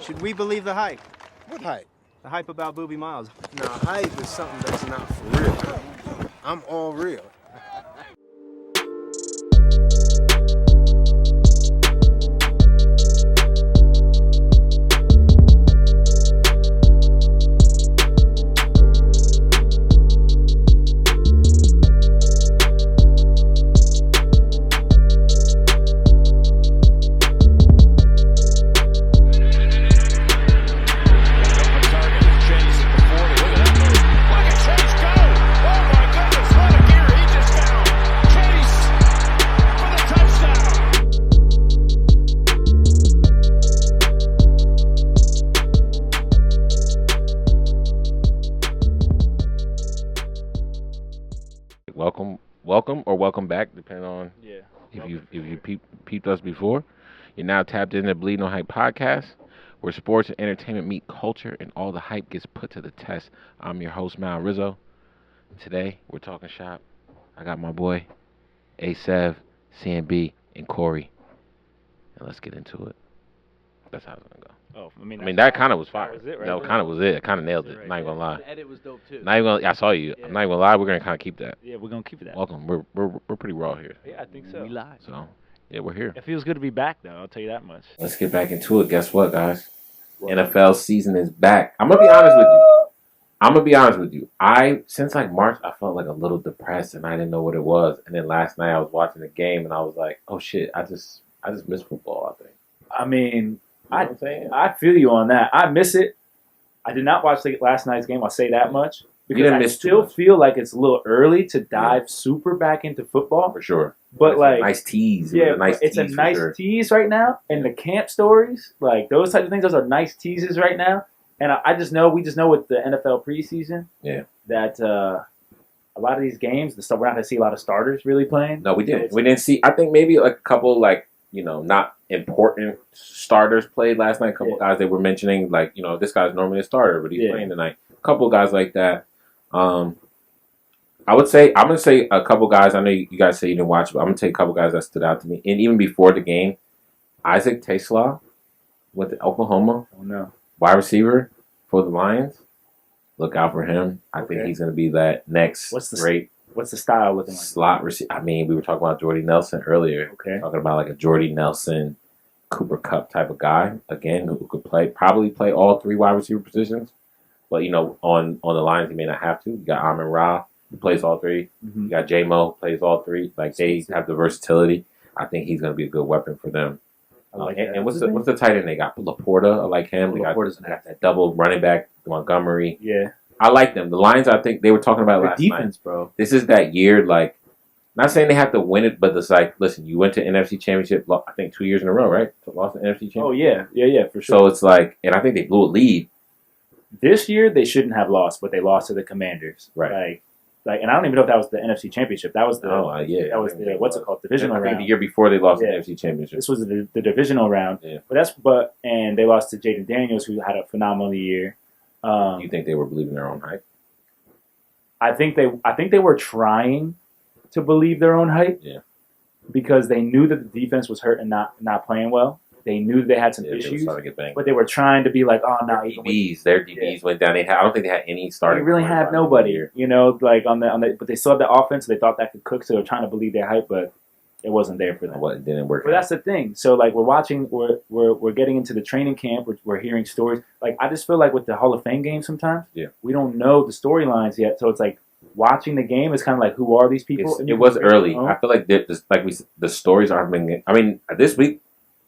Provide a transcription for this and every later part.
Should we believe the hype? What hype? The hype about Boobie Miles. Nah, hype is something that's not for real. I'm all real. Welcome back, depending on if you peeped us before. You're now tapped into the BELIEVENOHYPE Podcast, where sports and entertainment meet culture and all the hype gets put to the test. I'm your host, Malrizzo. Today, we're talking shop. I got my boy, Cevn, CNB, and Corey. And let's get into it. That's how it's going to go. Oh, I mean that kind of was fire. That was it, right? That kind of was it. I kind of nailed it. Right. Not even gonna lie. The edit was dope too. I saw you. Yeah. I'm not even gonna lie. We're gonna kind of keep that. Yeah, we're gonna keep that. Welcome. We're pretty raw here. Yeah, I think so. We live. So yeah, we're here. It feels good to be back, though. I'll tell you that much. Let's get back into it. Guess what, guys? NFL season is back. I'm gonna be honest with you. Since like March, I felt like a little depressed and I didn't know what it was. And then last night I was watching the game and I was like, oh shit, I just miss football. I think. I mean, You know what I'm saying? I feel you on that. I miss it. I did not watch last night's game. I'll say that much. Because didn't I miss too still much. feel like it's a little early to dive super back into football. For sure. But It's like, a nice tease. yeah, It's a nice tease tease right now. And the camp stories, like those types of things, those are nice teases right now. And we just know with the NFL preseason, that a lot of these games, we're not going to see a lot of starters really playing. No, we didn't. We didn't see. I think maybe like a couple not important starters played last night. A couple guys they were mentioning, like, this guy's normally a starter, but he's playing tonight. A couple guys like that. I'm going to say a couple guys. I know you guys say you didn't watch, but I'm going to take a couple guys that stood out to me. And even before the game, Isaac Tesla went to Oklahoma. Oh, no. Wide receiver for the Lions. Look out for him. I think he's going to be that next great What's the style looking like? slot receiver. I mean, we were talking about Jordy Nelson earlier. Okay. Talking about like a Jordy Nelson, Cooper Kupp type of guy. Again, who could probably play all three wide receiver positions. But, on the Lions, he may not have to. You got Amon-Ra, who plays all three. Mm-hmm. You got J-Mo, plays all three. Like, they have the versatility. I think he's going to be a good weapon for them. And what's the tight end they got? Laporta, I like him. They got that double running back, Montgomery. Yeah. I like them. The Lions, I think they were talking about last defense, night. bro. This is that year, like, not saying they have to win it, but it's like, listen, you went to NFC Championship, I think 2 years in a row, right? Lost the NFC Championship. Oh, yeah, for sure. So it's like, and I think they blew a lead. This year, they shouldn't have lost, but they lost to the Commanders. Right. Like, and I don't even know if that was the NFC Championship. That was the, that was the, what's it called, divisional I think round. the year before they lost the NFC Championship. This was the divisional round. Yeah. And they lost to Jaden Daniels, who had a phenomenal year. Do you think they were believing their own hype? I think they were trying to believe their own hype. Yeah. Because they knew that the defense was hurt and not playing well. They knew they had some They were issues, starting to get banged. but they were trying to be like, oh no, Their DBs went down. I don't think they had any starting. They really have nobody, like on the, but they still had the offense. So they thought that could cook, so they were trying to believe their hype, but it wasn't there for them. It didn't work. But that's the thing. So like we're getting into the training camp. We're hearing stories. Like I just feel like with the Hall of Fame game sometimes, we don't know the storylines yet. So it's like watching the game is kind of like, who are these people? It was early. I feel like the stories aren't being. I mean, this week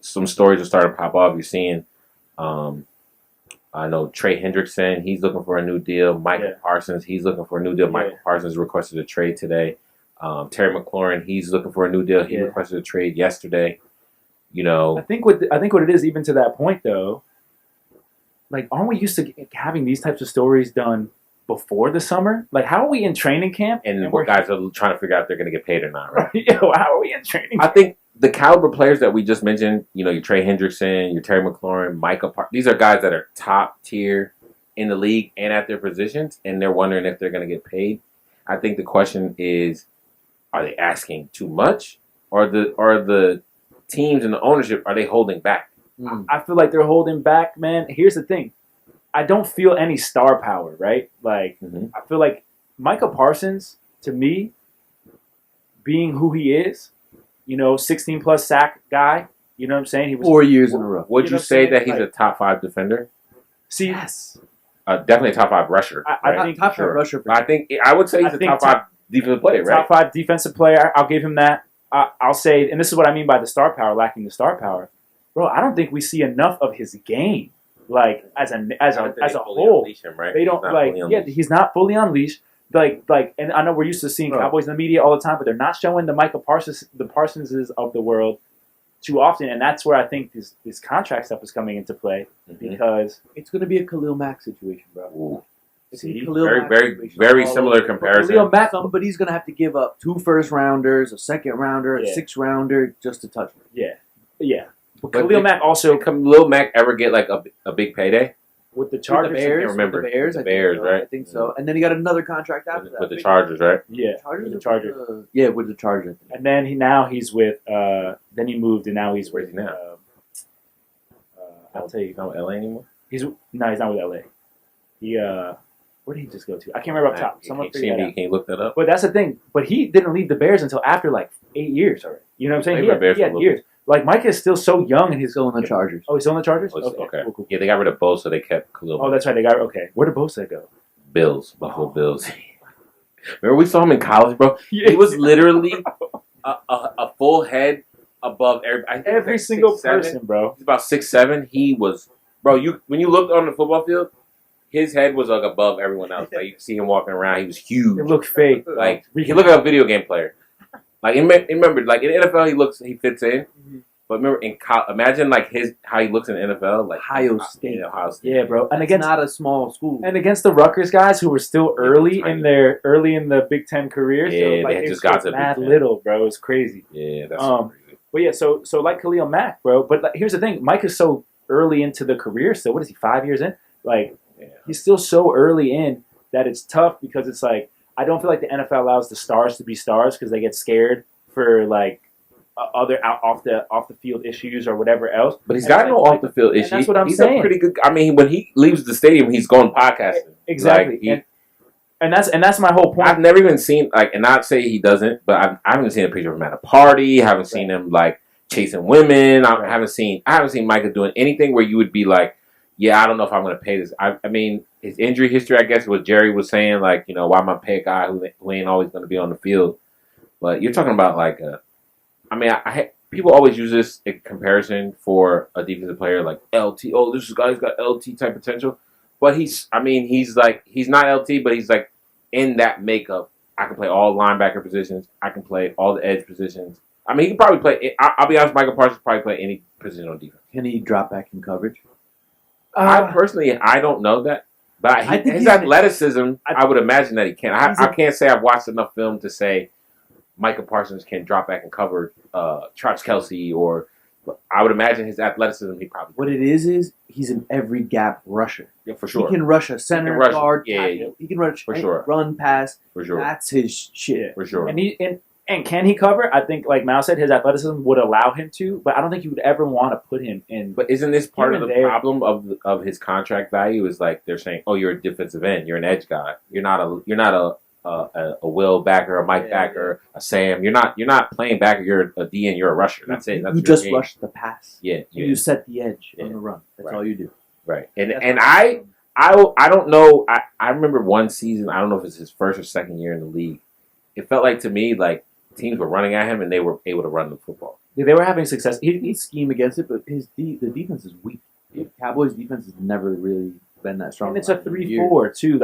some stories are starting to pop off. You're seeing, I know Trey Hendrickson. He's looking for a new deal. Micah Parsons. He's looking for a new deal. Micah Parsons requested a trade today. Terry McLaurin. He's looking for a new deal. He requested a trade yesterday. I think what it is, even to that point though, like aren't we used to having these types of stories done before the summer? Like, how are we in training camp? And what guys are trying to figure out if they're going to get paid or not, right? How are we in training camp? I think the caliber players that we just mentioned, your Trey Hendrickson, your Terry McLaurin, Micah Parsons, these are guys that are top tier in the league and at their positions, and they're wondering if they're going to get paid. I think the question is, are they asking too much? Or the teams and the ownership, are they holding back? I feel like they're holding back, man. Here's the thing. I don't feel any star power, right? Like, I feel like Micah Parsons, to me, being who he is, 16-plus sack guy, you know what I'm saying? He was 4 years in a row. Would you say that he's a top 5 defender? See, Yes. Definitely a top 5 rusher. I think top 5 rusher. I would say he's a top 5 defensive player, right? Top 5 defensive player. I'll give him that. I'll say, and this is what I mean by the star power, lacking the star power. Bro, I don't think we see enough of his game, like as a whole. Him, right? They don't he's not fully unleashed. Like, and I know we're used to seeing Cowboys in the media all the time, but they're not showing the Micah Parsonses of the world too often, and that's where I think this contract stuff is coming into play because it's going to be a Khalil Mack situation, bro. Ooh. Very similar comparison. Khalil Mack, somebody's going to have to give up 2 first-rounders, a second-rounder, a 6rounder just to touch him. Yeah. But Khalil Mack also... Can Khalil Mack ever get like a big payday? With the Chargers? With the Bears, I can't remember. With the Bears, the Bears, right? I think so. And then he got another contract after that. With the Chargers, right? Yeah. With the Chargers. With the Chargers. And then he's with... then he moved, and now he's Where's with... he now? I'll tell you. He's not with LA anymore? He's not with LA. He... where did he just go to? I can't remember up top. Someone figure that out. Can you look that up? But that's the thing. But he didn't leave the Bears until after like 8 years already. You know what I'm saying? He had years. Like, Mike is still so young, and he's still in the Chargers. Oh, he's still in the Chargers? Okay. Cool. Yeah, they got rid of Bosa, so they kept Khalil. Oh, that's right. They got okay. Where did Bosa go? Buffalo Bills. Remember we saw him in college, bro? Yeah. He was literally a full head above every single person, bro. He's about 6'7". He was, bro. When you looked on the football field, his head was like above everyone else. Like you could see him walking around. He was huge. It looked fake. Like he looked like a video game player. Like remember, like in the NFL, he fits in. But remember, imagine like how he looks in the NFL, like Ohio State. Yeah, bro. And against not a small school. And against the Rutgers guys who were still early in the Big Ten careers. Yeah, so, like, they just got to mad little, bro. It's crazy. Yeah, that's crazy. But yeah, so like Khalil Mack, bro. But like, here's the thing: Mike is so early into the career. So what is he? 5 years in? Like he's still so early in that it's tough because it's like I don't feel like the NFL allows the stars to be stars because they get scared for like other off the field issues or whatever else. But he's got no off the field issues. That's what I'm he's saying. A pretty good. I mean, when he leaves the stadium, he's going podcasting. Exactly. Like, and that's my whole point. I've never even seen and not say he doesn't, but I haven't seen a picture of him at a party. I haven't seen him like chasing women. I haven't seen Micah doing anything where you would be like, yeah, I don't know if I'm going to pay this. I mean, his injury history, I guess, what Jerry was saying, like, why am I pay a guy who ain't always going to be on the field? But you're talking about like people always use this in comparison for a defensive player like LT. Oh, this guy's got LT type potential. But he's not LT, but he's like in that makeup. I can play all linebacker positions. I can play all the edge positions. I mean, he can probably play. I'll be honest, Micah Parsons probably play any position on defense. Can he drop back in coverage? I don't know that. But his athleticism, I would imagine that he can. I can't say I've watched enough film to say Micah Parsons can drop back and cover Travis Kelce, or I would imagine his athleticism, he probably. What it is he's an every gap rusher. Yeah, for sure. He can rush a center, guard, tackle. He can rush for sure. Run, pass. For sure. That's his shit. For sure. And can he cover? I think, like Mal said, his athleticism would allow him to, but I don't think you would ever want to put him in. But isn't this part of the problem of his contract value? Is like they're saying, "Oh, you're a defensive end. You're an edge guy. You're not a Will backer, a Mike backer, a Sam. You're not playing backer. You're a DN. You're a rusher. That's it. That's you just rush the pass. Yeah. You set the edge on the run. That's all you do. Right. And I don't know. I remember one season. I don't know if it's his first or second year in the league. It felt like to me like teams were running at him and they were able to run the football. Yeah, they were having success. He scheme against it, but the defense is weak. The Cowboys' defense has never really been that strong. And it's a 3-4 too,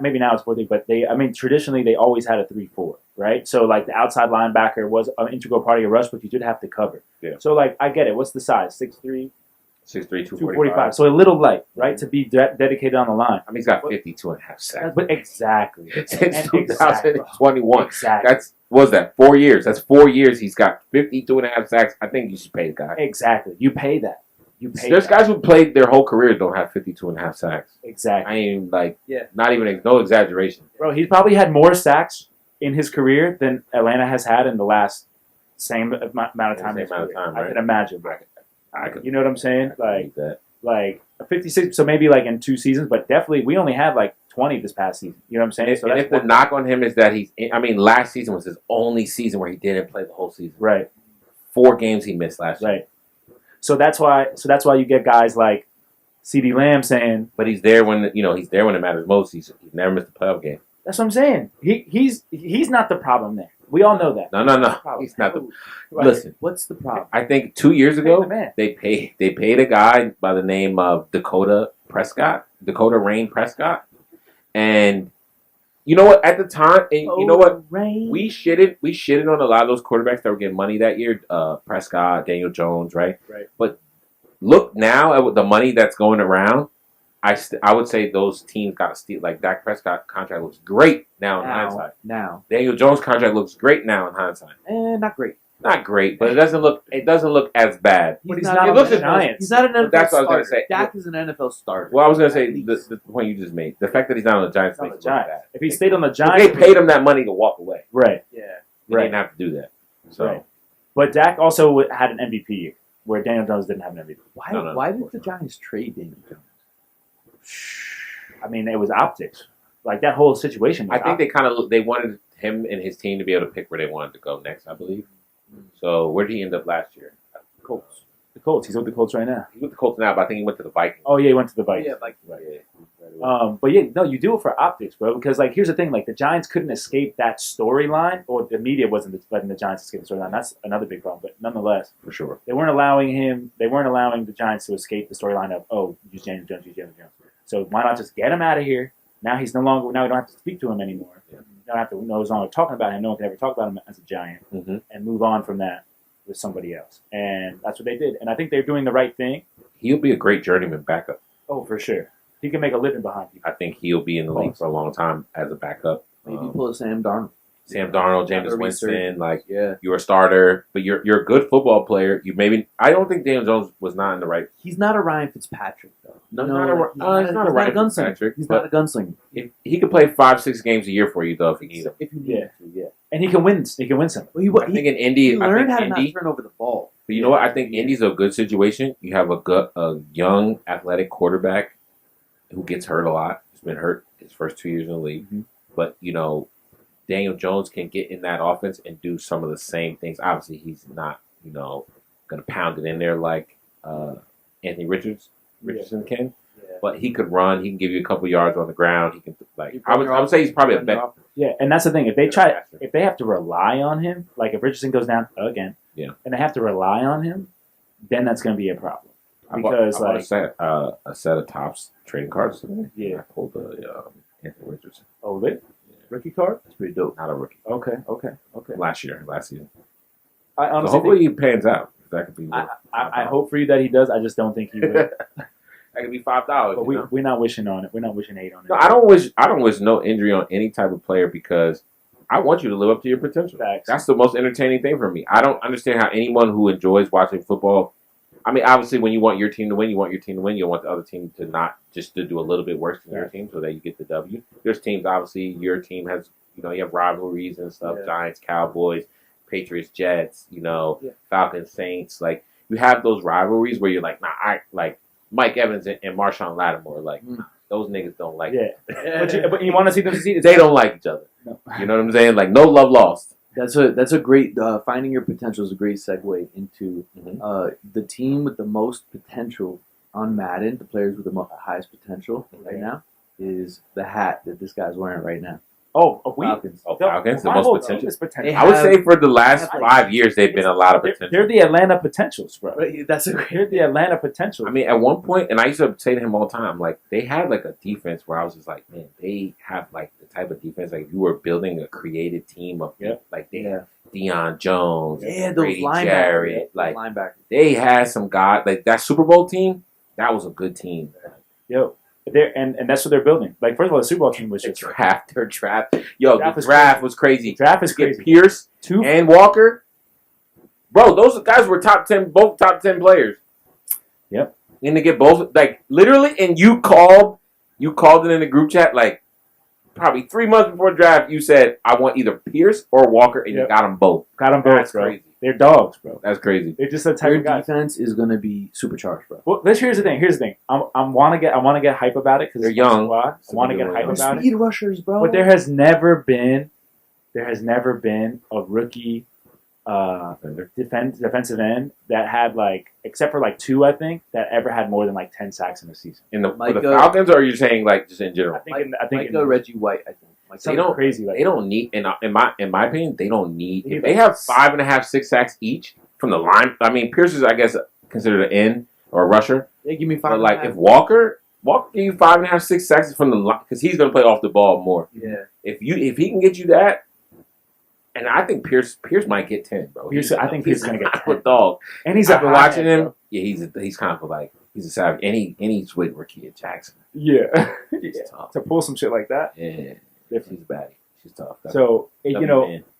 maybe now it's 4-3, but traditionally they always had a 3-4, right? So like the outside linebacker was an integral part of your rush, but you did have to cover. Yeah. So like I get it. What's the size? 6'3", 245. So a little light, right? To be dedicated on the line. I mean, he's got 52 and a half sacks. But exactly. Since 2021. Exactly. What was that? 4 years. That's 4 years. He's got 52 and a half sacks. I think you should pay the guy. Exactly. You pay that. There's guys who played their whole career don't have 52 and a half sacks. Exactly. I mean, not even, no exaggeration. Bro, he's probably had more sacks in his career than Atlanta has had in the last same amount of time. Right? I can imagine, bro. You know what I'm saying? Like that. Like a 56. So maybe like in 2 seasons, but definitely we only have like 20 this past season. You know what I'm saying? And if the knock on him is that last season was his only season where he didn't play the whole season. Right. 4 games he missed last year. Right. So that's why you get guys like CeeDee Lamb saying, but he's there when it matters most. He's never missed a playoff game. That's what I'm saying. He's not the problem there. We all know that. No. He's not the. Right. Listen, what's the problem? I think 2 years ago man. they paid a guy by the name of Dakota Rain Prescott, and you know what? At the time, and you know what? We shitted on a lot of those quarterbacks that were getting money that year. Prescott, Daniel Jones, right? Right. But look now at the money that's going around. I would say those teams got to steal. Like Dak Prescott contract looks great now in hindsight. Now Daniel Jones contract looks great now in hindsight. Not great. Not great, but it doesn't look as bad. But he's not on the Giants. He's not an NFL That's what I was starter. gonna say. Dak is an NFL starter. Well, I was gonna say the point you just made. The fact that he's not on the Giants makes it look bad. If he stayed on the If Giants, they paid him that money to walk away. right. Yeah. He didn't have to do that. So Right. But Dak also had an MVP year where Daniel Jones didn't have an MVP. Why did the Giants trade Daniel Jones? I mean, it was optics. Like that whole situation. Was I think they wanted him and his team to be able to pick where they wanted to go next, I believe. So where did he end up last year? Colts. The Colts. He's with the Colts right now. He's with the Colts now, but I think he went to the Vikings. Oh yeah, he went to the Vikings. Yeah, like But yeah, no, you do it for optics, bro. Because like, here's the thing: like the Giants couldn't escape that storyline, or the media wasn't letting the Giants escape the storyline. That's another big problem. But nonetheless, For sure. they weren't allowing the Giants to escape the storyline of use Daniel Jones. So why not just get him out of here? Now we don't have to speak to him anymore. Yeah. We don't have to know no longer talking about him. No one can ever talk about him as a Giant, and move on from that with somebody else. And that's what they did. And I think they're doing the right thing. He'll be a great journeyman backup. Oh, for sure. He can make a living behind people. I think he'll be in the league for a long time as a backup. maybe pull a Sam Darnold. Sam Darnold, Yeah, Jameis Winston, like Yeah. you're a starter, but you're a good football player. I don't think Daniel Jones was not in the right. He's not a Ryan Fitzpatrick though. No, he's not a Ryan gunslinger. Fitzpatrick, He's but not a gunslinger. if he could play 5-6 games a year for you though if you need him. If you need to, yeah. And he can win. He can win some. Well, I think in Indy, he learned how to not turn over the ball. But you know what? I think Indy's a good situation. You have a young athletic quarterback who gets hurt a lot. He's been hurt his first 2 years in the league, but Daniel Jones can get in that offense and do some of the same things. Obviously, he's not, going to pound it in there like Anthony Richardson can. Yeah. But he could run. He can give you a couple yards on the ground. He can I would say he's probably a better. Yeah, and that's the thing. If they have to rely on him, like if Richardson goes down again, and they have to rely on him, then that's going to be a problem. Because I bought a set of Topps trading cards today. Yeah. I pulled the Anthony Richardson. Oh, they rookie card? That's pretty dope. Not a rookie. Okay. Last season. I So honestly hopefully he pans out. That could be. I hope for you that he does. I just don't think he will. That could be $5. But we're not wishing on it. We're not wishing hate on it. No, I don't wish no injury on any type of player because I want you to live up to your potential. Facts. That's the most entertaining thing for me. I don't understand how anyone who enjoys watching football. I mean, obviously, when you want your team to win, you want your team to win. You want the other team to not just to do a little bit worse than your team so that you get the W. There's teams, obviously, your team has, you have rivalries and stuff. Yeah. Giants, Cowboys, Patriots, Jets, Falcons, Saints. Like, you have those rivalries where you're like, like Mike Evans and Marshawn Lattimore. Like, those niggas don't like each other. But you want to see them succeed. They don't like each other. No. You know what I'm saying? Like, no love lost. That's a great finding your potential is a great segue into the team with the most potential on Madden. The players with the highest potential right now is the hat that this guy's wearing right now. Falcons. Falcons, the most potential. They I would say for the last 5 years, they've been a lot of potential. They're the Atlanta Potentials, bro. They're the Atlanta Potentials. I mean, at one point, and I used to say to him all the time, like, they had, like, a defense where I was just like, man, they have, like, the type of defense, like, you were building a creative team of, like, they have Deion Jones, those Brady linebackers. Jarrett, like, linebackers. They had some guys, like, that Super Bowl team, that was a good team. And that's what they're building. Like, first of all, the Super Bowl team was just Their draft. Yo, the draft was crazy. Draft is Get crazy. Pierce and Walker. Bro, those guys were both top 10 players. Yep. And to get both, like, literally, and you called it in the group chat, like, probably 3 months before draft, you said, I want either Pierce or Walker, and you got them both. Got them both, That's bro. crazy. They're dogs, bro. That's crazy. They're just the type Their of guys. defense is going to be supercharged, bro. Well, here's the thing. I want to get hype about it because They're young. I want to get hype about it. Speed rushers, bro. But there has never been a rookie defensive end that had like, except for like 2, I think, that ever had more than like 10 sacks in a season. For the Micah- Falcons, or are you saying like just in general? I think Micah, Reggie White, I think. They don't crazy. Like They don't need, in my opinion, they don't need. If they have 5.5, 6 sacks each from the line, I mean, Pierce is, I guess, considered an end or a rusher. Yeah, give me 5. But like, if Walker give you 5.5, 6 sacks from the line, because he's going to play off the ball more. Yeah. If he can get you that, and I think Pierce might get 10, bro. I think Pierce is going to get 10. A dog. And he's I've been watching him. Bro. Yeah, he's kind of like, he's a savage. And he's with rookie at Jackson. Yeah. He's tough. To pull some shit like that. Yeah. Different. She's baddie. She's tough. So,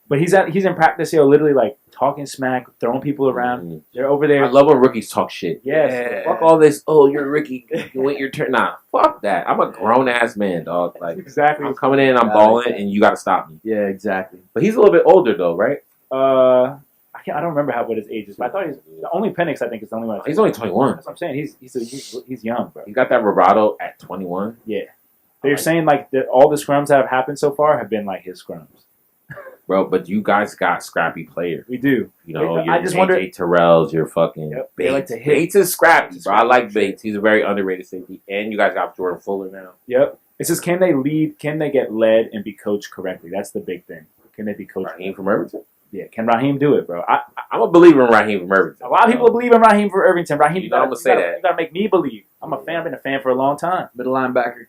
but he's in practice, literally like talking smack, throwing people around. Mm-hmm. They're over there. I love when rookies talk shit. Yes. Yeah. Fuck all this. Oh, you're a rookie. You wait your turn. Nah, fuck that. I'm a grown ass man, dog. Like, exactly. I'm coming in, I'm balling, and you got to stop me. Yeah, exactly. But he's a little bit older though, right? I don't remember what his age is, but I thought only Penix, I think, is the only one. He's only 21. That's what I'm saying. He's young, bro. He got that vibrato at 21. Yeah. They're saying like all the scrums that have happened so far have been like his scrums. Bro, but you guys got scrappy players. We do. You know, I your just AJ wonder. Terrell's, your fucking Yep, Bates. they like to hit. Bates is scrappy, bro. I like Bates. He's a very underrated safety. And you guys got Jordan Fuller now. Yep. It's just can they lead? Can they get led and be coached correctly? That's the big thing. Can they be coached? Raheem from Irvington? Yeah. Can Raheem do it, bro? I'm a believer in Raheem from Irvington. A lot of people believe in Raheem for Irvington. Raheem, You know I'm gonna say that. You gotta make me believe. I'm a fan. I've been a fan for a long time. Middle linebacker,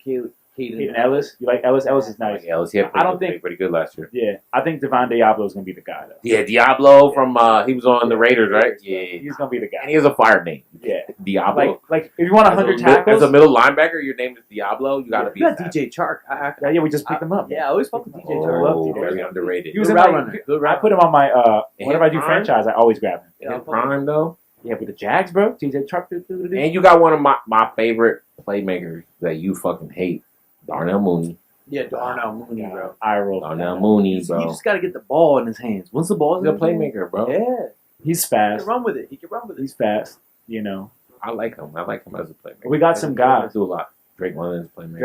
Caden Ellis. You like Ellis? Ellis is nice. Like Ellis, he played pretty good last year. Yeah, I think Devon Diablo is gonna be the guy though. Yeah, Diablo from he was on the Raiders, right? Yeah, He's gonna be the guy. and he has a fire name. Yeah, Diablo. like if you want 100 tackles, as a middle linebacker, your name is Diablo. You gotta be. You got DJ Chark. yeah, we just picked him up. Yeah, I always fuck with DJ Oh, Chark. love DJ very Chark. underrated. He was Good in route my, runner. Good route I put him on my whenever I do Prime? franchise, I always grab him. In his prime though. Yeah, with the Jags, bro. TJ Truck. And you got one of my favorite playmakers that you fucking hate, Darnell Mooney. Yeah, Darnell Mooney, bro. I roll. Darnell Mooney, He bro. just got to get the ball in his hands. Once the ball's He's a in his hands, playmaker, bro. yeah, He's he can fast. run with it. He can run with it. He's fast. You know, I like him. I like him as a playmaker. we got some guys. Do a lot. Drake London's a playmaker.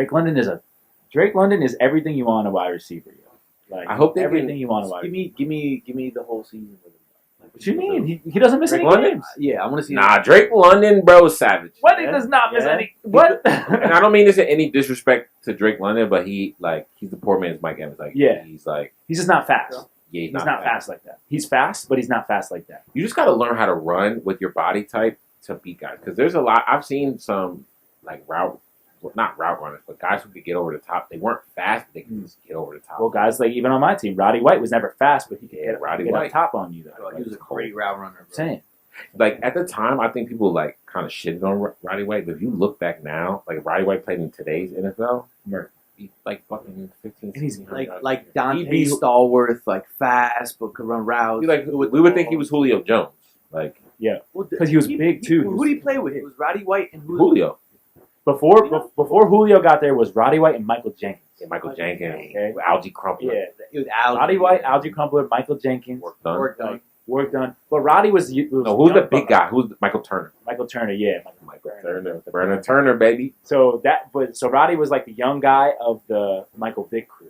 Drake London is everything you want in a wide receiver. Yo. Like I hope they everything can- you want in a wide receiver. Give me the whole season with him. Like, What you mean? He doesn't miss Drake any London? games. Yeah, I want to see. Nah, Drake London, bro, is savage. What? Yeah. He does not miss Yeah. any. What? And I don't mean this in any disrespect to Drake London, but he's the poor man's Mike Evans. Like, Yeah. he's like, He's just not fast. yeah, He's not fast like that. He's fast, but he's not fast like that. You just got to learn how to run with your body type to beat guys. Because there's a lot. I've seen some like not route runners, but guys who could get over the top. They weren't fast, but they could just get over the top. Well, guys like even on my team, Roddy White was never fast, but he could get Roddy get White. up top on you. Though. He was a great route runner. I'm saying. Like at the time, I think people like kind of shitted on Roddy White. But if you look back now, like if Roddy White played in today's NFL, he's like fucking 15. And he's 16 yards. Like Dante He'd be- Stallworth, like fast but could run routes. Like we would think he was Julio Jones, like Because he was big, too. Who did he play with? It was Roddy White and Julio. Before Julio got there was Roddy White and Michael Jenkins. Yeah, Michael Jenkins, Okay. Algie Crumpler. Yeah, It was Al. Roddy White, Algie Crumpler, Michael Jenkins. Work done. Work done. Work done. But Roddy was No, who's the big guy? Who's Michael Turner? Michael Turner, yeah. Michael Turner. Burner Turner, baby. So Roddy was like the young guy of the Michael Vick crew,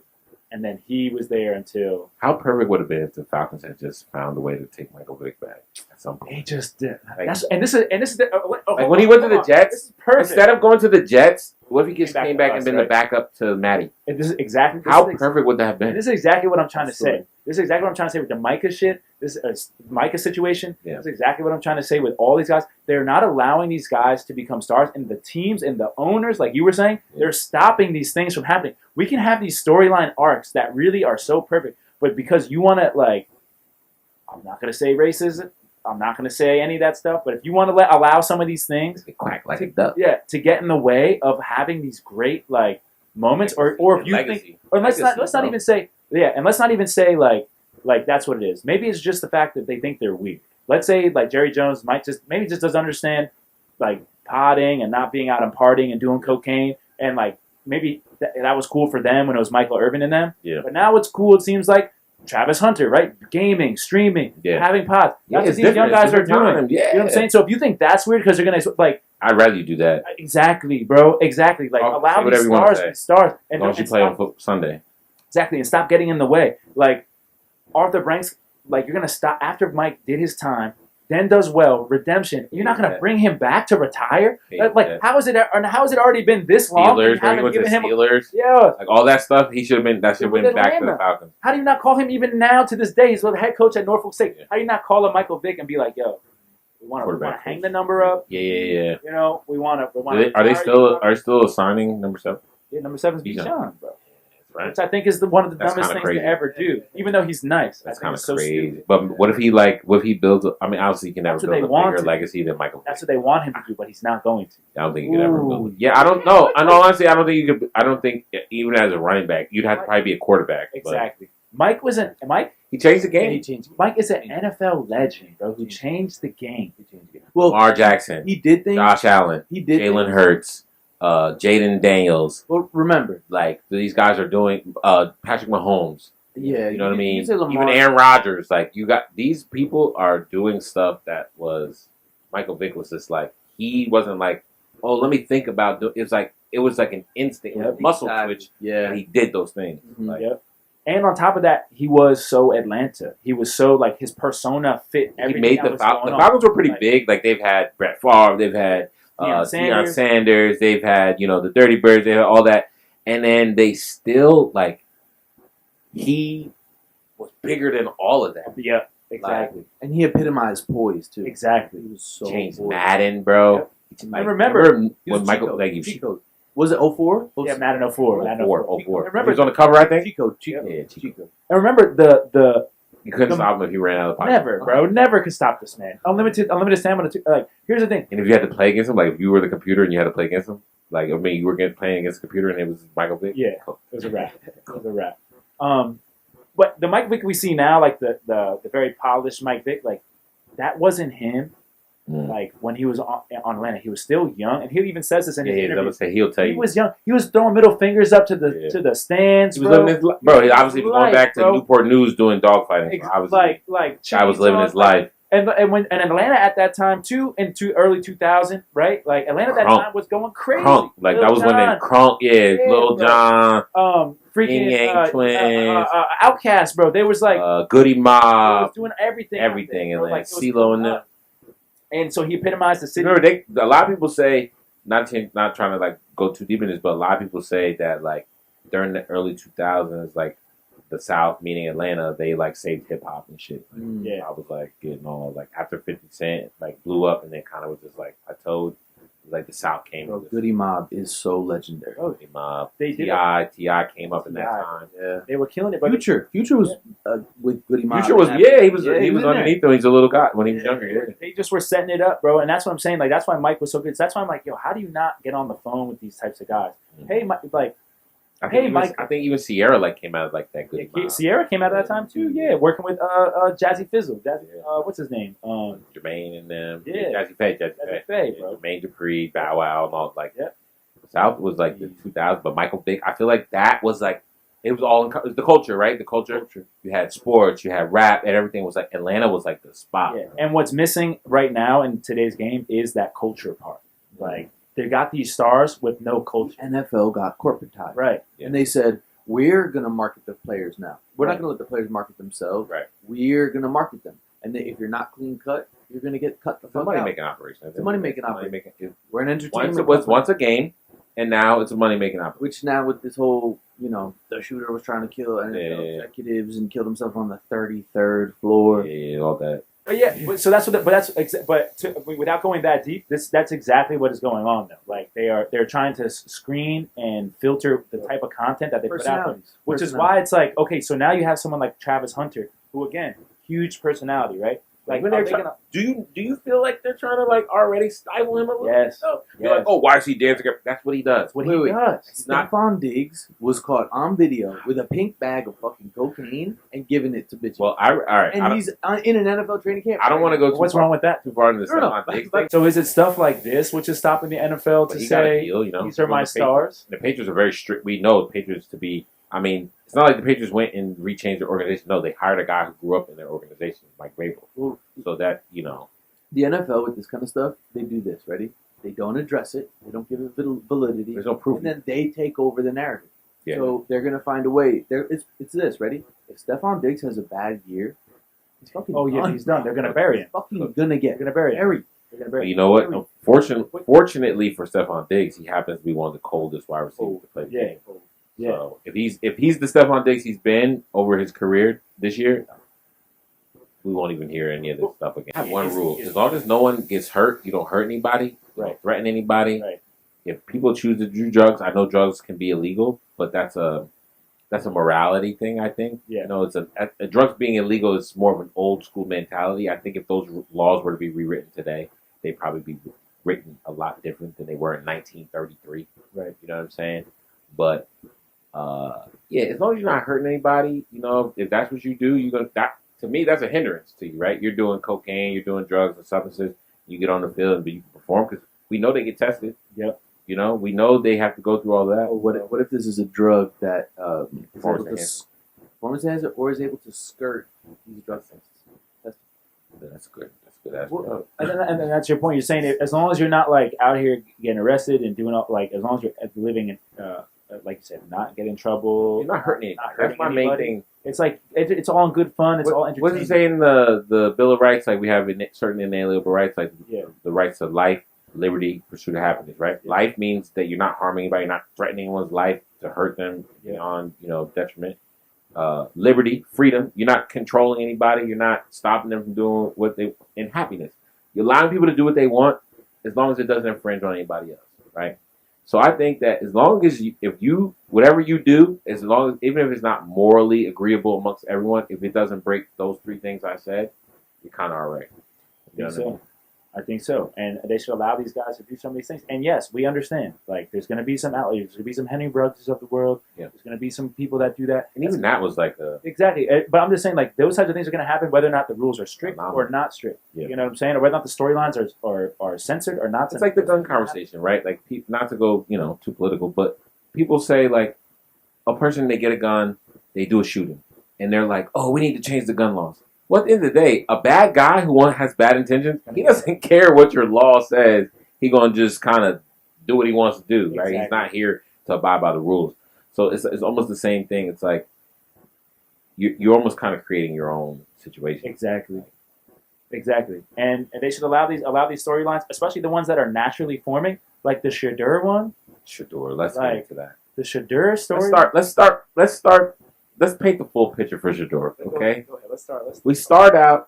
and then he was there until How perfect would it have been if the Falcons had just found a way to take Michael Vick back at some point? he just did. Like- This is Like when he went to the Jets, This is perfect. instead of going to the Jets, what if he just Came back came to back us, and been right? the backup to Matty? And this is exactly How perfect would that have been? This is exactly what I'm trying to say. Absolutely. This is exactly what I'm trying to say with the Micah shit. This Micah situation. Yeah. That's exactly what I'm trying to say with all these guys. They're not allowing these guys to become stars, and the teams and the owners, like you were saying, they're stopping these things from happening. We can have these storyline arcs that really are so perfect, but because you want to, like, I'm not going to say racism. I'm not going to say any of that stuff. But if you want to allow some of these things, They quack like a duck. yeah, to get in the way of having these great like moments, or if you think, or let's not even say, yeah, and let's not even say like that's what it is. Maybe it's just the fact that they think they're weird. Let's say like Jerry Jones maybe just doesn't understand like potting and not being out and partying and doing cocaine, and like maybe that was cool for them when it was Michael Irvin and them. Yeah. But now it's cool. It seems like Travis Hunter, right? Gaming, streaming, having pods. Yeah, that's what these young guys are doing. Yeah. You know what I'm saying? So if you think that's weird because they're going to, like... I'd rather you do that. Exactly, bro. Exactly. Like, allow these stars to be stars. And don't you play on Sunday. Exactly, and stop getting in the way. Like, Arthur Blanks, like, you're going to stop after Mike did his time, then does well, redemption. You're not going to bring him back to retire? How is it already been this long? Steelers. Yeah. Like, all that stuff, he should have been back to the Falcons. How do you not call him even now to this day? He's the head coach at Norfolk State. Yeah. How do you not call him Michael Vick and be like, yo, we want to hang the number up? Yeah. You know, we want to. Are they still assigning number 7? Yeah, number 7's Bijan, bro. Right. Which I think is one of the dumbest things to ever do. Even though he's nice, that's kind of crazy. Stupid. But what if he builds? I mean, obviously, he can never build a bigger legacy than Michael. That's what they want him to do, but he's not going to. I don't think he could ever build it. Yeah, I don't know. In all honesty, I don't think you could. I don't think even as a running back, you'd have to probably be a quarterback. Exactly. Mike. He changed the game. Mike is an NFL legend, bro. Who changed the game. Well, Lamar Jackson. He did things. Josh Allen. He did. Jalen Hurts. Jaden Daniels. Well, remember, like these guys are doing. Patrick Mahomes. Yeah, you know what I mean. Even Aaron Rodgers. Like you got these people are doing stuff that was Michael Vick was just like he wasn't like, oh, let me think about. It was like an instinct, muscle twitch. Yeah, and he did those things. Mm-hmm. Like, And on top of that, he was so Atlanta. He was so like his persona fit everything. He made the Falcons were pretty big. Like they've had Brett Favre. They've had. Deion Sanders, they've had, the Dirty Birds, they had all that. And then they still, he was bigger than all of that. Yeah, exactly. And he epitomized poise, too. Exactly. He was so changed Madden, bro. Yep. I remember when Michael, was it 04? Yeah, Madden 04. 04. Remember, he was on the cover, I think? Chico. Yeah, Chico. I remember the you couldn't stop him if he ran out of the pocket. Never, bro. Never could stop this man. Unlimited stamina. Here's the thing. And if you had to play against him, like if you were the computer and you had to play against him, like you were playing against the computer and it was Michael Vick. Yeah, it was a wrap. But the Mike Vick we see now, like the very polished Mike Vick, like that wasn't him. Like when he was on Atlanta, he was still young, and he even says this in his interview. He'll tell you he was young. He was throwing middle fingers up to the stands. He was living his life, bro. He obviously was going back to Newport News doing dogfighting. Guy was living his life. And Atlanta at that time too, into early 2000, right? Like Atlanta at that time was going crazy. Crunk. Like that was when they Crunk, Lil Jon, freaking Yang Twins, Outkast, bro. They was like Goody Mob, doing everything, and like CeeLo and them. And so he epitomized the city. Remember, a lot of people say, not trying to like go too deep in this, but a lot of people say that like during the early 2000s, like the South, meaning Atlanta, they like saved hip hop and shit. Like, I was like getting all like after 50 Cent like blew up and then kind of was just like plateaued. Like the South came. Bro, Goody Mob is so legendary. Goody Mob. T.I. came up in that time. Yeah, they were killing it. But Future was with Goody Mob. Future was he was underneath them. He's a little guy when he was younger. Yeah. They just were setting it up, bro. And that's what I'm saying. Like that's why Mike was so good. That's why I'm like, yo, how do you not get on the phone with these types of guys? Mm-hmm. Hey, Mike, I think even Sierra came out of like that good. Sierra came out at that time too. Yeah, working with Jazzy Fizzle. What's his name? Jermaine and them. Yeah, Jazzy Faye, bro. Jermaine Dupri, Bow Wow, and all like that. South was like the 2000s, but Michael Vick. I feel like that was like it was all in the culture, right? The culture. You had sports, you had rap, and everything was like Atlanta was like the spot. Yeah. And what's missing right now in today's game is that culture part. Like. They got these stars with no culture. NFL got corporate ties. Right. And they said, we're going to market the players now. We're not going to let the players market themselves. Right. We're going to market them. And if you're not clean cut, you're going to get cut the fuck out. It's a money-making operation. It's a money-making operation. We're an entertainment. Once it was once a game, and now it's a money-making operation. Which now with this whole, the shooter was trying to kill NFL executives and killed himself on the 33rd floor. Yeah, all that. Without going that deep, that's exactly what is going on though. Like they're trying to screen and filter the type of content that they put out there, which is why it's like, okay, so now you have someone like Travis Hunter, who again, huge personality, right? Like, when do you feel like they're trying to like already stifle him a little? Yes. You're like, oh, why is he dancing? That's what he does. What he does. Stephon Diggs was caught on video with a pink bag of fucking cocaine and giving it to bitches. Well, all right. And he's in an NFL training camp. I don't want to go. What's wrong with that? Too far into the Stephon Diggs thing. So is it stuff like this which is stopping the NFL to say these are my stars? The Patriots are very strict. We know the Patriots to be I mean, it's not like the Patriots went and rechanged their organization. No, they hired a guy who grew up in their organization, Mike Vrabel. So that, The NFL with this kind of stuff, they do this. Ready? They don't address it. They don't give it validity. There's no proof. And then they take over the narrative. Yeah. So they're gonna find a way. It's this. Ready? If Stephon Diggs has a bad year, he's fucking done. He's done. They're gonna bury him. He's fucking gonna get buried. They're gonna bury him. You know what? Fortunately for Stephon Diggs, he happens to be one of the coldest wide receivers to play the game. Yeah. So if he's the Stephon Diggs he's been over his career this year, we won't even hear any of this stuff again. I have one rule: as long as no one gets hurt, you don't hurt anybody, you don't threaten anybody. Right. If people choose to do drugs, I know drugs can be illegal, but that's a morality thing. I think. Yeah. It's a drugs being illegal is more of an old school mentality. I think if those laws were to be rewritten today, they'd probably be written a lot different than they were in 1933. Right. You know what I'm saying? But as long as you're not hurting anybody, if that's what you do, to me, that's a hindrance to you, right? You're doing cocaine, you're doing drugs and substances, you get on the field and you can perform because we know they get tested. Yep. We know they have to go through all that. What if this is a drug that Performance has it or is able to skirt these drug tests? That's good. That's well, and that's your point. You're saying as long as you're not like out here getting arrested and doing all as long as you're living in like you said, not get in trouble. You're not hurting anybody. That's my main thing. It's like it's all in good fun. It's all entertaining. What does he say in the Bill of Rights? Like we have certain inalienable rights, like the rights of life, liberty, pursuit of happiness. Right? Yeah. Life means that you're not harming anybody, you're not threatening anyone's life to hurt them beyond detriment. Liberty, freedom. You're not controlling anybody. You're not stopping them from doing what they. And happiness. You're allowing people to do what they want, as long as it doesn't infringe on anybody else. Right? So I think that as long as whatever you do, even if it's not morally agreeable amongst everyone, if it doesn't break those three things I said, you're kind of all right. I think so. And they should allow these guys to do some of these things. And yes, we understand. Like, there's going to be some outliers. There's going to be some Henry Brothers of the world. Yeah. There's going to be some people that do that. And even that was like exactly. But I'm just saying, like, those types of things are going to happen whether or not the rules are strict or not strict. Yeah. You know what I'm saying? Or whether or not the storylines are censored or not censored. It's like the gun conversation, right? Like, not to go, too political, but people say, like, a person, they get a gun, they do a shooting. And they're like, oh, we need to change the gun laws. Well, at the end of the day, a bad guy who has bad intentions, he doesn't care what your law says. He's going to just kind of do what he wants to do, right? Exactly. He's not here to abide by the rules. So it's almost the same thing. It's like you're almost kind of creating your own situation. Exactly. And they should allow these storylines, especially the ones that are naturally forming, like the Shedeur one. Let's get into that. The Shedeur story. Let's paint the full picture for Shedeur, okay? Go ahead. Let's start. We start out,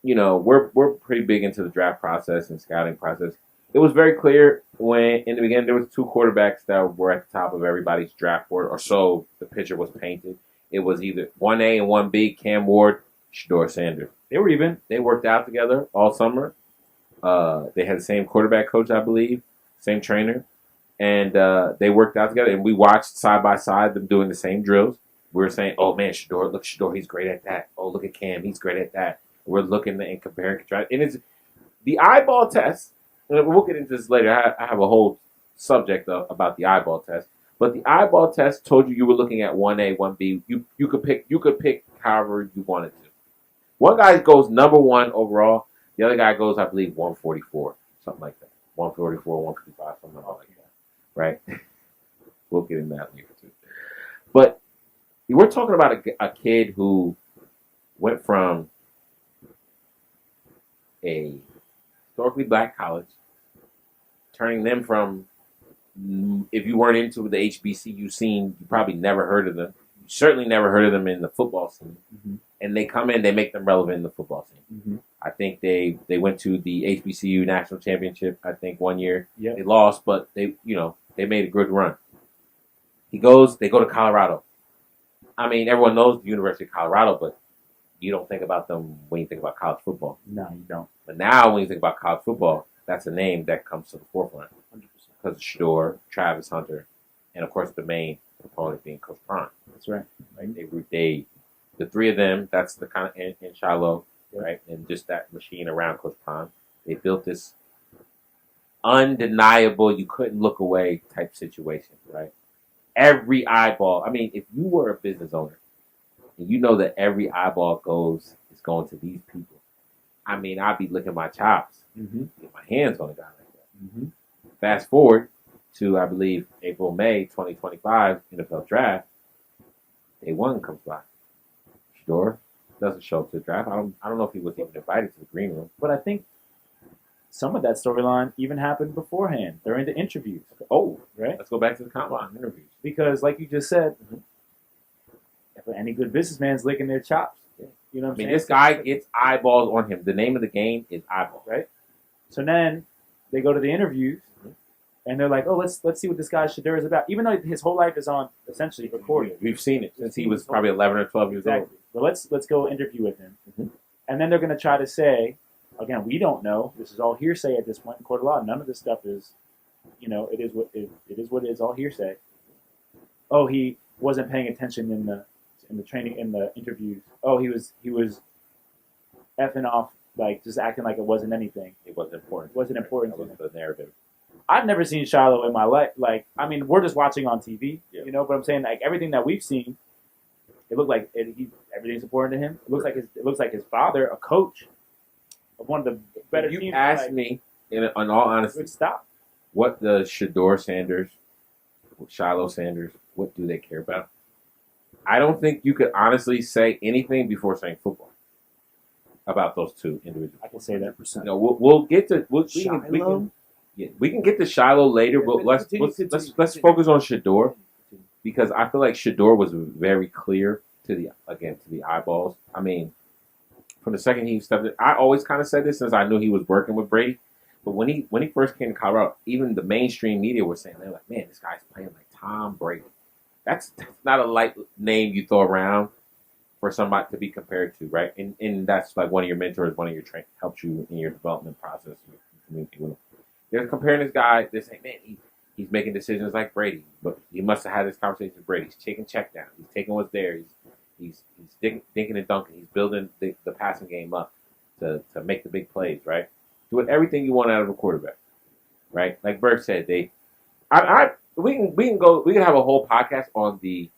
we're pretty big into the draft process and scouting process. It was very clear when, in the beginning, there was two quarterbacks that were at the top of everybody's draft board, or so the picture was painted. It was either 1A and 1B, Cam Ward, Shedeur Sanders. They were even. They worked out together all summer. They had the same quarterback coach, I believe, same trainer. And they worked out together, and we watched side by side them doing the same drills. We were saying, oh, man, Shedeur, he's great at that. Oh, look at Cam, he's great at that. We're looking and comparing and contrasting. And it's the eyeball test, and we'll get into this later. I have a whole subject about the eyeball test. But the eyeball test told you were looking at 1A, 1B. You could pick however you wanted to. One guy goes number one overall. The other guy goes, I believe, 144, something like that. 144, 155, something like that. Right? We'll get into that later, too. But we're talking about a kid who went from a historically black college, turning them from, if you weren't into the HBCU scene, you probably never heard of them. You certainly never heard of them in the football scene. Mm-hmm. And they come in, they make them relevant in the football scene. Mm-hmm. I think they went to the HBCU national championship, I think, one year. Yep. They lost, but they made a good run. They go to Colorado. I mean, everyone knows the University of Colorado, but you don't think about them when you think about college football. No, you don't. But now when you think about college football, that's a name that comes to the forefront. 100%. Because of Shedeur, Travis Hunter, and, of course, the main opponent being Coach Prime. That's right. The three of them, that's the kind of in Shiloh, right? And just that machine around Coach Prime. They built this undeniable, you couldn't look away type situation, right? every eyeball. I mean, if you were a business owner and you know that every eyeball is going to these people, I mean, I'd be licking my chops, get my hands on a guy like that. Fast forward to, I believe, April, May 2025 NFL draft. Day one comes by. Shador doesn't show up to the draft. I don't know if he was even invited to the green room. But I think some of that storyline even happened beforehand during the interviews. Oh, right. Let's go back to the combine interviews. Because, like you just said, if any good businessman's licking their chops, you know what I'm saying? This guy gets eyeballs on him. The name of the game is eyeballs, right? So then they go to the interviews, and they're like, "Oh, let's see what this guy Shador is about." Even though his whole life is on essentially recorded, we've seen it since he was probably 11 or 12 years old. But let's go interview with him, and then they're going to try to say, again, we don't know. This is all hearsay at this point in court of law. None of this stuff is, it is what it is. All hearsay. Oh, he wasn't paying attention in the training, in the interviews. Oh, he was effing off, like just acting like it wasn't anything. It wasn't important. It wasn't important. That was the narrative. I've never seen Shiloh in my life. Like, I mean, we're just watching on TV, but I'm saying, like, everything that we've seen, it looked like everything's important to him. It looks like his father, a coach of one of the better teams. You asked me, in all honesty, what does Shador Sanders, Shiloh Sanders, what do they care about? I don't think you could honestly say anything before saying football about those two individuals. I can say that. We'll get to we can get to Shiloh later, but let's focus on Shador, because I feel like Shador was very clear to the eyeballs. I mean, from the second he stepped in, I always kind of said this since I knew he was working with Brady. But when he first came to Colorado, even the mainstream media were saying, they're like, man, this guy's playing like Tom Brady. That's not a light name you throw around for somebody to be compared to, right? And that's like one of your mentors, one of your helps you in your development process. They're comparing this guy. They're saying, man, he's making decisions like Brady, but he must have had this conversation with Brady. He's taking check down. He's taking what's there. He's dinking and dunking. He's building the passing game up to make the big plays, right? Doing everything you want out of a quarterback, right? Like Berg said, we can have a whole podcast on the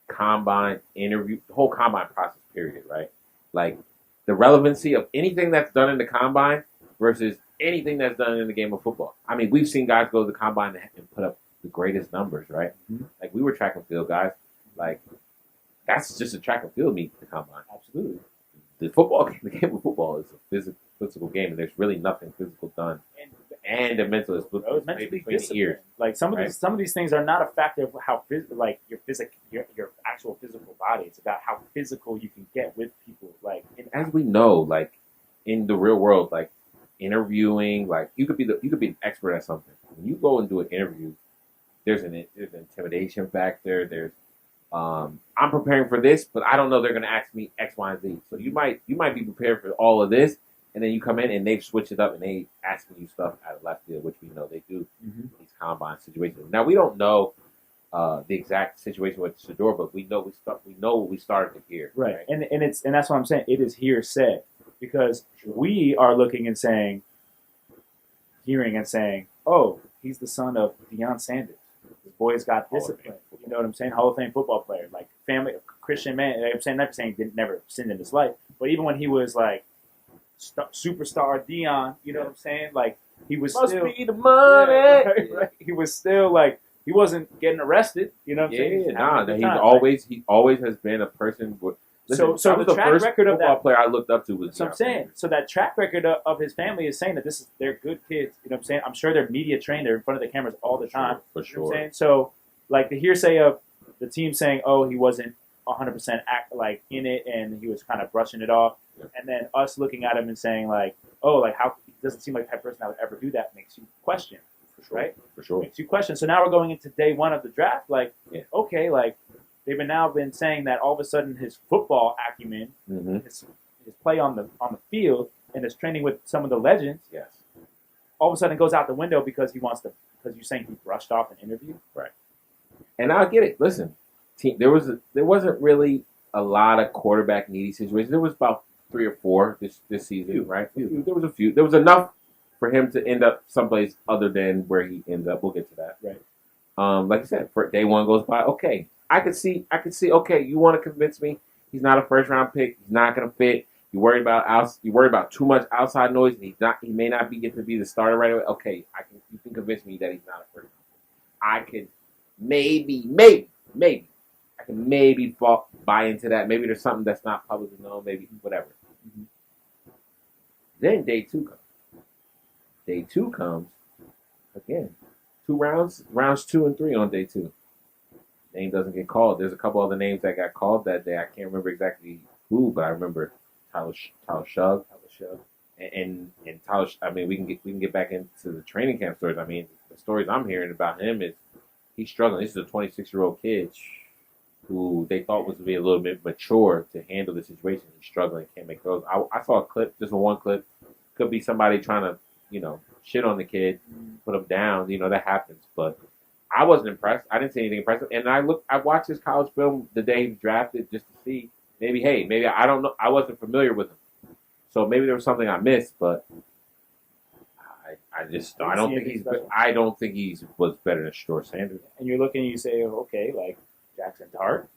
combine interview, the whole combine process period, right? Like the relevancy of anything that's done in the combine versus anything that's done in the game of football. I mean, we've seen guys go to the combine and put up the greatest numbers, right? Like we were track and field guys. Like that's just a track and field meet, the combine. Absolutely. The game of football is a physical game, and there's really nothing physical done. And the mental is meant to be between the ears. Like some of these things are not a factor of how your actual physical body. It's about how physical you can get with people. Like, as we know, like in the real world, like interviewing, like you could be an expert at something. When you go and do an interview, there's an intimidation factor. There's I'm preparing for this, but I don't know they're going to ask me X, Y, and Z. So you might be prepared for all of this, and then you come in and they've switched it up and they asking you stuff out of left field, which we know they do in these combine situations. Now we don't know the exact situation with Shador, but we know what we started to hear. Right. And that's what I'm saying. It is hearsay because we are looking and hearing and saying, oh, he's the son of Deion Sanders. This boy's got discipline. You know what I'm saying? Hall of Fame football player, like family, Christian man. I'm saying, never saying he never sinned in his life, but even when he was like superstar Deion, you know what I'm saying? Like he was must still be the money. Right. He was still like he wasn't getting arrested. You know what I'm saying? He always has been a person. Listen, so the track record of that player I looked up to was. That's what I'm saying. So that track record of his family is saying that they're good kids. You know what I'm saying? I'm sure they're media trained. They're in front of the cameras all the time. For sure. You know what I'm saying? So like the hearsay of the team saying, oh, he wasn't 100% in it and he was kind of brushing it off. Yeah. And then us looking at him and saying like, oh, like how he doesn't seem like the type of person that would ever do that makes you question. For sure. Right? For sure. Makes you question. So now we're going into day one of the draft. Like, okay, like they've now been saying that all of a sudden his football acumen, his play on the field, and his training with some of the legends, all of a sudden goes out the window because you're saying he brushed off an interview, right? And I get it. Listen, there wasn't really a lot of quarterback needy situations. There was about 3 or 4 this season, right? There was a few. There was enough for him to end up someplace other than where he ended up. We'll get to that, right? Like I said, for day one goes by. Okay, I could see. Okay, you want to convince me he's not a first round pick. He's not going to fit. You worry about too much outside noise, and he may not get to be the starter right away. Okay, you can convince me that he's not a first round pick. I could maybe, I can maybe buy into that. Maybe there's something that's not publicly known. Maybe whatever. Mm-hmm. Then day two comes. Day two comes again. 2 rounds 2 and 3 on day 2. Name doesn't get called. There's a couple other names that got called that day. I can't remember exactly who, but I remember Tyler Shug. And Tyler. I mean, we can get back into the training camp stories. I mean, the stories I'm hearing about him is he's struggling. This is a 26-year-old kid who they thought was to be a little bit mature to handle the situation. He's struggling, can't make throws. I saw a clip, just one clip. Could be somebody trying to, shit on the kid, put him down. That happens. But I wasn't impressed. I didn't see anything impressive. And I watched his college film the day he was drafted just to see maybe I don't know. I wasn't familiar with him. So maybe there was something I missed, but I don't think he was better than Shedeur Sanders. And you're looking, you say, okay, like Jaxon Dart.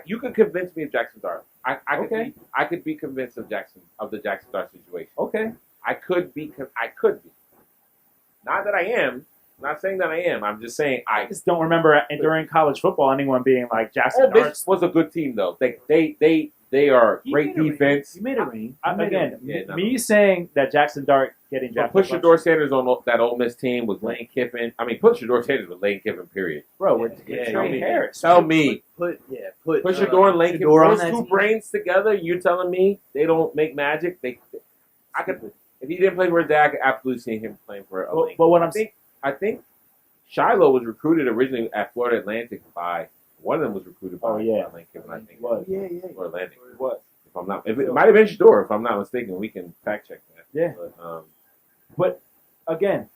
You could convince me of Jaxon Dart. I could be convinced of the Jaxon Dart situation. Okay. I could be. Not that I am. Not saying that I am. I'm just saying I just don't remember during college football anyone being like Jaxon Dart. This was a good team though. They are great defense. You made a ring. Me saying that Jaxon Dart getting drafted. Put Shedeur Sanders on that Ole Miss team with Lane Kiffin. I mean, put Shedeur Sanders with Lane Kiffin. Period. Bro, we're Trey Harris. Tell me. Put Shedeur and Lane Kiffin. Those two brains together. You telling me they don't make magic? I could. If he didn't play for his dad, I could absolutely see him playing for a Lane. But what I think Shiloh was recruited originally at Florida Atlantic by one of them was recruited by Lane Kiffin. I think Yeah. Florida Atlantic. What? If I'm not, it might have been Shedeur. If I'm not mistaken, we can fact check that. Yeah. But again,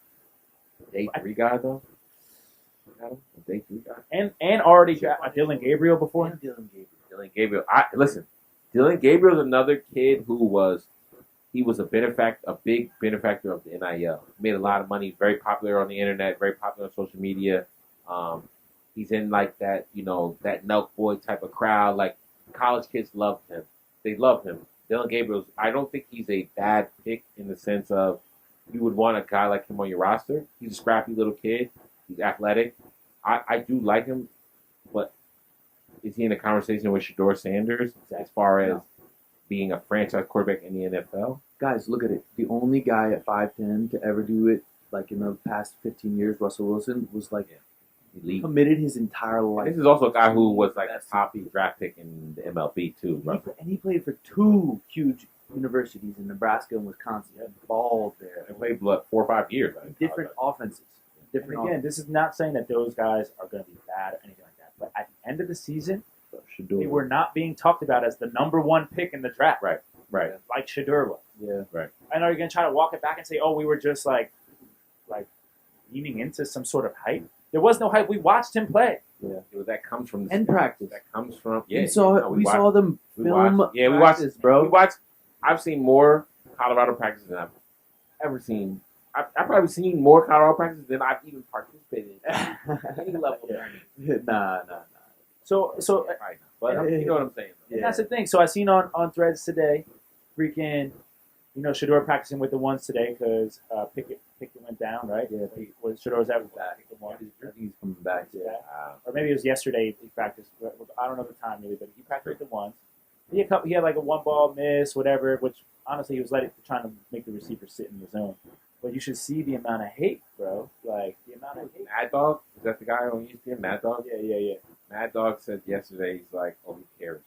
day 3 guy though. Day 3 guy. And already got Dylan Gabriel before him. Dylan Gabriel. Dylan Gabriel's another kid who was a big benefactor of the NIL. He made a lot of money, very popular on the internet, very popular on social media. He's in like that, that Nelk Boy type of crowd. Like college kids loved him. They love him. Dylan Gabriel's, I don't think he's a bad pick in the sense of you would want a guy like him on your roster. He's a scrappy little kid. He's athletic. I do like him, but is he in a conversation with Shedeur Sanders as far as being a franchise quarterback in the NFL? Guys, look at it. The only guy at 5'10" to ever do it, like in the past 15 years, Russell Wilson, was like elite. Committed his entire life. This is also a guy who was like a top draft pick in the MLB too. And he played for 2 huge universities in Nebraska and Wisconsin. He balled there. They played 4 or 5 years. Different offenses. This is not saying that those guys are going to be bad or anything like that. But at the end of the season, they were not being talked about as the number 1 pick in the draft. Right. Like Shedeur was. Yeah. Right. I know you're going to try to walk it back and say, oh, we were just like leaning into some sort of hype. There was no hype. We watched him play. Yeah. That comes from and practice. That comes from we saw them film. We watched, bro. I've seen more Colorado practices than I've ever seen. I've probably seen more Colorado practices than I've even participated in any level of learning. Nah. So but you know what I'm saying. Yeah. That's the thing. So I seen on Threads today, freaking, Shedeur practicing with the ones today because Pickett went down, right? Yeah. Shedor's out back. I think he's coming back. Yeah. Or maybe it was yesterday he practiced. I don't know the time really, but he practiced with the ones. He had like a 1-ball miss, whatever. Which honestly he was trying to make the receiver sit in the zone. But you should see the amount of hate, bro. Like the amount of hate. Mad Dog, is that the guy on ESPN? Mad Dog. Yeah. Mad Dog said yesterday, he's like, "Oh, who cares?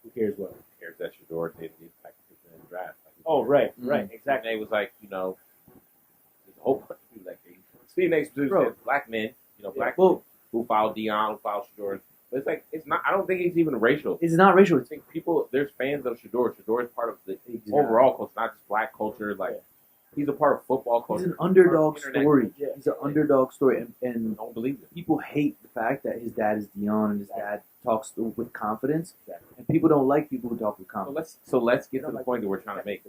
Who cares what? Who cares that Shedeur didn't get in the draft?" Right, exactly. And they was like, there's a whole bunch of people like Steve Nace said black men, black men who fouled Deion, who fouled Shedeur. But it's not. I don't think it's even racial. It's not racial. I think there's fans of Shedeur. Shedeur is part of the overall culture, not just black culture. Like he's a part of football culture. He's an underdog story. Yeah. He's an underdog story, and don't believe it. People hate the fact that his dad is Deion and his dad talks with confidence, and people don't like people who talk with confidence. So let's get to the point that we're trying to make.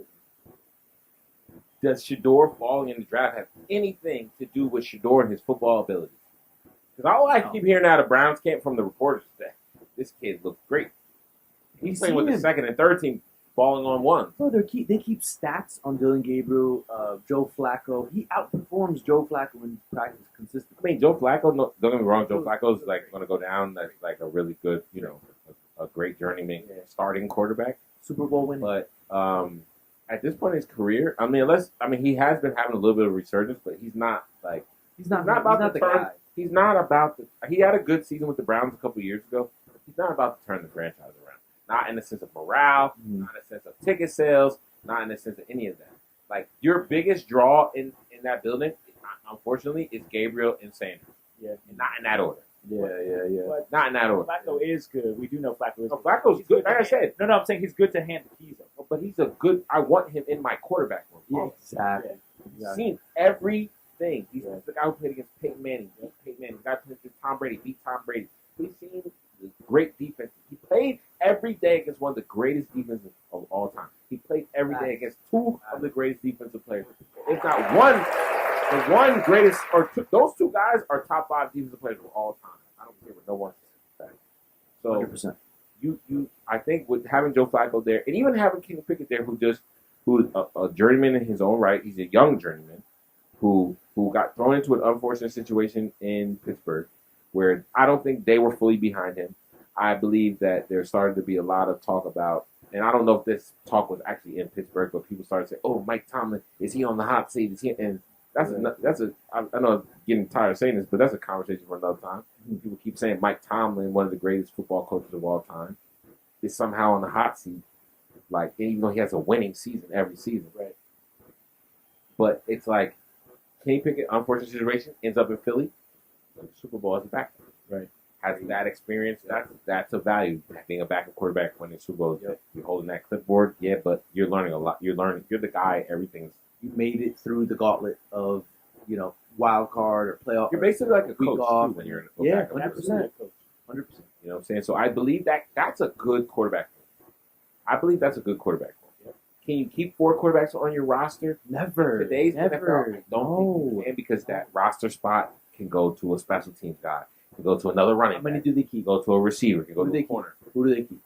does Shador falling in the draft have anything to do with Shador and his football ability? Because all I keep hearing out of Browns camp from the reporters is that this kid looks great. He's playing with the second and third team, balling on one. Bro, they keep stats on Dylan Gabriel, Joe Flacco. He outperforms Joe Flacco in practice consistently. I mean, Joe Flacco, don't get me wrong, Joe Flacco is like going to go down as like a really good, a great journeyman starting quarterback. Super Bowl winning. But at this point in his career, he has been having a little bit of resurgence, but he's not like he's not the guy. He's not about the. He had a good season with the Browns a couple of years ago. He's not about to turn the franchise around. Not in the sense of morale, not in the sense of ticket sales, not in the sense of any of that. Like, your biggest draw in that building, unfortunately, is Gabriel and Sanders. Yeah. And not in that order. Yeah. But not in that order. Flacco is good. We do know Flacco is good. Flacco's good. Like I said. No, I'm saying he's good to hand the keys up. But he's a good. I want him in my quarterback room. Yeah, exactly. He's seen everything. He's the guy who played against Peyton Manning. The guy who played against Tom Brady. Beat Tom Brady. He's seen the great defense. He played every day against one of the greatest defenses of all time. He played every day against two of the greatest defensive players. It's not one. The one greatest, or two, those two guys are top 5 defensive players of all time. I don't care what no one says. So 100%. I think with having Joe Flacco there, and even having Kenny Pickett there, who's a journeyman in his own right. He's a young journeyman who got thrown into an unfortunate situation in Pittsburgh, where I don't think they were fully behind him. I believe that there started to be a lot of talk about, and I don't know if this talk was actually in Pittsburgh, but people started saying, "Oh, Mike Tomlin, is he on the hot seat? Is he?" And I know I'm getting tired of saying this, but that's a conversation for another time. People keep saying Mike Tomlin, one of the greatest football coaches of all time, is somehow on the hot seat. Like, even though he has a winning season every season. Right. But it's like, Kenny Pickett, unfortunate situation, ends up in Philly. Super Bowl as a backup. Right. Has that experience. That's a value, being a backup quarterback when it's Super Bowl. Yep. You're holding that clipboard, but you're learning a lot. You're the guy, everything's. You made it through the gauntlet of, wild card or playoff. You're basically like a coach too when you're in a yeah, backup. 100%. 100%. You know what I'm saying? So I believe that's a good quarterback. I believe that's a good quarterback. Yep. Can you keep 4 quarterbacks on your roster? Never. Today's never. NFL, don't think you can, because that roster spot can go to a special teams guy, can go to another running back. How many do they keep? Go to a receiver, can go to a corner. Who do they keep?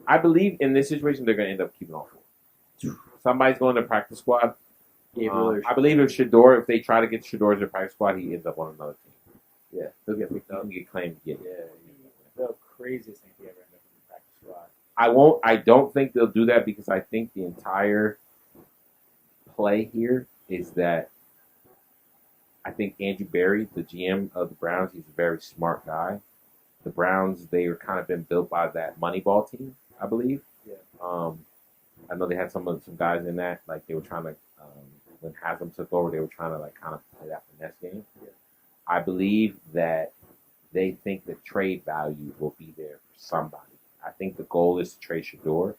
I believe in this situation they're going to end up keeping all 4. Somebody's going to practice squad. I believe if they try to get Shador as a practice squad, he ends up on another team. Yeah, he'll get picked up and get claimed. Yeah. The craziest thing he ever ended up in the practice squad. I don't think they'll do that, because I think the entire play here is that I think Andrew Berry, the GM of the Browns, he's a very smart guy. The Browns, they were kind of been built by that Moneyball team, I believe. Yeah. I know they had some guys in that, like they were trying to. When Haslam took over, they were trying to kind of play that finesse game. Yeah. I believe that they think the trade value will be there for somebody. I think the goal is to trade Shador,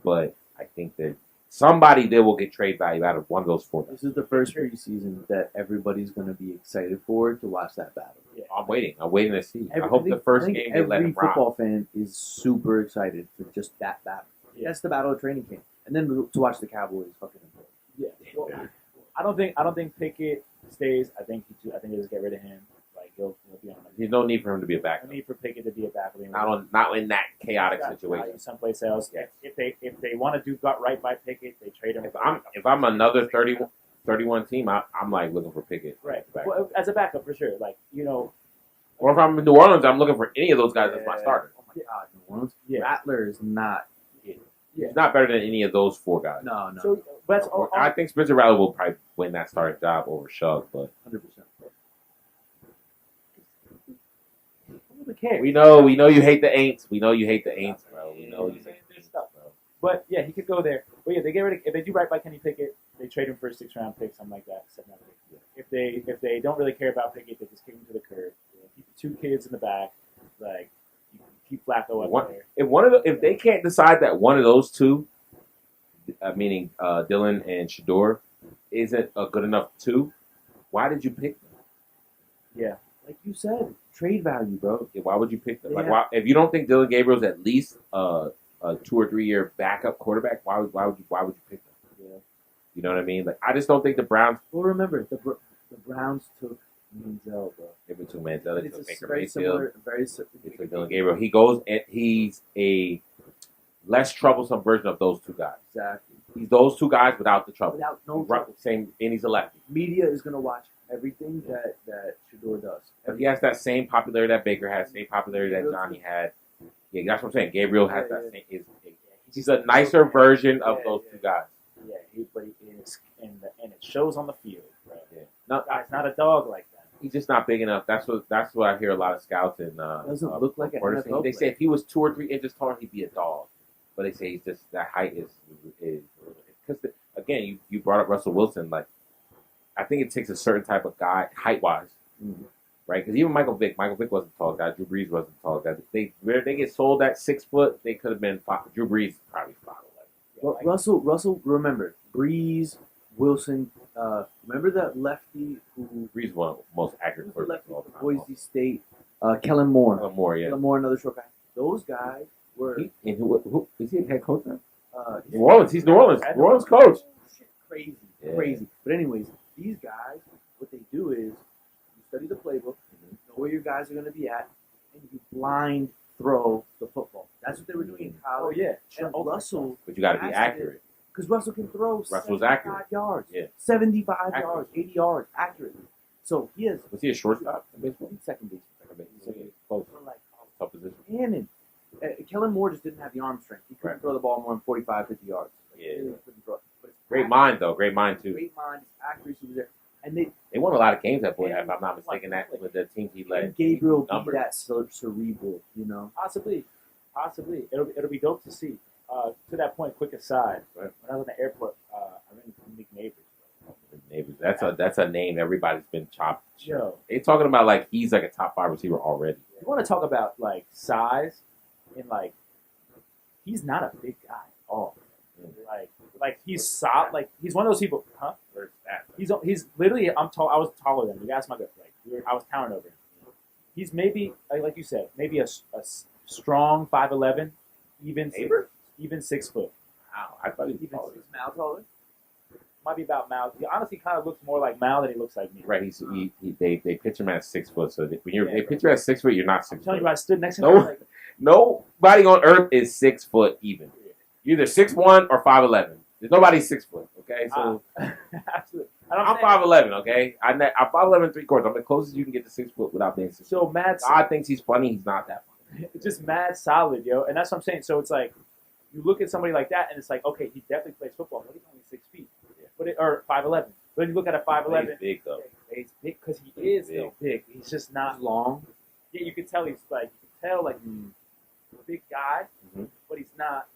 but I think that somebody they will get trade value out of one of those 4 guys. This is the first preseason that everybody's going to be excited for to watch that battle. Yeah. I'm waiting to see. I hope the first game they let him rock. Every football fan is super excited for just that battle. Yeah. That's the battle of training camp, and then to watch the Cowboys fucking important. Yeah. Well, I don't think Pickett stays. I think they just get rid of him. Like he'll be on. There's no need for him to be a backup. No need for Pickett to be a backup. Not in that chaotic situation. Someplace else. Yes. If they want to do gut right by Pickett, they trade him. If I'm another 31 team, I'm like looking for Pickett. Right. Well, as a backup for sure. Like Or if I'm in New Orleans, I'm looking for any of those guys as my starter. Oh my God, New Orleans. Yeah. Rattler is not. Yeah. He's not better than any of those 4 guys. No. So, but I think Spencer Rattler will probably win that starting job over Shug, but 100%. We know you hate the Aints. We know you hate the Aints, bro. We know you hate the Aints, bro. But yeah, he could go there. But yeah, they get rid of, if they do right by Kenny Pickett, they trade him for a 6th-round pick, something like that. 7th round pick. If they don't really care about Pickett, they just kick him to the curb. Keep the 2 kids in the back, like you can keep Flacco up there. If they can't decide that one of those 2, meaning Dylan and Shador, isn't a good enough 2, why did you pick them? Yeah, like you said, trade value, bro. Yeah, why would you pick them? Yeah. Like, why, if you don't think Dylan Gabriel's at least a 2 or 3 year backup quarterback, why would you pick them? Yeah. You know what I mean? Like, I just don't think the Browns. Well, remember the Browns took Manziel, bro. They took Manziel. They It's took a Baker very Mayfield. similar, very. They took Dylan Gabriel. He goes and he's a less troublesome version of those two guys. Exactly. He's those two guys without the trouble. Without no Right, trouble. same, and he's a lefty. Media is gonna watch everything that Shador does. But he has that same popularity that Baker has, same popularity that Johnny had. Yeah, that's what I'm saying. Gabriel has that same. He's a nicer version of those two guys. Yeah, but he is, and it shows on the field, bro. Yeah. No, Guy's not a dog like that. he's just not big enough. That's what I hear a lot of scouts and Doesn't look like an reporters NFL say. They say if he was 2 or 3 inches taller, he'd be a dog. But they say he's just that height is because again, you brought up Russell Wilson. Like, I think it takes a certain type of guy height wise, right? Because even Michael Vick wasn't a tall guy. Drew Brees wasn't a tall guy. Where they get sold at 6 foot, they could have been Drew Brees probably 5'11". Well, Russell, remember Breeze, Wilson. Remember that lefty who Brees was one of the most accurate lefty quarterbacks of all for time. Boise State? Kellen Moore. More, yeah. Kellen Moore, another short guy. Those guys were. And who is he a head coach now? He's New Orleans. He's New Orleans. New Orleans coach. Crazy, Yeah. crazy. But anyways, these guys, what they do is you study the playbook, know where your guys are going to be at, and you blind throw the football. That's what they were doing in college. Oh yeah, And Russell, But you got to be accurate. because Russell can throw Russell's 75 accurate. yards, Yeah. 75 Accurate. yards, 80 yards, accurate. So he has Was he a shortstop in baseball? second base. Close. For like Tough position. cannon. Kellen Moore just didn't have the arm strength. He couldn't Right. throw the ball more than 45, 50 yards. Yeah. He really couldn't throw it. But it's Great mind though. Great mind too. Great mind. His accuracy was there. And they They won a lot of games that boy. If I'm not mistaken, that with the team he led. and Gabriel be numbers. that cerebral, you know. possibly. It'll be dope to see. To that point, quick aside. Right. When I was in the airport, I ran into Nick Neighbors. Neighbors. That's a name everybody's been chopped. Yo, They talking about like he's like a top 5 receiver already. you want to talk about like size and like he's not a big guy at all. Like he's solid. Like he's one of those people. Huh? Where's that? He's literally. I'm tall. I was taller than him. You asked my good. I was towering over him. He's maybe like you said, maybe a strong 5'11", even 6 foot. Wow, I thought he was Even taller. 6 Mal taller. Might be about Mal. He honestly kind of looks more like Mal than he looks like me. Right, they pitch him at 6 foot. So when they bro. pitch you at 6 foot, you're not I'm 6 telling foot. you, I stood next to him. No. I was like, Nobody on earth is 6 foot even. You're either 6'1" or 5'11". There's nobody 6 foot. Okay, so absolutely. I'm 5'11". Okay, I'm 5'11" 3/4. I'm the closest you can get to 6 foot without being 6 foot. So mad. God thinks he's funny. He's not that funny. Just mad solid, yo. And that's what I'm saying. So it's like you look at somebody like that, and it's like, okay, he definitely plays football, but he's only 6 feet, or 5'11". But then you look at a 5'11", He's big though. he's big because he is Big. still big. He's just not Long. Yeah, you can tell he's like big guy, Mhm. but he's not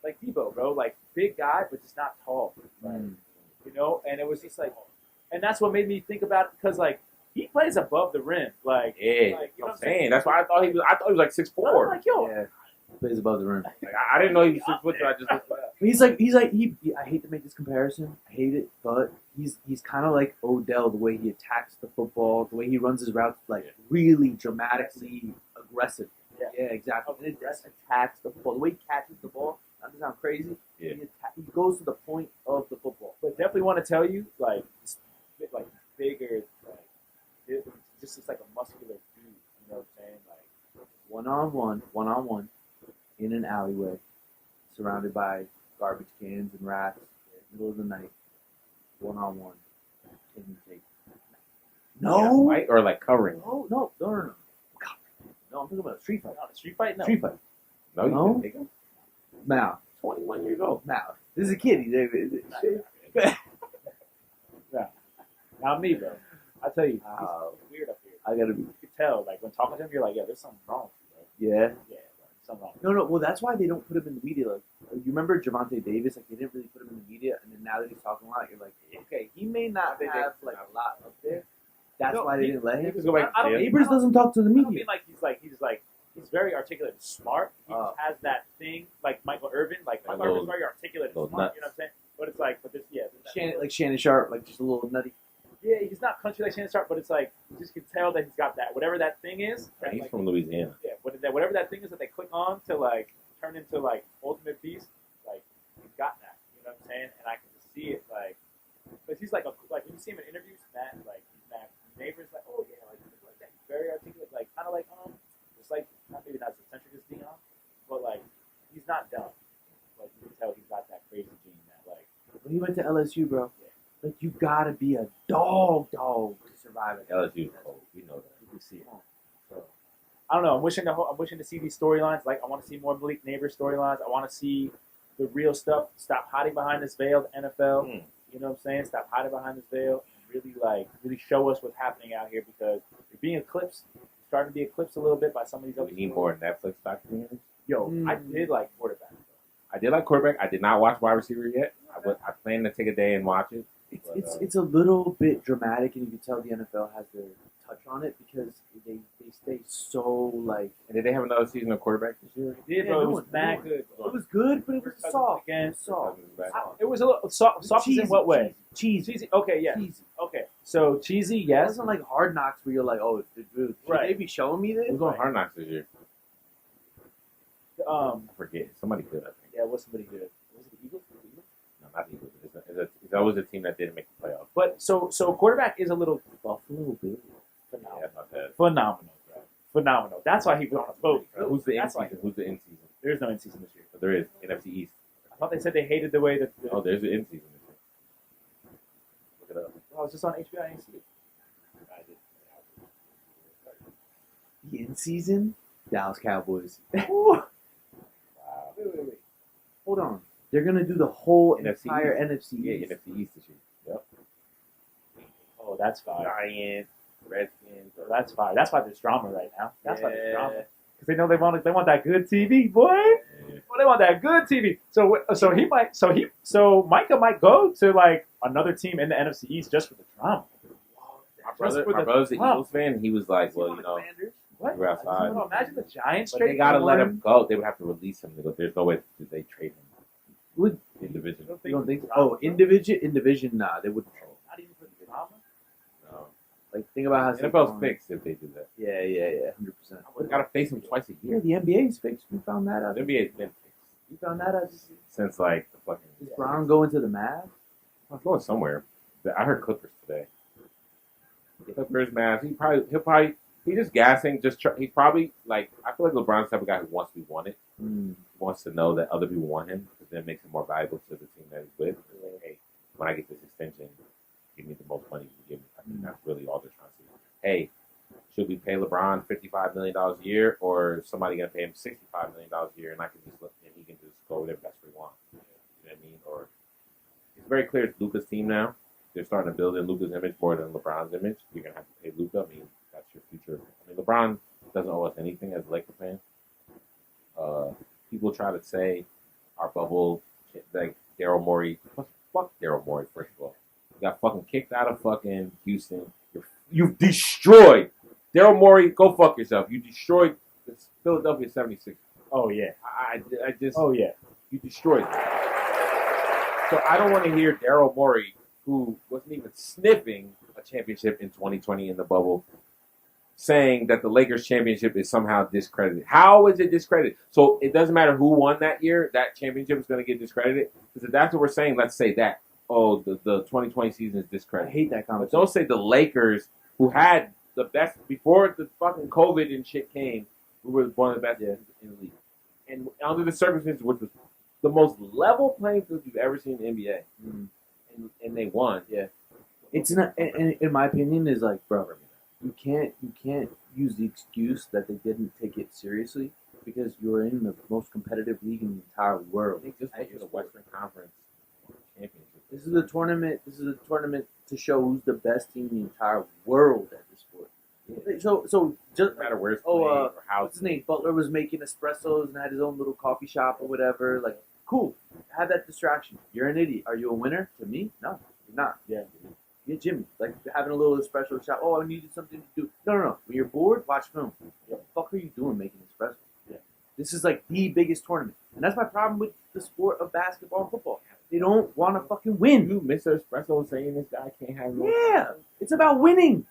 like Debo, bro. Like big guy, but just not tall. You know, and it was just like, and that's what made me think about it because like he plays above the rim, like Yeah, like, you know I'm what saying. That's why I thought he was. I thought he was like 6'4". I'm like, yo, Yeah. Plays above the rim. Like, I didn't know he was 6 foot. So I just looked But he's like I hate to make this comparison. I hate it, but he's kind of like Odell, the way he attacks the football, the way he runs his routes, like really dramatically aggressive. Yeah. Exactly. And it just attacks the football. The way he catches the ball, not to sound crazy, Yeah. he goes to the point of the football. but definitely want to tell you, like bigger, like it just looks like a muscular dude. You know what I'm saying? Like One-on-one, in an alleyway, surrounded by garbage cans and rats, middle of the night, one-on-one. Can you take? No. white or like covering. No. No, I'm talking about a street fight. no, the street fight, no. Street fight. No, you No. didn't take him. Now, 21 years old. this is a kid. Not me, bro. I tell you, Wow. he's weird up here. I gotta be. You can tell, like when talking to him, you're like, yeah, there's something wrong with you, Yeah. bro. Yeah, bro, something wrong. No. Well, that's why they don't put him in the media. Like, you remember Javante Davis? Like, they didn't really put him in the media, and then now that he's talking a lot, you're like, okay, he may not have like a lot up there. That's No, why they didn't let him. Just go back I don't to jail. Neighbors doesn't talk to the I don't media. mean like he's very articulate and smart. He Oh. has that thing like Michael Irvin. Like Like a Michael Irvin's little- very articulate and little smart. nuts. You know what I'm saying? But it's like, but this, yeah, there's that- Shannon Sharp, like just a little nutty. yeah, he's not country like Shannon Sharp, but it's like you just can tell that he's got that whatever that thing is. that, He's like, from Louisiana. yeah, whatever that thing is that they click on to like turn into like ultimate beast. Like he's got that. You know what I'm saying? And I can just see it like, because he's like when you see him in interviews, he's mad. Neighbors like, oh yeah, like that. He's very articulate, like kind of like just like maybe not as eccentric as Dion, but like he's not dumb. Like you can tell he's got that crazy gene that like. When he went to LSU, bro, like you gotta be a dog to survive at LSU. We know that. You can see it. So I don't know. I'm wishing to see these storylines. Like I want to see more Malik Neighbors storylines. I want to see the real stuff. Stop hiding behind this veil, the NFL. You know what I'm saying? Stop hiding behind this veil. Really show us what's happening out here because you're being eclipsed. You're starting to be eclipsed a little bit by some of these other. We need more Netflix documentaries. Yo, I did like quarterback. I did like quarterback. I did not watch wide receiver yet. I plan to take a day and watch it. It's a little bit dramatic, and you can tell the NFL has their touch on it because they stay so like. And did they have another season of quarterback this year? They did, bro. It was mad good. It was good, but it was soft. Again, soft. It was a little soft. Soft in what way? Cheesy. Okay, yeah. Cheesy. Okay, so cheesy, It yes. wasn't like Hard Knocks where you're like, oh, should they be showing me this? Who's on Hard Knocks this year? I forget. Somebody good, I think. Yeah, what's somebody good? Was it the Eagles? No, not the Eagles. It's always a team that didn't make the playoffs. But so quarterback is a little Buffalo Bills. Yeah, that's not bad. Phenomenal, bro. Phenomenal. That's why he was on the boat. Who's the in That's why- season? Who's the in season? There is no in season this year. There is NFC East. I thought they said they hated the way that. Oh, there's the in season this year. Look it up. I was just on HBO. I didn't see it. The in season, Dallas Cowboys. Wow. Wait. Hold on, they're gonna do the whole NFC entire East. NFC Yeah, East. NFC East this year. Yep. Oh, that's fire. Giants, Redskins. So that's fire. That's why there's drama right now. That's why there's Yeah. drama. Because they know they want that good TV, boy. Well, they want that good TV. So Micah might go to like another team in the NFC East just for the drama. My brother's an Eagles fan, and he was like, well, you know, What? we're outside. No, imagine the Giants But straight. they gotta let from him go. They would have to release him. They go, there's no way that they trade him. Would In division. you don't think? Oh, in division, nah, they wouldn't. Not even for the drama. No. Like think about how NFL's fixed if they do that. Yeah, 100%. They gotta face him twice a Yeah, year. the NBA's fixed. We found that out. The NBA's been fixed You found that out. since like the fucking. Is Brown going to the Mavs? I was going somewhere. I heard Clippers today. Clippers, Mavs. He's just gassing. He's probably like, I feel like LeBron's the type of guy who wants to be wanted. He wants to know that other people want him because then it makes him more valuable to the team that he's with. Like, hey, when I get this extension, give me the most money you can give me. I think that's really all they're trying to see. Hey, should we pay LeBron $55 million a year, or is somebody going to pay him $65 million a year, and he can just go whatever that's what he wants? You know what I mean? Or it's very clear it's Luka's team now. They're starting to build in Luka's image more than LeBron's image. You're going to have to pay Luka. I mean, that's your future. I mean, LeBron doesn't owe us anything as a Laker fan. People try to say our bubble, like Daryl Morey. Fuck Daryl Morey, first of all. You got fucking kicked out of fucking Houston. You've destroyed. Daryl Morey, go fuck yourself. You destroyed the Philadelphia 76ers. Oh yeah. I just. Oh yeah. You destroyed them. So I don't want to hear Daryl Morey, who wasn't even sniffing a championship in 2020 in the bubble, saying that the Lakers championship is somehow discredited. How is it discredited? So it doesn't matter who won that year, that championship is going to get discredited? Because if that's what we're saying, let's say that. Oh, the 2020 season is I discredited. hate that But conversation. don't say the Lakers, who had the best, before the fucking COVID and shit came, we were one of the best in the league. And under the circumstances, which was the most level playing field you've ever seen in the NBA. And they won. Yeah. It's not, and in my opinion, is like, bro, you can't use the excuse that they didn't take it seriously because you're in the most competitive league in the entire world. I think just look at the Western Conference Championship. This is a tournament. This is a tournament to show who's the best team in the entire world at this sport. So just No matter where it's oh, played or how what's his name? Butler was making espressos and had his own little coffee shop or whatever. Like, cool. Have that distraction. You're an idiot. Are you a winner? To me, no, you're not. Yeah, Jimmy. Like having a little espresso shop. Oh, I needed something to do. No. When you're bored, watch film. What the fuck are you doing making espresso? Yeah. This is like the biggest tournament, and that's my problem with the sport of basketball and football. They don't want to fucking win. You Mr. Espresso saying this guy can't have no. Yeah, it's about winning.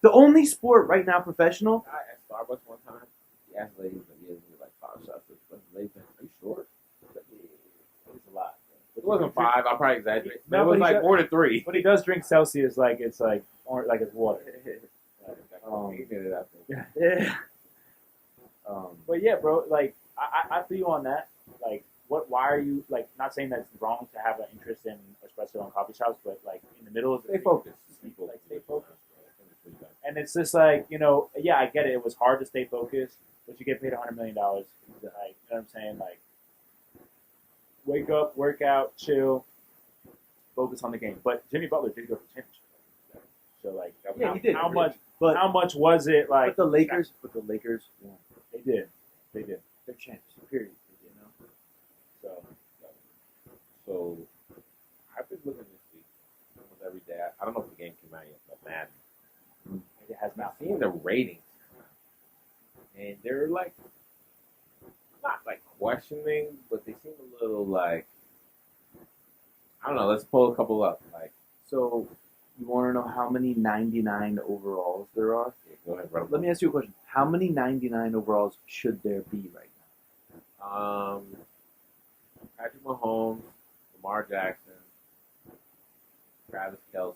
The only sport right now, professional. I at Starbucks one time, he asked ladies, like, yeah, like 5 shots of espresso. Lady, are you sure? Like, yeah, it's a lot. But It wasn't 5. I'll probably exaggerate. No, But it was but he like does- more than 3. When he does drink Celsius, like it's like water. He did it out there. Yeah. But yeah, bro, like I feel you on that. Like, why are you like not saying that it's wrong to have an interest in espresso and coffee shops, but like in the middle of the Stay focused. people like stay focused. And it's just like, yeah, I get it. It was hard to stay focused, but you get paid $100 million. Like, you know what I'm saying? Like, wake up, work out, chill, focus on the game. But Jimmy Butler did go for championship. So like, Yeah, he did. How much was it like? But the Lakers won. They did. They're champs. Period. So I've been looking this week almost every day. I don't know if the game came out yet, but Madden. It has I've not seen the ratings, and they're like not like questioning, but they seem a little like I don't know. Let's pull a couple up. Like, So you want to know how many 99 overalls there are? yeah, go ahead, brother. Let me ask you a question. How many 99 overalls should there be right now? Patrick Mahomes, Lamar Jackson, Travis Kelce,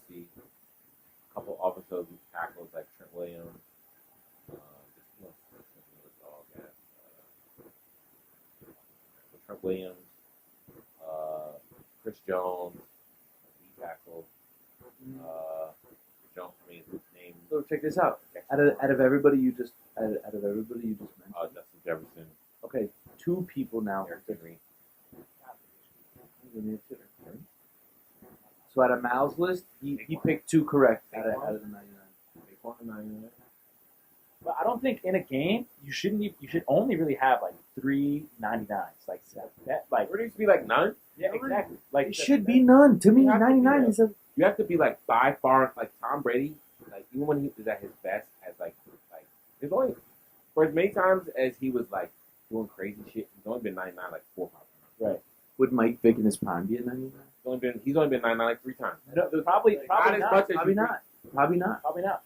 a couple offensive tackles like Trent Williams. Trent Williams, Chris Jones, D tackle. Jones, I mean, his name. So check this out. Out of everybody you just mentioned, Justin Jefferson, okay, 2 people now. Eric Henry. So out of Mal's list, he picked 2 correct out of the 99. But I don't think in a game you should only really have like 3 99s. Like that. Like There needs to be like none. yeah, exactly. Like It should be none. To me, You have to be 99 there. is a You have to be like by far like Tom Brady. Like even when he was at his best, as like there's only for as many times as he was like doing crazy shit. He's only been 99 like 4 or 5 times. right. Would Mike Vick in his prime be a 99? He's only been 99 like 3 times. No, probably Not as not. much as Probably you not. Probably not. Probably not.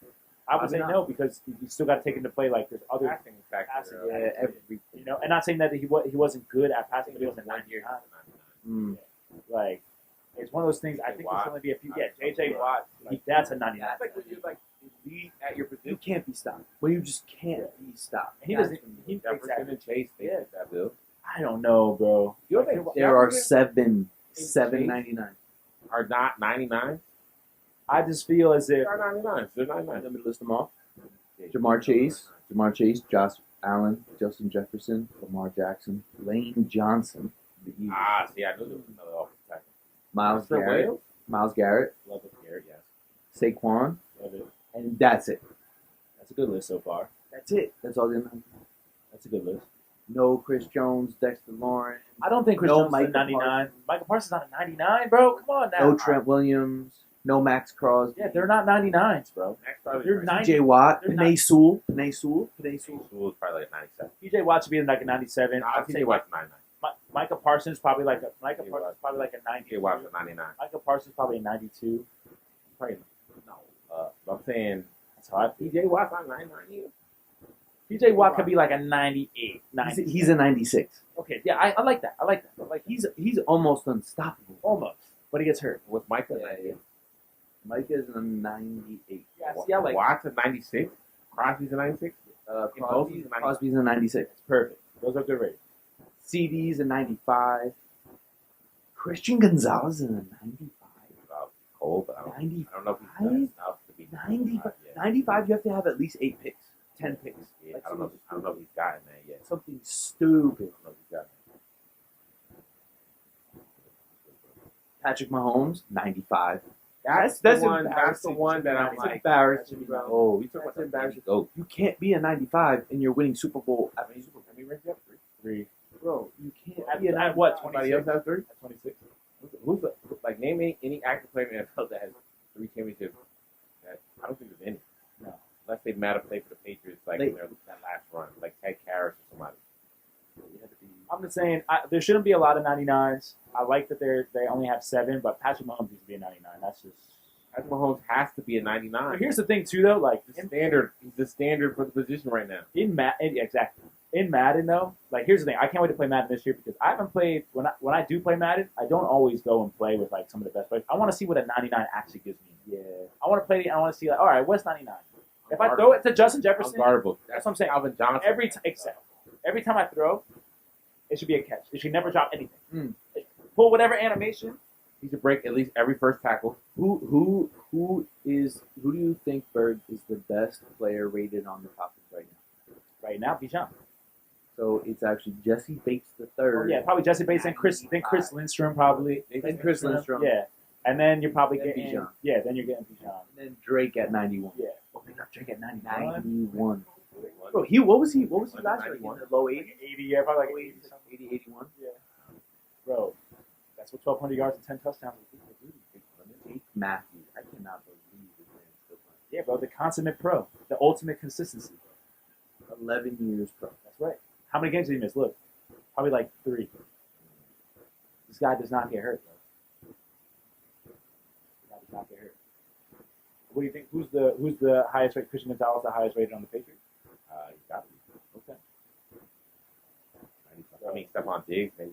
I would Probably say not. no because you still got to take into play like there's other Passing factor. passing, Yeah, every. and not saying that he wasn't good at passing, but he wasn't 1 year. 99. Mm. Like it's one of those things. I J.J. think Watt. there's only be a few. Yeah, JJ Watt. That's a 99. That's like when you're like elite at your You position. can't be stopped. Well, you just can't be stopped. He doesn't. He Jefferson exactly. and Chase, they Yeah. fit that bill. I don't know, bro. You don't think There are Jefferson 7.99. are not 99? I just feel as if They're 99. They're 99. Let me list them off. Jamar Chase, Josh Allen, Justin Jefferson, Lamar Jackson, Lane Johnson, the Eagles, See, I knew there was another offensive tackle. Miles Trent Garrett, Williams? Miles Garrett, Love it here, yes. Saquon, Love it. and that's it. That's a good list so far. That's it. That's all the That's a good list. No Chris Jones, Dexter Lawrence, I don't think Chris No Jones is a Micah 99. Parsons. Micah Parsons not a 99, bro. Come on now. no Trent Williams, no Max Crosby, Yeah, they're not 99s, bro. Next, probably You're right. 90. TJ Watt, They're Panay Sewell. Sewell is probably like 97. PJ Watt should be like a 97. Nah, I'd TJ say Watt's 99. Micah Parsons probably like a TJ Watt. probably like a 90. TJ Watt's a 99. Micah Parsons probably a 92. Probably no. I'm saying That's how I feel. TJ Watt's not 99 either. PJ Watt could be like a 98, 90. He's a 96. Okay, yeah, I like that. I like that. I like He's almost unstoppable. almost, but he gets hurt. With Micah, Yeah. Mike is a 98. Yeah, see, I like Watt's a 96. Crosby's a 96. Crosby's a 96. It's perfect. Those are good ratings. CD's a 95. Christian Gonzalez is a 95. Cold, but I don't know if he's 95? done enough to be 95. yet. 95, you have to have at least 8 picks, 10 picks. Yeah, Like I don't know if he's gotten that yet. something stupid. I don't know if he's gotten Patrick Mahomes, 95. That's the one that I'm That's like, embarrassing, bro. oh, we talking about That's that embarrassing. Go. You can't be a 95 and you're winning Super Bowl. I mean, Super Bowl rank up 3. Bro, you can't At, be a at what? Anybody 26? else has 3? At 26. Who's the, like, name any active player in the NFL that has 3 championships? That I don't think there's any. No. Unless they matter play for the Patriots, like They- in that last run, like Ted Karras or somebody. I'm just saying there shouldn't be a lot of 99s. I like that they only have 7, but Patrick Mahomes needs to be a 99. That's just. Patrick Mahomes has to be a But 99. here's the thing too, though. Like The standard. He's the standard for the position right now. exactly. in Madden though, like here's the thing, I can't wait to play Madden this year because I haven't played when I do play Madden, I don't always go and play with like some of the best players. I want to see what a 99 actually gives me. Yeah. I want to play. I want to see like, all right, what's 99? If I throw it to Justin Jefferson, unguardable. that's what I'm saying. Alvin Johnson. Every time I throw, it should be a catch. It should never drop anything. Pull whatever animation. He should break at least every first tackle. Who do you think Berg is the best player rated on the top right now? Right now, Bijan. So it's actually Jesse Bates the third. Oh, yeah, probably Jesse Bates and Chris Lindstrom probably. And Chris Lindstrom. Yeah, and then you're probably Then getting Bijan. Yeah, then you're getting Bijan. And then Drake at 91. Yeah. Oh, they got Drake at 91. 91. Bro, what was he last year? 91. In the low 80s? 80, yeah, probably like 80. 80, 81. Yeah. Bro, that's what 1,200 yards and 10 touchdowns would do. Jake Matthews. I cannot believe this man is still playing. Yeah, bro, the consummate pro, the ultimate consistency. 11 years pro. That's right. How many games did he miss? Look, probably like 3. This guy does not get hurt, bro. This guy does not get hurt. What do you think? Who's the highest rated? Christian Gonzalez, the highest rated on the Patriots? He's got to be. Okay. I mean, Stephon Diggs, maybe.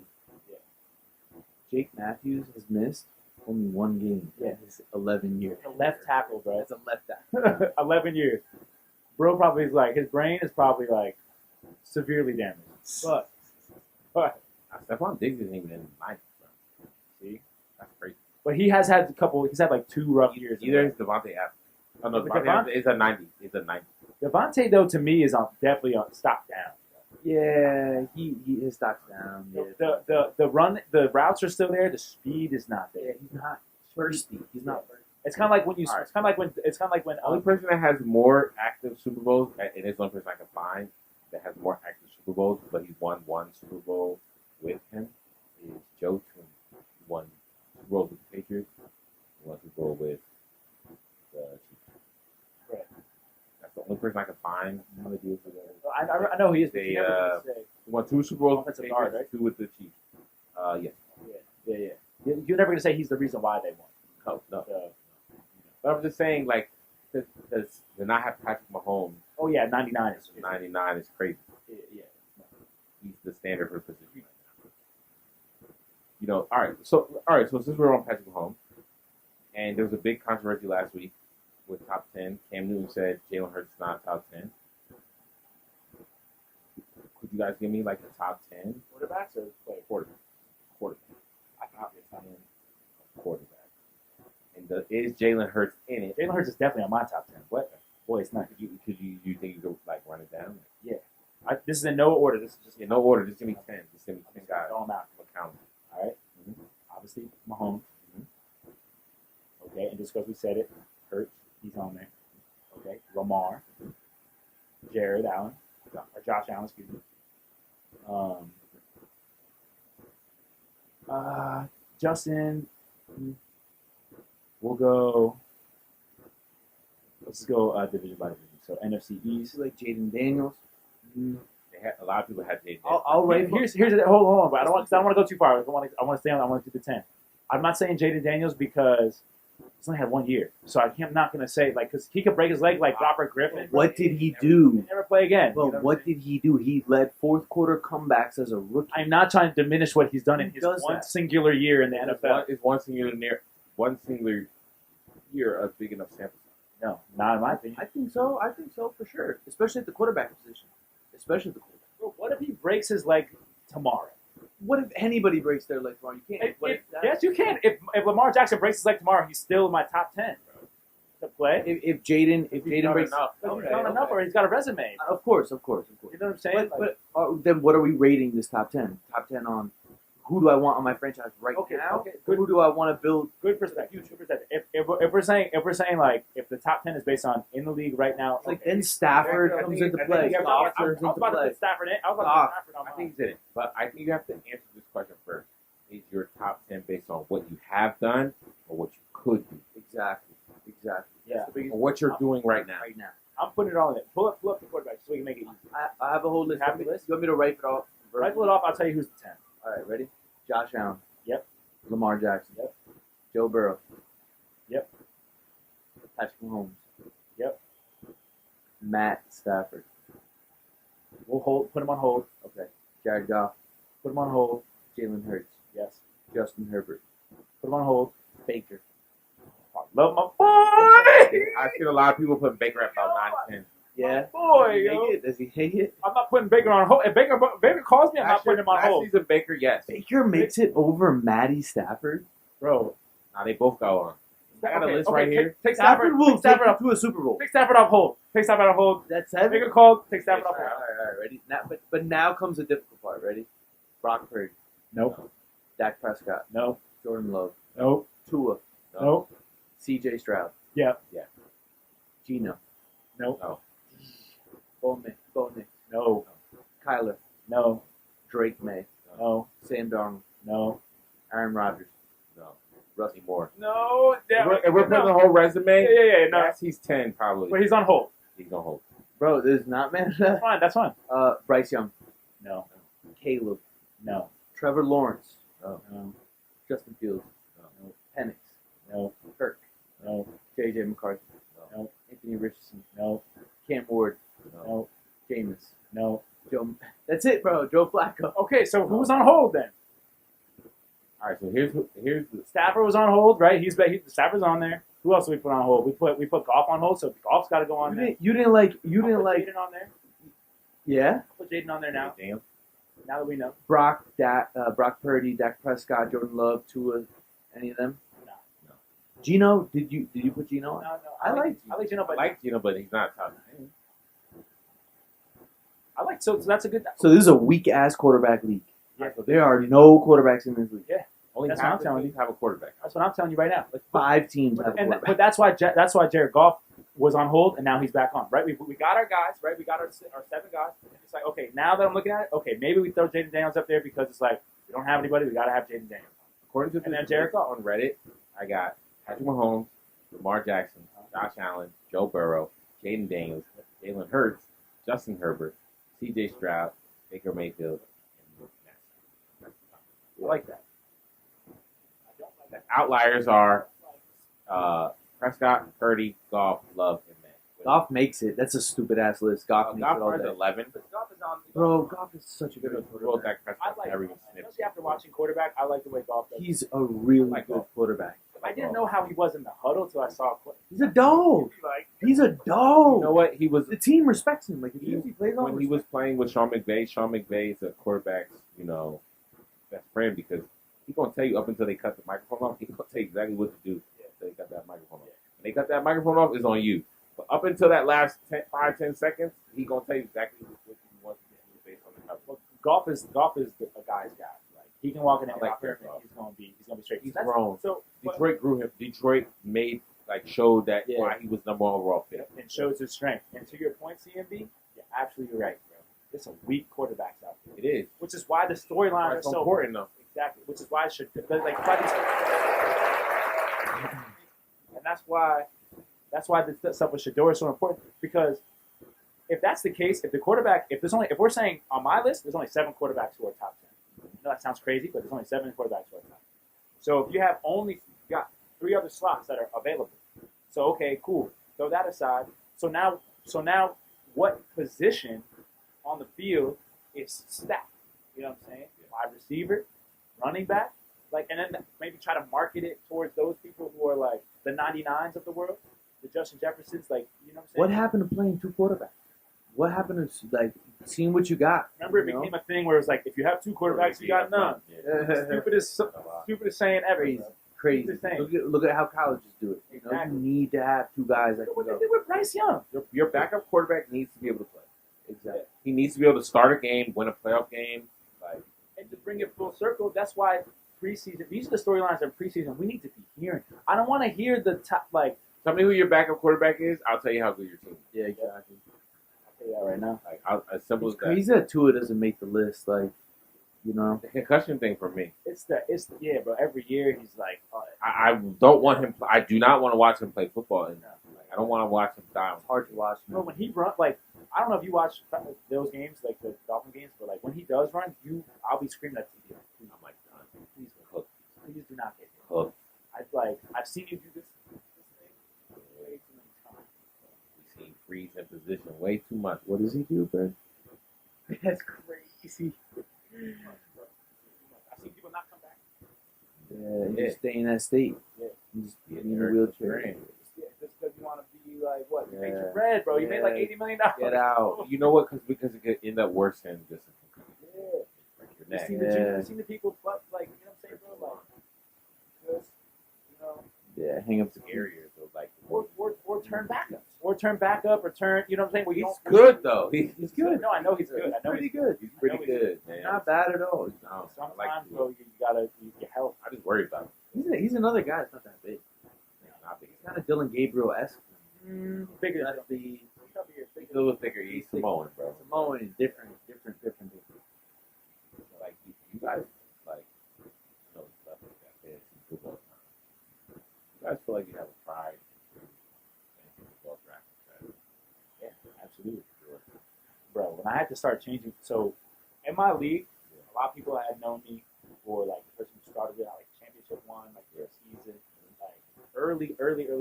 Jake Matthews has missed only one game. Yeah. His 11 years. A left tackle, bro. That's a left tackle. 11 years. Bro probably is like, his brain is probably like severely damaged. But Stephon Diggs isn't even in the 90s, bro. See? That's crazy. But he's had like 2 rough years. Either is Devontae Adams. Oh, no, But Devontae Adams is a 90. It's a 90. Devontae, though, to me, is definitely on stock down. Yeah, his stock's down. Yeah. The run, the routes are still there. The speed is not there. Yeah, he's not thirsty. He's not thirsty. It's kind of like when you. All right. It's kind of like when. The only person that has more active Super Bowls, and it's the only person I can find that has more active Super Bowls, but he's won one Super Bowl with him, is Joe Tooney. He won Super Bowl with the Patriots, he won Super Bowl with the Chiefs. Right. That's the only person I can find. How they do it for the I know he is. They, He never say- he won 2 Super Bowls with the Offensive guard, Patriots, 2 with the Chiefs. Yes. Yeah. You're never gonna say he's the reason why they won. No. So, But I'm just saying, like, to not have Patrick Mahomes, oh yeah, 99 is 99 is crazy. Yeah. He's the standard for the position right now. You know, all right. So since we're on Patrick Mahomes, and there was a big controversy last week with top 10. Cam Newton said Jalen Hurts is not top 10. Could you guys give me like the top 10 Quarterbacks or players? quarterback? I thought you're saying quarterback. And is Jalen Hurts in it? Jalen Hurts is definitely on my top 10. What? Boy, it's not. Could you think you could like run it down? This is in no order. This is just In no order. Just give me 10. Just give me 10 guys. Throw them out. Count. All right. Obviously, Mahomes. Okay, and just because we said it, Hurts, he's on there. Okay, Lamar, Jared Allen, or Josh Allen, excuse me. Justin. We'll go. Let's go division by division. So NFC East. Like Jaden Daniels. They had a lot of people had Jay. I'll rate. Here's hold on, but I don't want to go too far. I want to stay on. I want to do the 10. I'm not saying Jaden Daniels because he's only had 1 year, so I'm not gonna say like because he could break his leg like Robert Griffin. What did he do? Never play again. Well, You know what did he do? He led fourth quarter comebacks as a rookie. I'm not trying to diminish what he's done in Who his does one that? singular year in the NFL. Is one singular year a big enough sample size? No, not in my opinion. I think so. I think so for sure, especially at the quarterback position. Especially at the quarterback. Bro, what if he breaks his leg tomorrow? What if anybody breaks their leg tomorrow? You can't. Yes, you can. If Lamar Jackson breaks his leg tomorrow, he's still in my top 10 to play. If Jaden breaks, enough. He's done enough, or he's got a resume. of course. You know what I'm saying? But then what are we rating this top 10? Top 10 on who do I want on my franchise right now? Okay, Who do I want to build? Good perspective. Good perspective. If we're saying like if the top 10 is based on in the league right now, It's like then Stafford I comes think- into I play. think I Goff was about to put Stafford in. I was about to put Stafford on I mine. think he's in it, but I think you have to answer this question first. Is your top 10 based on what you have done or what you could do, Exactly. Yeah. That's the biggest or what you're doing right now? right now. I'm putting it all in it. Pull up the quarterback so we can make it easy. I have a whole list. Have the list? You want me to write it off? Rifle it off. I'll tell you who's the 10. All right, ready? Josh Allen. Yep. Lamar Jackson. Yep. Joe Burrow. Yep. Patrick Mahomes. Yep. Matt Stafford. We'll put him on hold. Okay. Jared Goff, Put him on hold. Jalen Hurts, Yes. Justin Herbert, Put him on hold. Baker. I love my boy. I see a lot of people putting Baker at about 9-10. Yeah. Boy, Does he yo. hate it? Does he hate it? I'm not putting Baker on hold. If Baker calls me, I'm not putting him on Last hold. season, Baker, yes. Baker makes it over Matty Stafford. Bro. Now they both go on. I got a list right here. Take Stafford. will Take take Stafford you off. to a Super Bowl. Take Stafford off hold. Take Stafford off hold. That's seven. Baker called. Take Stafford off All right, hold. all right, ready? Now, but now comes the difficult part. Ready? Brock Purdy, Nope. Dak Prescott, No. Jordan Love, Nope. Tua, Nope. C.J. Stroud, Yeah. Gino, Nope. No. Bo Nix, No. Kyler, No. Drake May, No. Sam Darnold, No. Aaron Rodgers, No. Rusty Moore. No. If we're putting the whole resume, Yeah. No. yes, he's 10 probably. But he's on hold. He's going to hold. Bro, this is not man. That's fine. Bryce Young, No. Caleb, No. Trevor Lawrence, No. No. Justin Fields, No. Penix, No. Kirk, No. J.J. McCarthy, No. Anthony Richardson, No. Cam Ward, No. Jameis, No. Joe. That's it, bro. Joe Flacco. Okay, so who's on hold then? All right, so here's the Stafford was on hold, right? Stafford's on there. Who else did we put on hold? We put Goff on hold, so Goff's got to go on there. You didn't like. I'll put Jaden on there. Yeah. Put Jaden on there now. damn. Now that we know. Brock Purdy, Dak Prescott, Jordan Love, Tua, any of them? No. Gino, did you put Gino on? No. I like Gino, I but like Gino, but he's not top 10. so that's a good. So this is a weak ass quarterback league. Yeah. So there are no quarterbacks in this league. Only That's half what I'm the telling teams have a quarterback. That's what I'm telling you right now. Like, 5 teams have a quarterback. but that's why Jared Goff was on hold and now he's back on. Right? We got our guys. Right? We got our 7 guys. And it's like, okay, now that I'm looking at it, okay, maybe we throw Jaden Daniels up there because it's like we don't have anybody. We got to have Jaden Daniels. According to And then this Jared list on Reddit, I got Patrick Mahomes, Lamar Jackson, Josh Allen, Joe Burrow, Jaden Daniels, Jalen Hurts, Justin Herbert, C.J. Stroud, Baker Mayfield, and Luke Massey. I like that. The outliers are Prescott, Purdy, Goff, Love, and Matt. Goff makes it. That's a stupid ass list. Goff makes Goff it all is day. 11. Goff is on. Bro, Goff is such a good Well, quarterback. Dak I Prescott like. never even sniffed. Especially after watching quarterback, I like the way Goff does. He's a really like good Goff. quarterback. I didn't know how he was in the huddle till I saw. He's a dog. Like, He's a dog. You know what? He was The team respects him. Like if he plays on, when he was playing with Sean McVay is a quarterback's, best friend because he's gonna tell you up until they cut the microphone off, he's gonna tell you exactly what to do until they cut that microphone off. When they cut that microphone off, it's on you. But up until that last 5-10 seconds, he's gonna tell you exactly what he wants to do based on the cover. well, Goff is a guy's guy. Like he can walk in and I like locker that, room and he's gonna be straight. He's That's- grown. So but- Detroit grew him. Detroit showed that Yeah. why he was number one overall pick. and shows his strength. And to your point, CMB, you're absolutely right, bro. There's some weak quarterbacks out there, It is. which is why the storylines are It's so important though. Exactly, which is why it should like and that's why this stuff with Shador is so important because if that's the case, if we're saying on my list, there's only 7 quarterbacks who are top 10. I know that sounds crazy, but there's only 7 quarterbacks who are top 10. So if you got 3 other slots that are available. So okay, cool. Throw that aside. So now, what position on the field is stacked? You know what I'm saying? Wide receiver, running back, and then maybe try to market it towards those people who are like the 99s of the world, the Justin Jeffersons, you know what I'm saying? what happened to playing 2 quarterbacks? What happened to seeing what you got? Remember, it became a thing where it was like, if you have 2 quarterbacks, you got none. Stupidest saying ever. Crazy, bro. crazy. It's insane. Look at how colleges do it. You Exactly. need to have 2 guys that Look can what they go. did with Bryce Young. Your backup quarterback needs to be able to play. Exactly. He needs to be able to start a game, win a playoff game. And to bring it full circle, that's why preseason, these are the storylines of preseason we need to be hearing. I don't want to hear the top, Tell me who your backup quarterback is. I'll tell you how good your team is. Yeah, exactly. I'll tell you that right now. As simple It's as that. crazy that Tua doesn't make the list. The concussion thing for me. Yeah, bro. Every year he's like, I don't want him. I do not want to watch him play football. And I don't want to watch him die. It's hard to watch. bro, when he run, I don't know if you watch those games, like the Dolphin games, but when he does run, I'll be screaming at TV. I'm like, done. Please, please do not get hit. Hook. I've seen you do this thing way too many times. We see freeze in position way too much. What does he do, bro? That's crazy. I see people not come back. Yeah, just stay in that state. Yeah. Just be in the wheelchair. Yeah, just because you want to be like, what? You made your bread, bro. You made like $80 million. Get out. You know what? Because it could end up worse than just a Yeah. break your neck. You seen the people, like, you know what I'm saying, bro? Like, just, you know. Yeah, hang up the Scarier, though. Like, Or turn back up. Or turn back up or turn, you know what I'm saying? Well, he's good, though. He's good. No, I know he's good. He's pretty good. He's pretty good, man. Not bad at all. No, Sometimes, like, bro, you gotta your health. I just worry about him. He's another guy that's not that big. Not big. He's kind of Dylan Gabriel-esque. Bigger Not the He's a little thicker. He's Samoan, bro. Samoan is different. Like, you guys, like, know stuff like that. Fantasy football. You guys feel like you have a pride in fantasy football draft. Yeah, absolutely. Bro, when I had to start changing, so in my league, a lot of people had known me for like the person who started it, like championship one, like their season, like early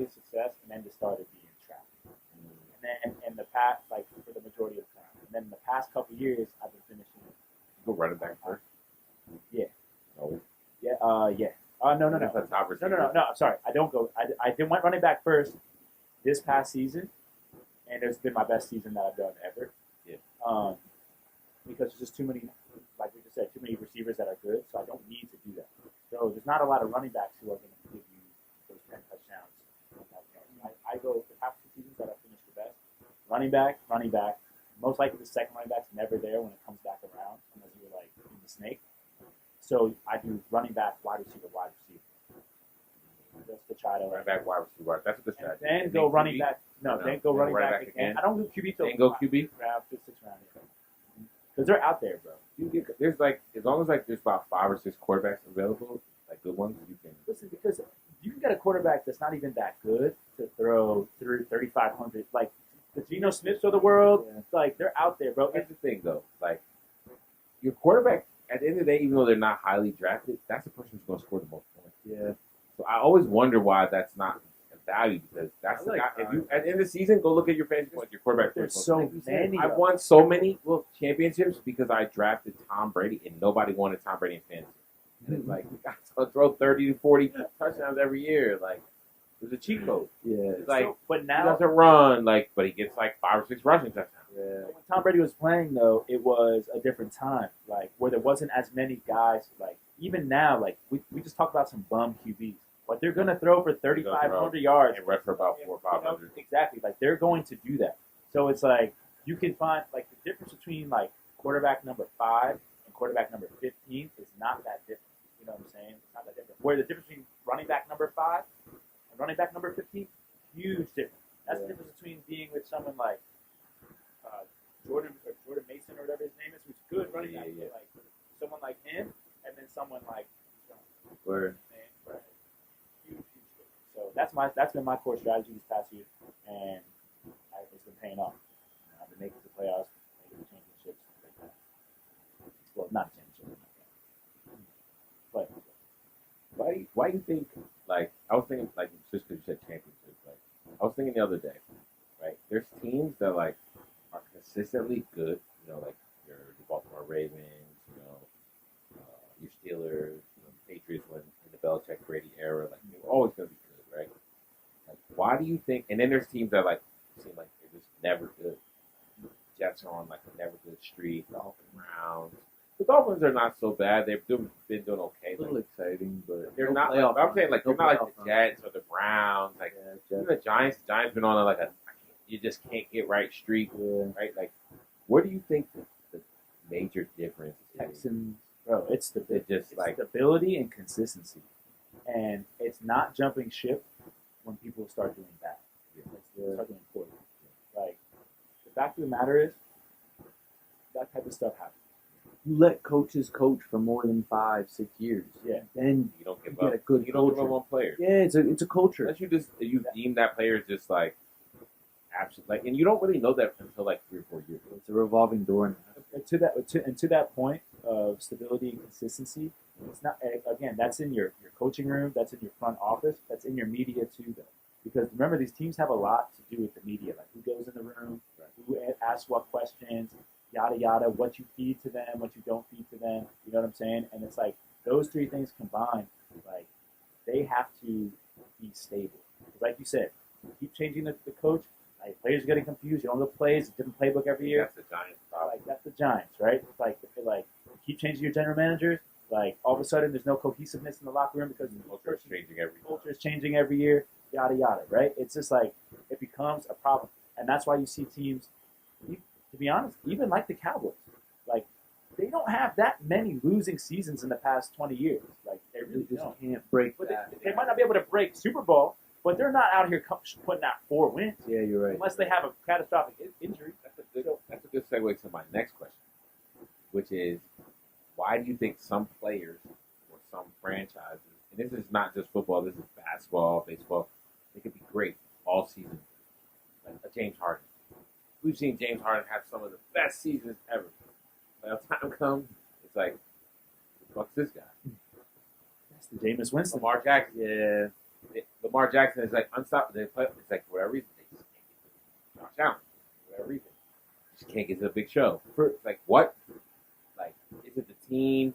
success, and then just started being trapped. And then in the past, like for the majority of the time, and then in the past couple years, I've been finishing. You go running back first. Yeah. Always. Yeah. Yeah. No. That's a top receiver. No. I'm sorry. I don't go. I did went running back first this past season, and it's been my best season that I've done ever. Yeah. Because there's just too many, like we just said, too many receivers that are good, so I don't need to do that. So there's not a lot of running backs who are going to give you those 10 touchdowns. I go the past 2 seasons that I finished the best. Running back. Most likely the second running back's never there when it comes back around, unless you're like in the snake. So I do running back, wide receiver. Just to try to Running back, wide receiver. That's a good strategy. then go running back. No, then go running back again. I don't do QB till Then go QB. round 5th, 6th round. Because they're out there, bro. There's like, as long as like there's about 5 or 6 quarterbacks available, like good ones, you can. Listen, because you can get a quarterback that's not even that good to throw through 3,500. Like the Geno Smiths of the world, like they're out there, bro. Here's the thing, though. Like, your quarterback, at the end of the day, even though they're not highly drafted, that's the person who's going to score the most points. Yeah. So I always wonder why that's not a value, because that's the guy. If you at the end of the season, go look at your fantasy points. Your quarterback. There's so many. I've won so many championships because I drafted Tom Brady, and nobody wanted Tom Brady in fantasy. And it's like, you guys will throw 30 to 40 touchdowns every year. Like, it was a cheat code. Yeah. It's like, but he now doesn't run, like, but he gets like 5 or 6 rushing touchdowns. Yeah. when Tom Brady was playing, though, it was a different time, like where there wasn't as many guys. Like even now, like we just talked about some bum QBs, but they're gonna throw for 3,500 yards And rush for about 400 or 500. Exactly, like they're going to do that. So it's like you can find like the difference between like quarterback number 5 and quarterback number 15 is not that different. You know what I'm saying? It's not that different. Where the difference between running back number 5 and running back number 15, huge difference. That's the difference between being with someone like Jordan Mason or whatever his name is, who's good running back, like someone like him, and then someone like Word. right. Huge difference. So that's been my core strategy this past year, and it's been paying off. I've been making the playoffs, making the championships, like that. Well, not championship, but Why do you think, like, I was thinking, like, just because you said championship, like, I was thinking the other day, right? There's teams that, like, are consistently good, you know, like the Baltimore Ravens, you know, your Steelers, you know, the Patriots when in the Belichick Brady era, like, they were always going to be good, right? Like, why do you think, and then there's teams that, like, seem like they're just never good. Jets are on, like, a never good streak, the Browns. The Dolphins are not so bad. They've been doing okay. A little exciting, but They're no not. playoff Like, I'm saying, like, no they're not like playoff the Jets or the Browns. Like, even the Giants. The Giants been on like a you just can't get right streak, right? Like, where do you think the major difference is? Texans, bro, it's just like stability and consistency, and it's not jumping ship when people start doing that. Start doing poorly. Like the fact of the matter is, that type of stuff happens. You let coaches coach for more than 5-6 years. Yeah. Then you don't give you up. get a good You don't give culture. up on players. Yeah, it's a culture. Unless you deem that player as just like absolute, like, and you don't really know that until like 3 or 4 years. It's a revolving door. And to that point of stability and consistency, it's not again. That's in your coaching room. That's in your front office. That's in your media too, though. Because remember, these teams have a lot to do with the media, like who goes in the room, who asks what questions, yada yada, what you feed to them, what you don't feed to them. You know what I'm saying? And it's like those three things combined, like they have to be stable. Like you said, you keep changing the coach. Like players are getting confused. You don't know the plays, a different playbook every year. That's the Giants' problem. Like that's the Giants, right? It's like if you're like you keep changing your general managers, like all of a sudden there's no cohesiveness in the locker room because the Culture is changing every culture is changing every year. Yada yada, right? It's just like it becomes a problem, and that's why you see teams. To be honest, even like the Cowboys, like they don't have that many losing seasons in the past 20 years. Like they really just don't. can't break But that. they might not be able to break Super Bowl, but they're not out here putting out 4 wins Yeah, you're right. unless they have a catastrophic injury. That's a good segue to my next question, which is, why do you think some players or some franchises, and this is not just football, this is basketball, baseball, they could be great all season, like a James Harden. We've seen James Harden have some of the best seasons ever. By the time comes, it's like, fuck's this guy? That's the Jameis Winston. Lamar Jackson. Yeah. Lamar Jackson is like unstoppable. It's like for whatever reason, they just can't get to Josh Allen. For whatever reason. Just can't get to the big show. It's like, what? Like, is it the team?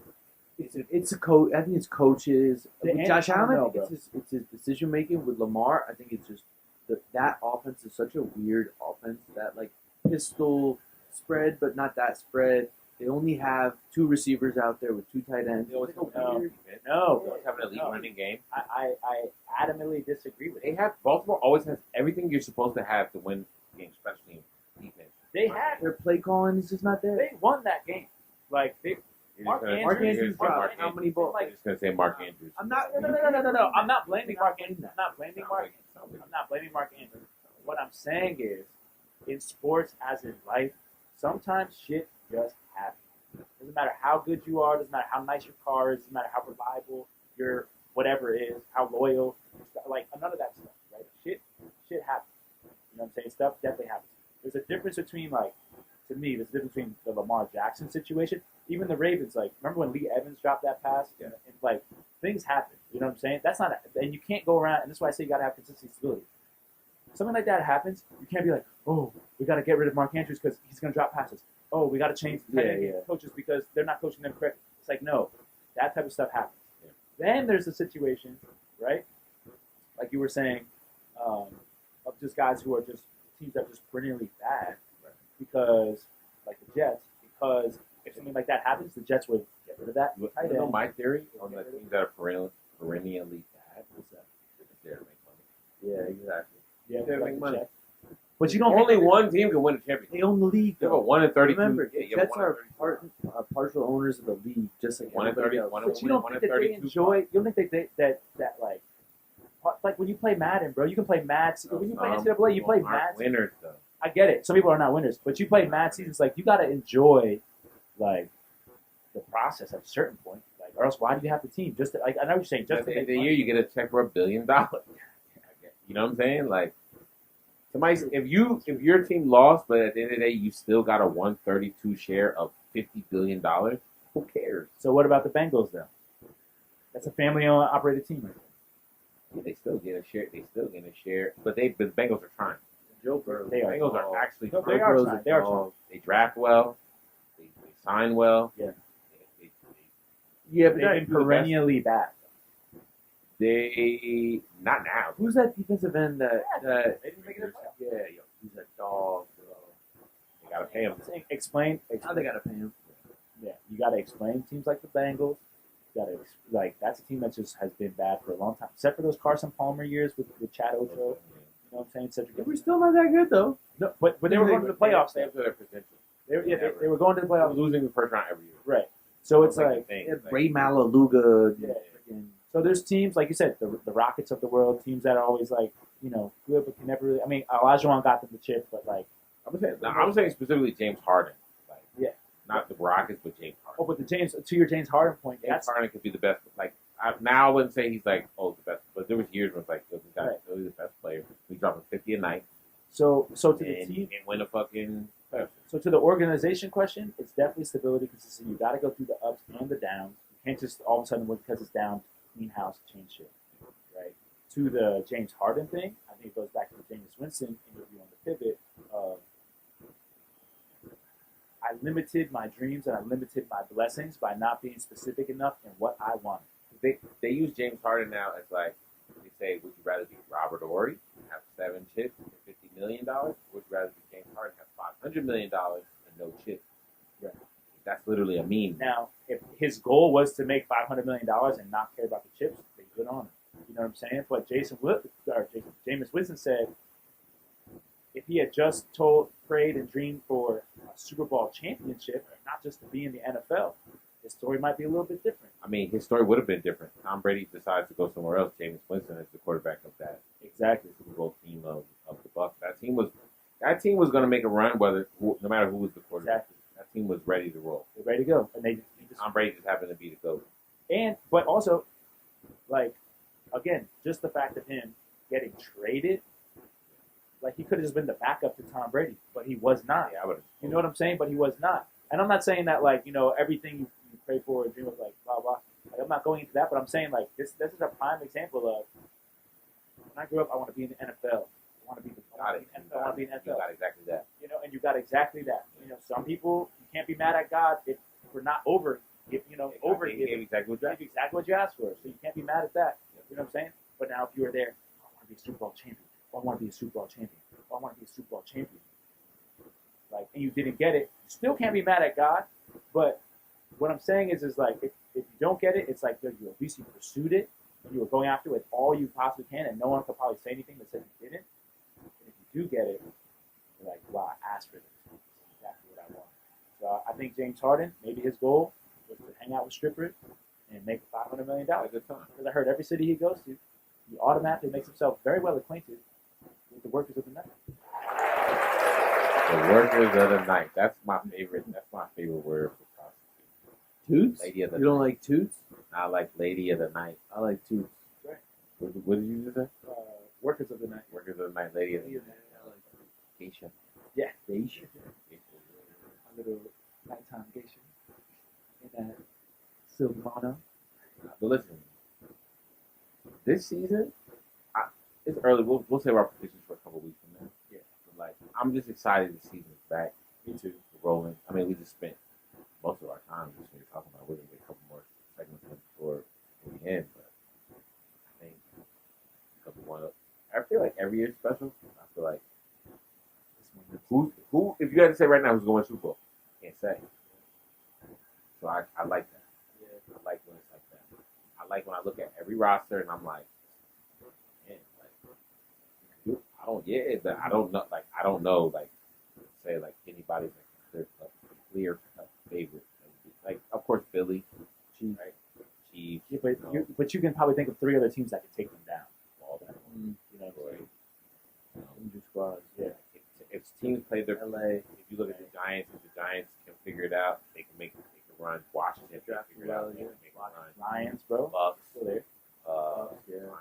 It's a coach. I think it's coaches. With Josh I don't Allen, know, it's his decision making. With Lamar, I think it's just that offense is such a weird offense. That like pistol spread, but not that spread. They only have 2 receivers out there with 2 tight ends. They always have No, an elite running game. I adamantly disagree with They it. have Baltimore always has everything you're supposed to have to win games, especially in defense. They had Their play calling is just not there. they won that game. Like they Mark Andrews dropped how many balls? I'm just gonna say Mark Andrews. I'm not. No. I'm not blaming Mark Andrews. I'm not blaming Mark Andrews. What I'm saying is, in sports as in life, sometimes shit just happens. Doesn't matter how good you are. Doesn't matter how nice your car is. Doesn't matter how reliable your whatever is. How loyal. Like none of that stuff. Right? Shit happens. You know what I'm saying? Stuff definitely happens. There's a difference between like, to me, there's a difference between the Lamar Jackson situation. Even the Ravens, like, remember when Lee Evans dropped that pass? Yeah. And like, things happen. You know what I'm saying? That's not, and you can't go around, and that's why I say you got to have consistency stability. Something like that happens, you can't be like, oh, we got to get rid of Mark Andrews because he's going to drop passes. Oh, we got to change the coaches because they're not coaching them correctly. It's like, no, that type of stuff happens. Yeah. Then there's a situation, right? Like you were saying, of just guys who are just teams that are just perennially bad, right? Because, like the Jets, because if something like that happens, the Jets would get rid of that. You know my theory on the teams that are perennially bad? What's that? It's there to make money. Yeah, exactly. Yeah, They're like making the money. Jets. But you don't Only think one team can win a championship. They own the league. They have a 1 in 32. Remember, yeah, Jets are partial owners of the league, just like 1 in 30. everybody else. One But you don't think that they enjoy. You don't think that like when you play Madden, bro, you can play Mad. When you play NCAA, you play Mad. Winners though. I get it. Some people are not winners, but you play Mad seasons. Like you got to enjoy, like the process at a certain point. Like, or else why do you have the team? Just to, like I know what you're saying. Just At to the end make of the money. year, you get a check for $1 billion. You know what I'm saying? Like, somebody, if your team lost, but at the end of the day, you still got a 132 share of $50 billion. Who cares? So what about the Bengals then? That's a family-owned operated team. Right? Yeah, they still get a share. But the Bengals are trying. Joe Burrow. They The are. Bengals are actually No, trying. they are trying. They are trying. They draft well. They sign well. Yeah. Yeah, but They've been perennially bad. They not now. who's that defensive end that They didn't make it. yeah, yo, he's a dog, bro. They gotta pay him. Explain. Now they gotta pay him. Yeah, you got to explain teams like the Bengals. You got to like that's a team that just has been bad for a long time, except for those Carson Palmer years with Chad Ocho. You know what I'm saying? Cedric. We're still not that good though. No, but they were going to the playoffs. They have their potential. They were going to the They're playoffs. losing the first round every year. Right. So it's That's like the thing. Yeah, It's like- Ray Malaluga. Yeah. So there's teams like you said, the Rockets of the world, teams that are always like good but can never really. I mean, Olajuwon got them the chip, but like I'm saying specifically James Harden. Like, Yeah. Not the Rockets, but James Harden. but to your James Harden point, James Harden could be the best. Like now, I wouldn't say he's like the best, but there was years where it's like this guy's Right. really the best player. He's dropping 50 a night, so to the and team. he can win a fucking. So to the organization question, it's definitely stability, consistency. You got to go through the ups and the downs. You can't just all of a sudden because it's down, clean house, change shit, right? To the James Harden thing, I think it goes back to the Jameis Winston interview on the pivot. I limited my dreams and I limited my blessings by not being specific enough in what I wanted. They use James Harden now as like, they say, would you rather be Robert Horry and have 7 chips and $50 million? Or would you rather be James Harden and have $500 million and no chips? Right. That's literally a meme. Now, if his goal was to make $500 million and not care about the chips, they good on him. You know what I'm saying? But Jameis Winston said, if he had just prayed and dreamed for a Super Bowl championship, not just to be in the NFL, his story might be a little bit different. I mean, his story would have been different. Tom Brady decides to go somewhere else. Jameis Winston is the quarterback of that Exactly. Super Bowl team of the Bucs. That team was going to make a run, no matter who was the quarterback. Exactly. That team was ready to roll. They're ready to go, and Tom Brady just happened to be the GOAT. But also, like, again, just the fact of him getting traded, like, he could have just been the backup to Tom Brady, but he was not. Yeah, I would. You know what I'm saying? But he was not. And I'm not saying that, like, everything you pray for or dream of, like, blah, blah. Like, I'm not going into that, but I'm saying, like, this is a prime example of, when I grew up, I want to be in the NFL. I want to be in the NFL. You got exactly that. And you got exactly that. Some people, you can't be mad at God if we're not over He gave exactly what you asked for. So you can't be mad at that. You know what I'm saying? But now if you were there, I want to be a Super Bowl champion. I want to be a Super Bowl champion. I want to be a Super Bowl champion. Like, and you didn't get it, you still can't be mad at God. But what I'm saying is like, if you don't get it, it's like, you at least you pursued it, and you were going after it with all you possibly can, and no one could probably say anything that said you didn't. And if you do get it, you're like, wow, I asked for this. This is exactly what I want. So I think James Harden, maybe his goal was to hang out with strippers and make $500 million. Because I heard every city he goes to, he automatically makes himself very well acquainted with the workers of the night. The workers of the night. That's my favorite. That's my favorite word for prostitute. Toots? Lady of the You don't night. like toots? I like lady of the night. I like toots. Right. What did you just say? Workers of the night. Workers of the night, lady of the night. I like Geisha. Yeah. geisha. A little nighttime geisha. In that Silvano. But listen, this season, it's early. We'll save our predictions for a couple weeks from now. Yeah. But like, I'm just excited the season's back. Me too. Rolling. I mean, we just spent most of our time just really talking about. We're gonna get a couple more segments in before we end, but I think I feel like every year's special. I feel like who if you had to say right now who's going to Super Bowl, can't say. So I like that. Yeah. I like when it's like that. I like when I look at every roster and I'm like, man, like but I don't know like say like anybody's like a clear favorite. Like of course Billy, Chief, right? Chief. Yeah, but you can probably think of 3 other teams that could take them down. All that. You know what I'm saying? Ninja squads. Yeah. If teams play their LA, if you look at the Giants, if the Giants can figure it out, they can run. Washington can figure it out. They can make a run. Lions, bro. Bucks, Still there.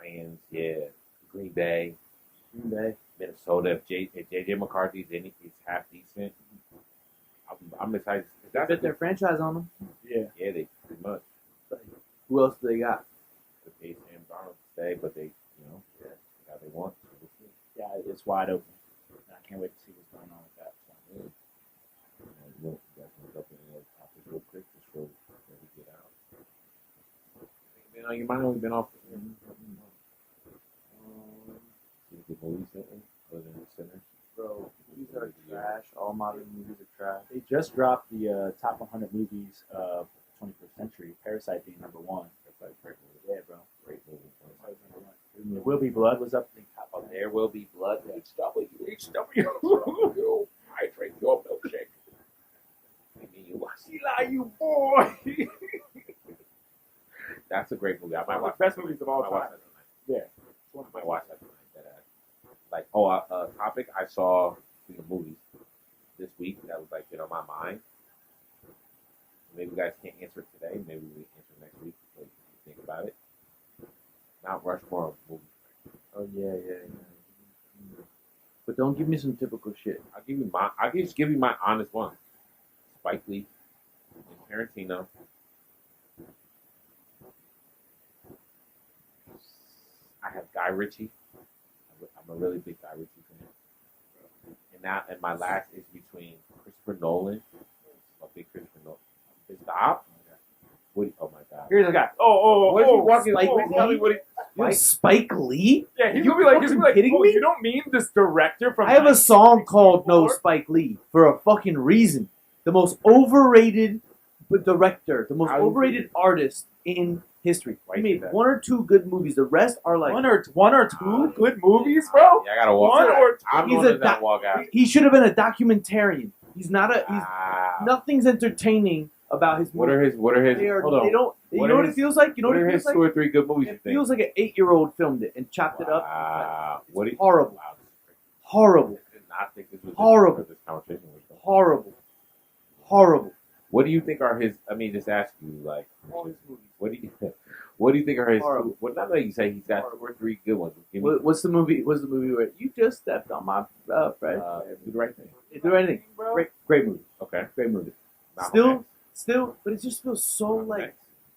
Lions, yeah. Green Bay, Minnesota. If JJ McCarthy's in it, he's half decent. I'm excited. They fit their franchise on them. Yeah. Yeah, they pretty much. Who else do they got? The pace Sam Darnold to stay, but they how they want. So we'll see. Yeah, it's wide open. I can't wait to see what's going on with that. So. You guys want to jump in the topic real quick just before we get out. You might have been off. See the movies lately, other than Sinners. Bro, movies are trash. All modern movies are trash. They just dropped the top 100 movies of the 21st century. Parasite being number 1. Yeah, bro. Great movie. There Will Be Blood was up in top of There Will Be Blood. HW. I drink your milkshake. You boy. That's a great movie. I might watch best movies of all I might watch time. that tonight. Yeah. I might watch that tonight. Topic I saw in the movies this week that was like on my mind. Maybe you guys can't answer it today. Maybe we answer next week. So you think about it. Mount Rushmore movie. Oh yeah. But don't give me some typical shit. I'll just give you my honest one. Spike Lee and Tarantino. I have Guy Ritchie. I'm a really big Guy Ritchie fan. And my last is between Christopher Nolan Top? Oh my God. Here's a guy. What is he walking? Spike Tell me Lee? what he. Spike Lee? Yeah, he's You gonna be like, fucking kidding me? you don't mean this director from? I have a song called No 1964? Spike Lee for a fucking reason. The most overrated director, the most How do you overrated artist in history. Why He you say made that? one or two good movies. The rest are like One or two good movies, bro. Yeah, I gotta walk. One out. or two. I'm He's going a to that doc- walk out. he should have been a documentarian. He's not a. He's Wow. nothing's entertaining about his What movies. are his? What are his? They are. Hold on. They don't. You What know are what his- it feels like? You know What what are it his feels 2 like? or 3 good movies? You It think? feels like an 8-year-old filmed it and chopped it up. Wow. What do you? Horrible. Wow. Horrible. I did not think this was Horrible. This conversation was. Horrible. Horrible. What do you think are his? I mean, just ask you like. All his movies. What do you? What do you think are his? Horrible. Well, not that you say he's got 2 or 3 good ones. Give me. What's the movie? What's the movie where you just stepped on my friend? Do the right thing. Is there anything? Bro. Great movie. Okay. Great movie. Malcolm Still, but it just feels so X. like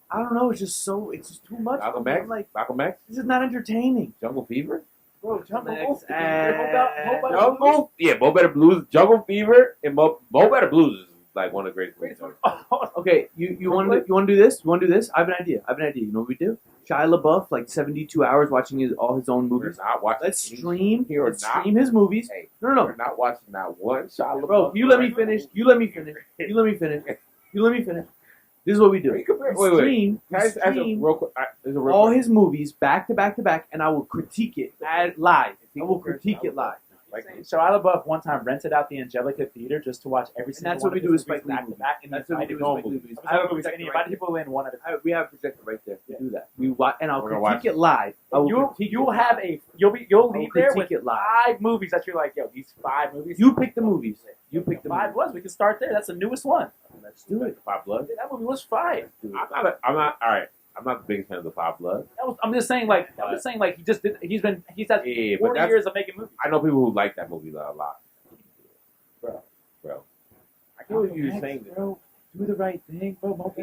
I don't know. It's just so. It's just too much. Malcolm for me. X. I'm like, Malcolm X. this is not entertaining. Jungle Fever. Bro, Jungle X, Fever. Jungle. Yeah, Mo Better Blues. Jungle Fever and Mo Better Blues is like one of the greatest movies. ever. Okay, you want to do this? You want to do this? I have an idea. You know what we do? Shia LaBeouf, like 72 hours watching all his own We're movies. not watching. Let's any- stream. Here or Let's not. stream his movies. Hey, No, no, we're no, not watching not one shot. bro. You let me finish. You let me finish. You let me finish. You let me finish. This is what we do. Wait, wait, We wait. stream. Can I just ask a stream real quick? There's a real all quick- his movies back to back to back, and I will critique it live. I will critique it live. Like, Shia LaBeouf one time rented out the Angelica Theater just to watch every single that's one what we of do his with movies Spike Lee back to back, and That's he what we invited do all with Spike Lee movies. movies. I have a And projector he right invited there. people in one at a time. We have a projector right there. Yeah. We do that. We watch, and I'll We're gonna watch critique it live. I will You'll critique you'll it. have you'll I will leave there critique with it live. 5 movies that you're like, yo, these 5 movies. You pick the movies. You pick the 5 movies. was. We can start there. That's the newest one. Let's do it. Five Blood. That movie was 5. I'm not. All right. I'm not the biggest fan of the Five Blood. I'm just saying like he just did. He's had Yeah, but 40 that's. years of making movies. I know people who like that movie a lot. Bro. I can't believe you were saying this. Bro, do the right thing, bro.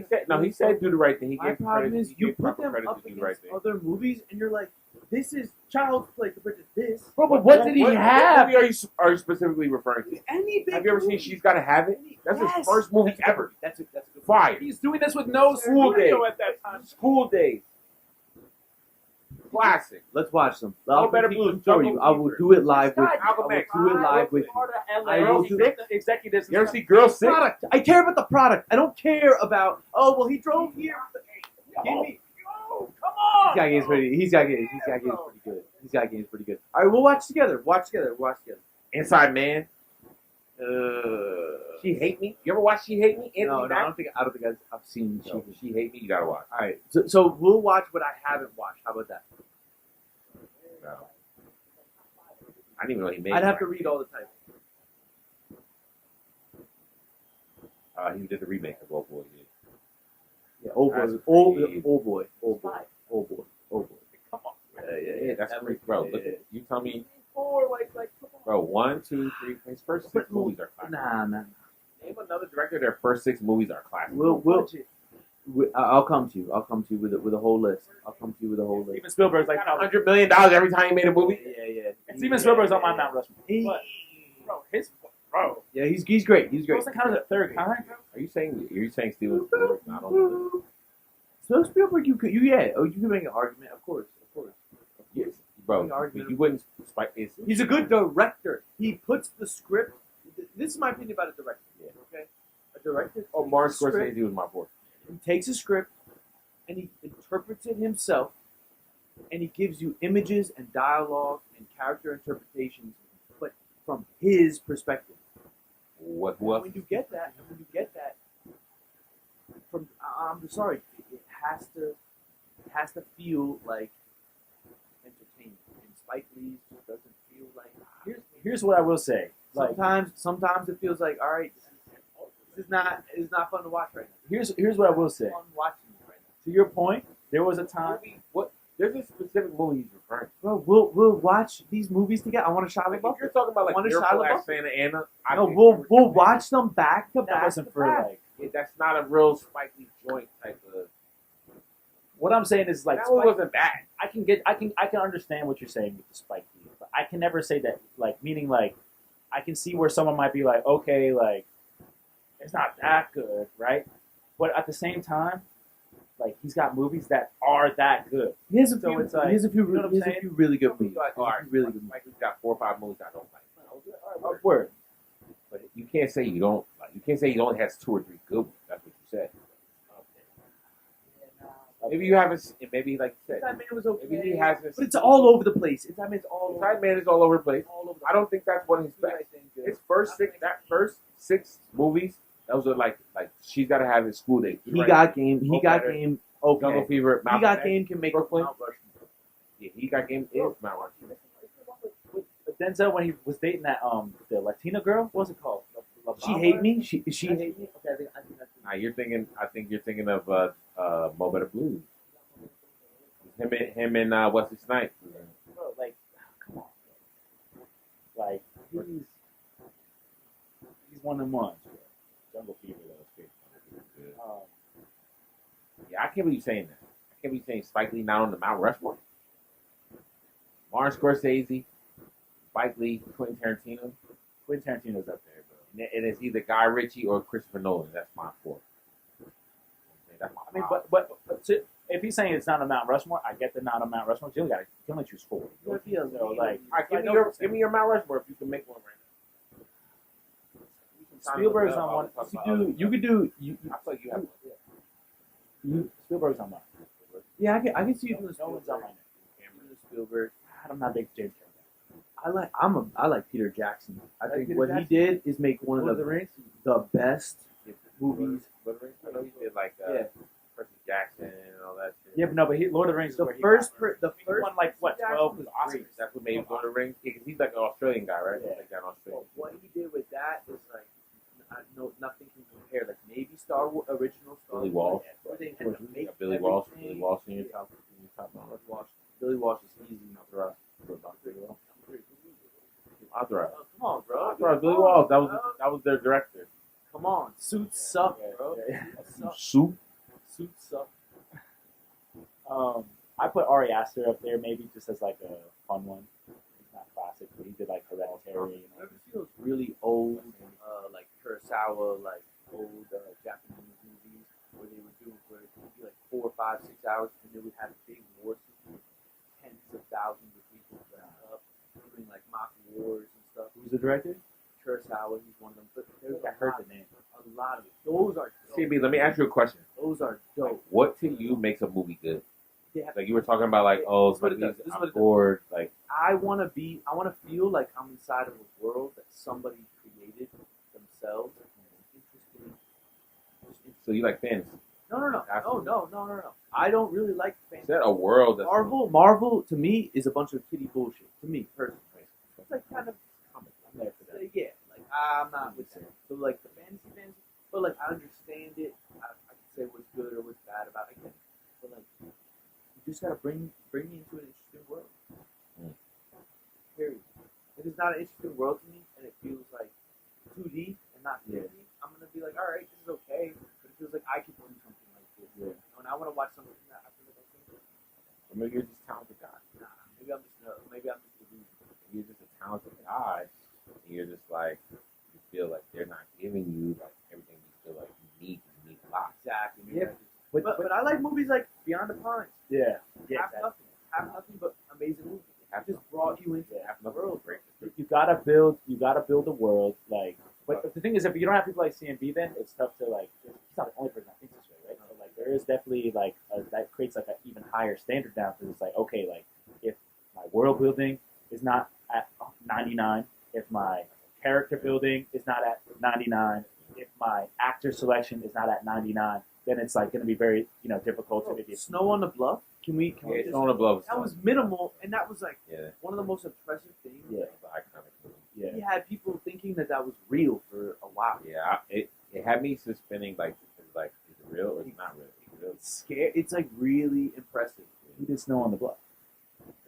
He said do the right thing. He My gave problem credit. is He you gave put proper them credit up to do the right against thing. other movies, and you're like, this is child's play compared to this. Bro, but what did he have? What movie are you specifically referring to? Any big Have you ever seen movie. She's Gotta Have It? That's his Yes. first movie ever. That's a good Fire. He's doing this with no School studio Days. at that time. School Days. Classic. Let's watch them. All I'll Better critique Blues, them for Jungle you. I will Fever. do it live with God, you. I Malcolm will X. do it live with you. I will do the executives. You ever see Girl Sick? Product. I care about the product. I don't care about. Oh well, he drove here. Give me. Come on. He's got games pretty. He's got games pretty good. He's got games pretty good. All right, we'll watch together. Watch together. Inside Man. She Hate Me. You ever watch She Hate Me? No, Anthony I Mackie? don't think I've seen. She Hate Me. You gotta watch. All right, so we'll watch what I haven't watched. How about that? No. I didn't even know he made. I'd it. have to read all the titles. He did the remake of Old Boy. Yeah, old boy, That's old crazy. boy. Come on. Yeah, that's crazy, bro. Look at you. Tell me, Or like bro. 1, 2, 3. His first 6 movies are classic. Nah. Name another director. Their first 6 movies are classic. I'll come to you. I'll come to you with a whole list. Steven Spielberg's like $100 million every time he made a movie. Yeah. And Steven Spielberg's on my Mount Rushmore. He- But, bro, Yeah, he's great. He's great. wasn't kind of the third kind. Are you saying Steven Spielberg's not on the list? So Spielberg, you could make an argument. Of course. Yes, bro. You wouldn't spike. He's a good director. He puts the script. This is my opinion about a director. Yeah. Okay, a director. Oh, Martin Script. Scorsese was my fourth. He takes a script and he interprets it himself, and he gives you images and dialogue and character interpretations, but from his perspective. What? And when you get that, from I'm sorry, it has to feel like entertainment. And Spike Lee just doesn't feel like. Here's what I will say. Like Sometimes it feels like, all right, this is not fun to watch right now. here's what I will say. It's fun watching it right now. To your point, there was a time. What? There's a specific movie he's referring to. Bro, we'll watch these movies together. I want to Shia Like, LaBeouf. if you're talking about like Wanna Miracle Shia at LaBeouf? Santa Ana, I No, think we'll watch them back to That back. wasn't to for back. like. that's not a real Spike Lee joint type of. What I'm saying is like That one wasn't bad. I can understand what you're saying with the Spike Lee, but I can never say that like meaning like I can see where someone might be like, okay, like it's not that good, right? But at the same time, like he's got movies that are that good. He has a So few. it's like, he has a few. you know what I'm He has a saying? few really good movies. Like, all right, Really good. Mike, we've got 4 or 5 movies I don't like. Word. But you can't say you don't. Like, you can't say he only has 2 or 3 good ones. That's what you said. Maybe you haven't. Maybe like you said, That man was okay. maybe he hasn't. But it's all over the place. That man's all over. Inside Man is all over the place. All over the I don't think that's one of his place. best. His first 6 movies, those are like she's got to have his school date. He got game. He got Better. game. Jungle Okay. Fever. He Malcolm got X, game. Can make Brooklyn. Mount Rushmore. Yeah, he got game. Is Mount Rushmore. But Denzel, when he was dating that the Latina girl, what was it called? She hate me. She hate me. Okay, I think that's Nah, you're thinking. I think you're thinking of Mo Better Blues. Him and Wesley Snipes. bro, like, come on. Like he's one of them ones. Bro. Jungle Fever, that was great. Yeah, I can't believe you saying that. I can't believe you saying Spike Lee not on the Mount Rushmore. Martin Scorsese, Spike Lee, Quentin Tarantino. Quentin Tarantino's up there, bro. And it's either Guy Ritchie or Christopher Nolan. That's my 4. That's my I mean, 5. but if he's saying it's not a Mount Rushmore, I get the not a Mount Rushmore. You only choose 4. So, like, All right, give me your Mount Rushmore if you can make one right now. Spielberg's on one. You could do. I thought you have one. Spielberg's on mine. Yeah, I can see you doing No one's on Spielberg. mine. Spielberg. I'm not a big James Cameron. I like Peter Jackson. I Like think Peter what Jackson? he did is make one Lord of of the Rings? the best movies. I know he did like Yeah. Percy Jackson and all that shit. Yeah, but no, but Lord of the Rings is The where he first, got- the he first won like what, Jackson 12 was Oscars? great. That's what made him Lord of the Rings. Yeah, 'cause he's like an Australian guy, right? Yeah. Like an Australian. What he did with that is like, I know nothing can compare. Like maybe Star Wars, original Star Billy Wars. Walsh. Everything You and to make got Billy Walsh. everything- Billy Walsh in your top Walsh. Billy Walsh is easy. Entourage. Entourage. Oh, come on, bro. Entourage. Billy Walsh. That was their director. Come on. Suits suck, bro. Yeah. Suck. Soup. Suits suck. I put Ari Aster up there maybe just as like a fun one. He's not classic, but he did like Hereditary. You ever see those really old, like Kurosawa, like old Japanese movies where they would do where it would be like 4, 5, 6 hours, and they would have big war scenes, tens of thousands of people dressed up, doing like mock wars and stuff. Who's the director? Kurosawa, he's one of them. But there's I heard the name. a lot of it. Those are dope. CB, let me ask you a question. Those are dope. What to you makes a movie good? Yeah. Like you were talking about, like, oh, This is what it does. This is I'm what it does. bored. Like, I want to feel like I'm inside of a world that somebody created themselves. Interesting. so you like fantasy? No. I don't really like Is fantasy. that a world that's Marvel to me is a bunch of kiddie bullshit. To me, personally, it's like kind of comic. I'm there for that. Yeah, like I'm not with that. So like the fantasy, but like I understand it. I can say what's good or what's bad about it. But like you just gotta bring me into an interesting world. Period. If it's not an interesting world to me and it feels like 2D and not 3D, I'm gonna be like, all right, this is okay. But it feels like I could do something like this. Yeah. And I want to watch something that I feel like I can do. or maybe you're just a talented guy. Nah, maybe I'm just delusional. You're just a talented guy. And you're just like, you feel like they're not giving you like everything you feel like you need. You need a lot. Exactly. Yeah. But I like movies like Beyond the Pines. Yeah. Have nothing but amazing movies. It just brought you into that world. Great. You gotta build a world like. But the thing is, if you don't have people like CMB, then it's tough to like. He's not the only person that thinks this way, right? So like, there is definitely like that creates like an even higher standard now because it's like, okay, like if my world building is not at 99, if my character building is not at 99, if my actor selection is not at 99, then it's like going to be very difficult to maybe. Snow on the Bluff. Can we Yeah, just, it's on the bluff. that was minimal, and that was like Yeah, one of the most impressive things. Yeah. it's an iconic movie. Yeah. He had people thinking that was real for a while. Yeah, it had me suspending like, is it real or is it not real? Is it real? It's scary. It's like really impressive. Who did Snow on the Bluff?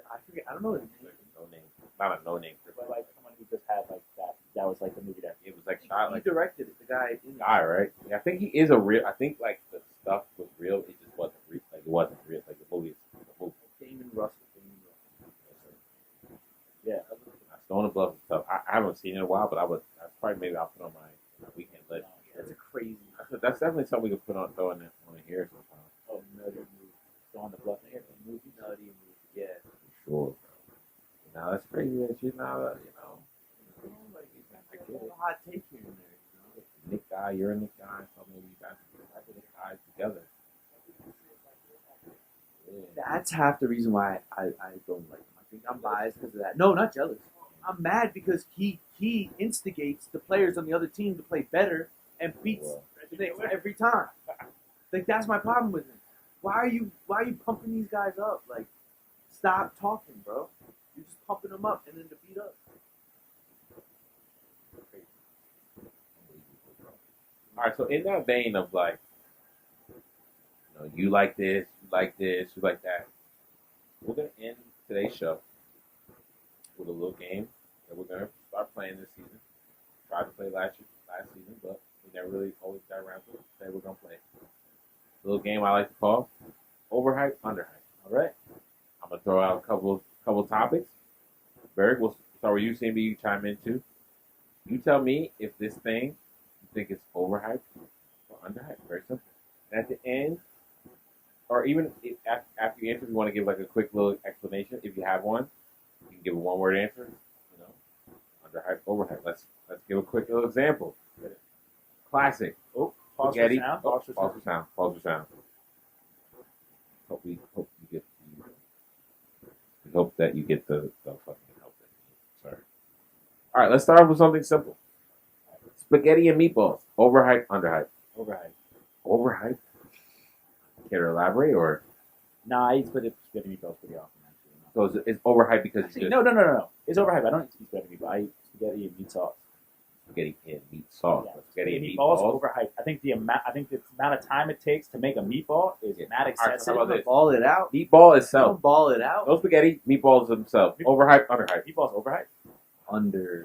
I forget. I don't know his name. No name, not a no name. But like someone who just had like that. That was like the movie that. It was like shot He like directed it. The guy in guy, right? Yeah, I think he is a real. I think like the stuff was real. It just wasn't real. Like it wasn't real. Like the movie. Damon Russell. Yeah. Stone and Bluff and stuff. I haven't seen it in a while, but that's probably maybe I'll put on my weekend list. That's a crazy. that's definitely something we could put on throwing it on here sometime. Oh, Nutty movie. Go on the bluff here. Movie. Nutty movie. Yeah. For sure, bro. Now that's crazy that she's not, like I get it. Hot take here and there, you know. Nick guy, you're a Nick guy, so maybe you guys can get the guys together. Yeah. That's half the reason why I don't like him. I think I'm biased because of that. No, not jealous. I'm mad because he instigates the players on the other team to play better and beats them every time. Like that's my problem with him. Why are you pumping these guys up? Like, stop talking, bro. You're just pumping them up and then to beat us. All right, so in that vein of like, you like this, you like this, you like that, we're gonna end today's show with a little game that we're gonna start playing this season. Tried to play last season, but we never really always got around to it. Today we're gonna play a little game I like to call overhype, underhype. All right, I'm gonna throw out a couple topics. Berg, we'll start with you, CB. You chime in too. You tell me if this thing you think it's overhyped or underhyped. Very simple. And at the end, or even after you answer, if you want to give like a quick little explanation, if you have one, you can give a one-word answer. Underhyped, overhyped. Let's give a quick little example. Classic. Oh, pause spaghetti. for sound. Pause for sound. Pause for sound. We hope that you get the fucking help that you need. Sorry. All right, let's start off with something simple. Spaghetti and meatballs. Overhyped, underhyped. Overhyped. Care to elaborate or? Nah, I eat spaghetti meatballs pretty often. So it's overhyped because Actually, no. It's overhyped. I don't eat spaghetti meatballs. I eat spaghetti and meat sauce. Spaghetti and meat sauce. Yeah. Spaghetti and meatballs meatballs. overhyped. I think the amount of time it takes to make a meatball is not excessive. How about this? Ball it out. Meatball itself. Don't ball it out. No spaghetti, meatballs themselves. Overhyped, underhyped. Meatballs overhyped. Under.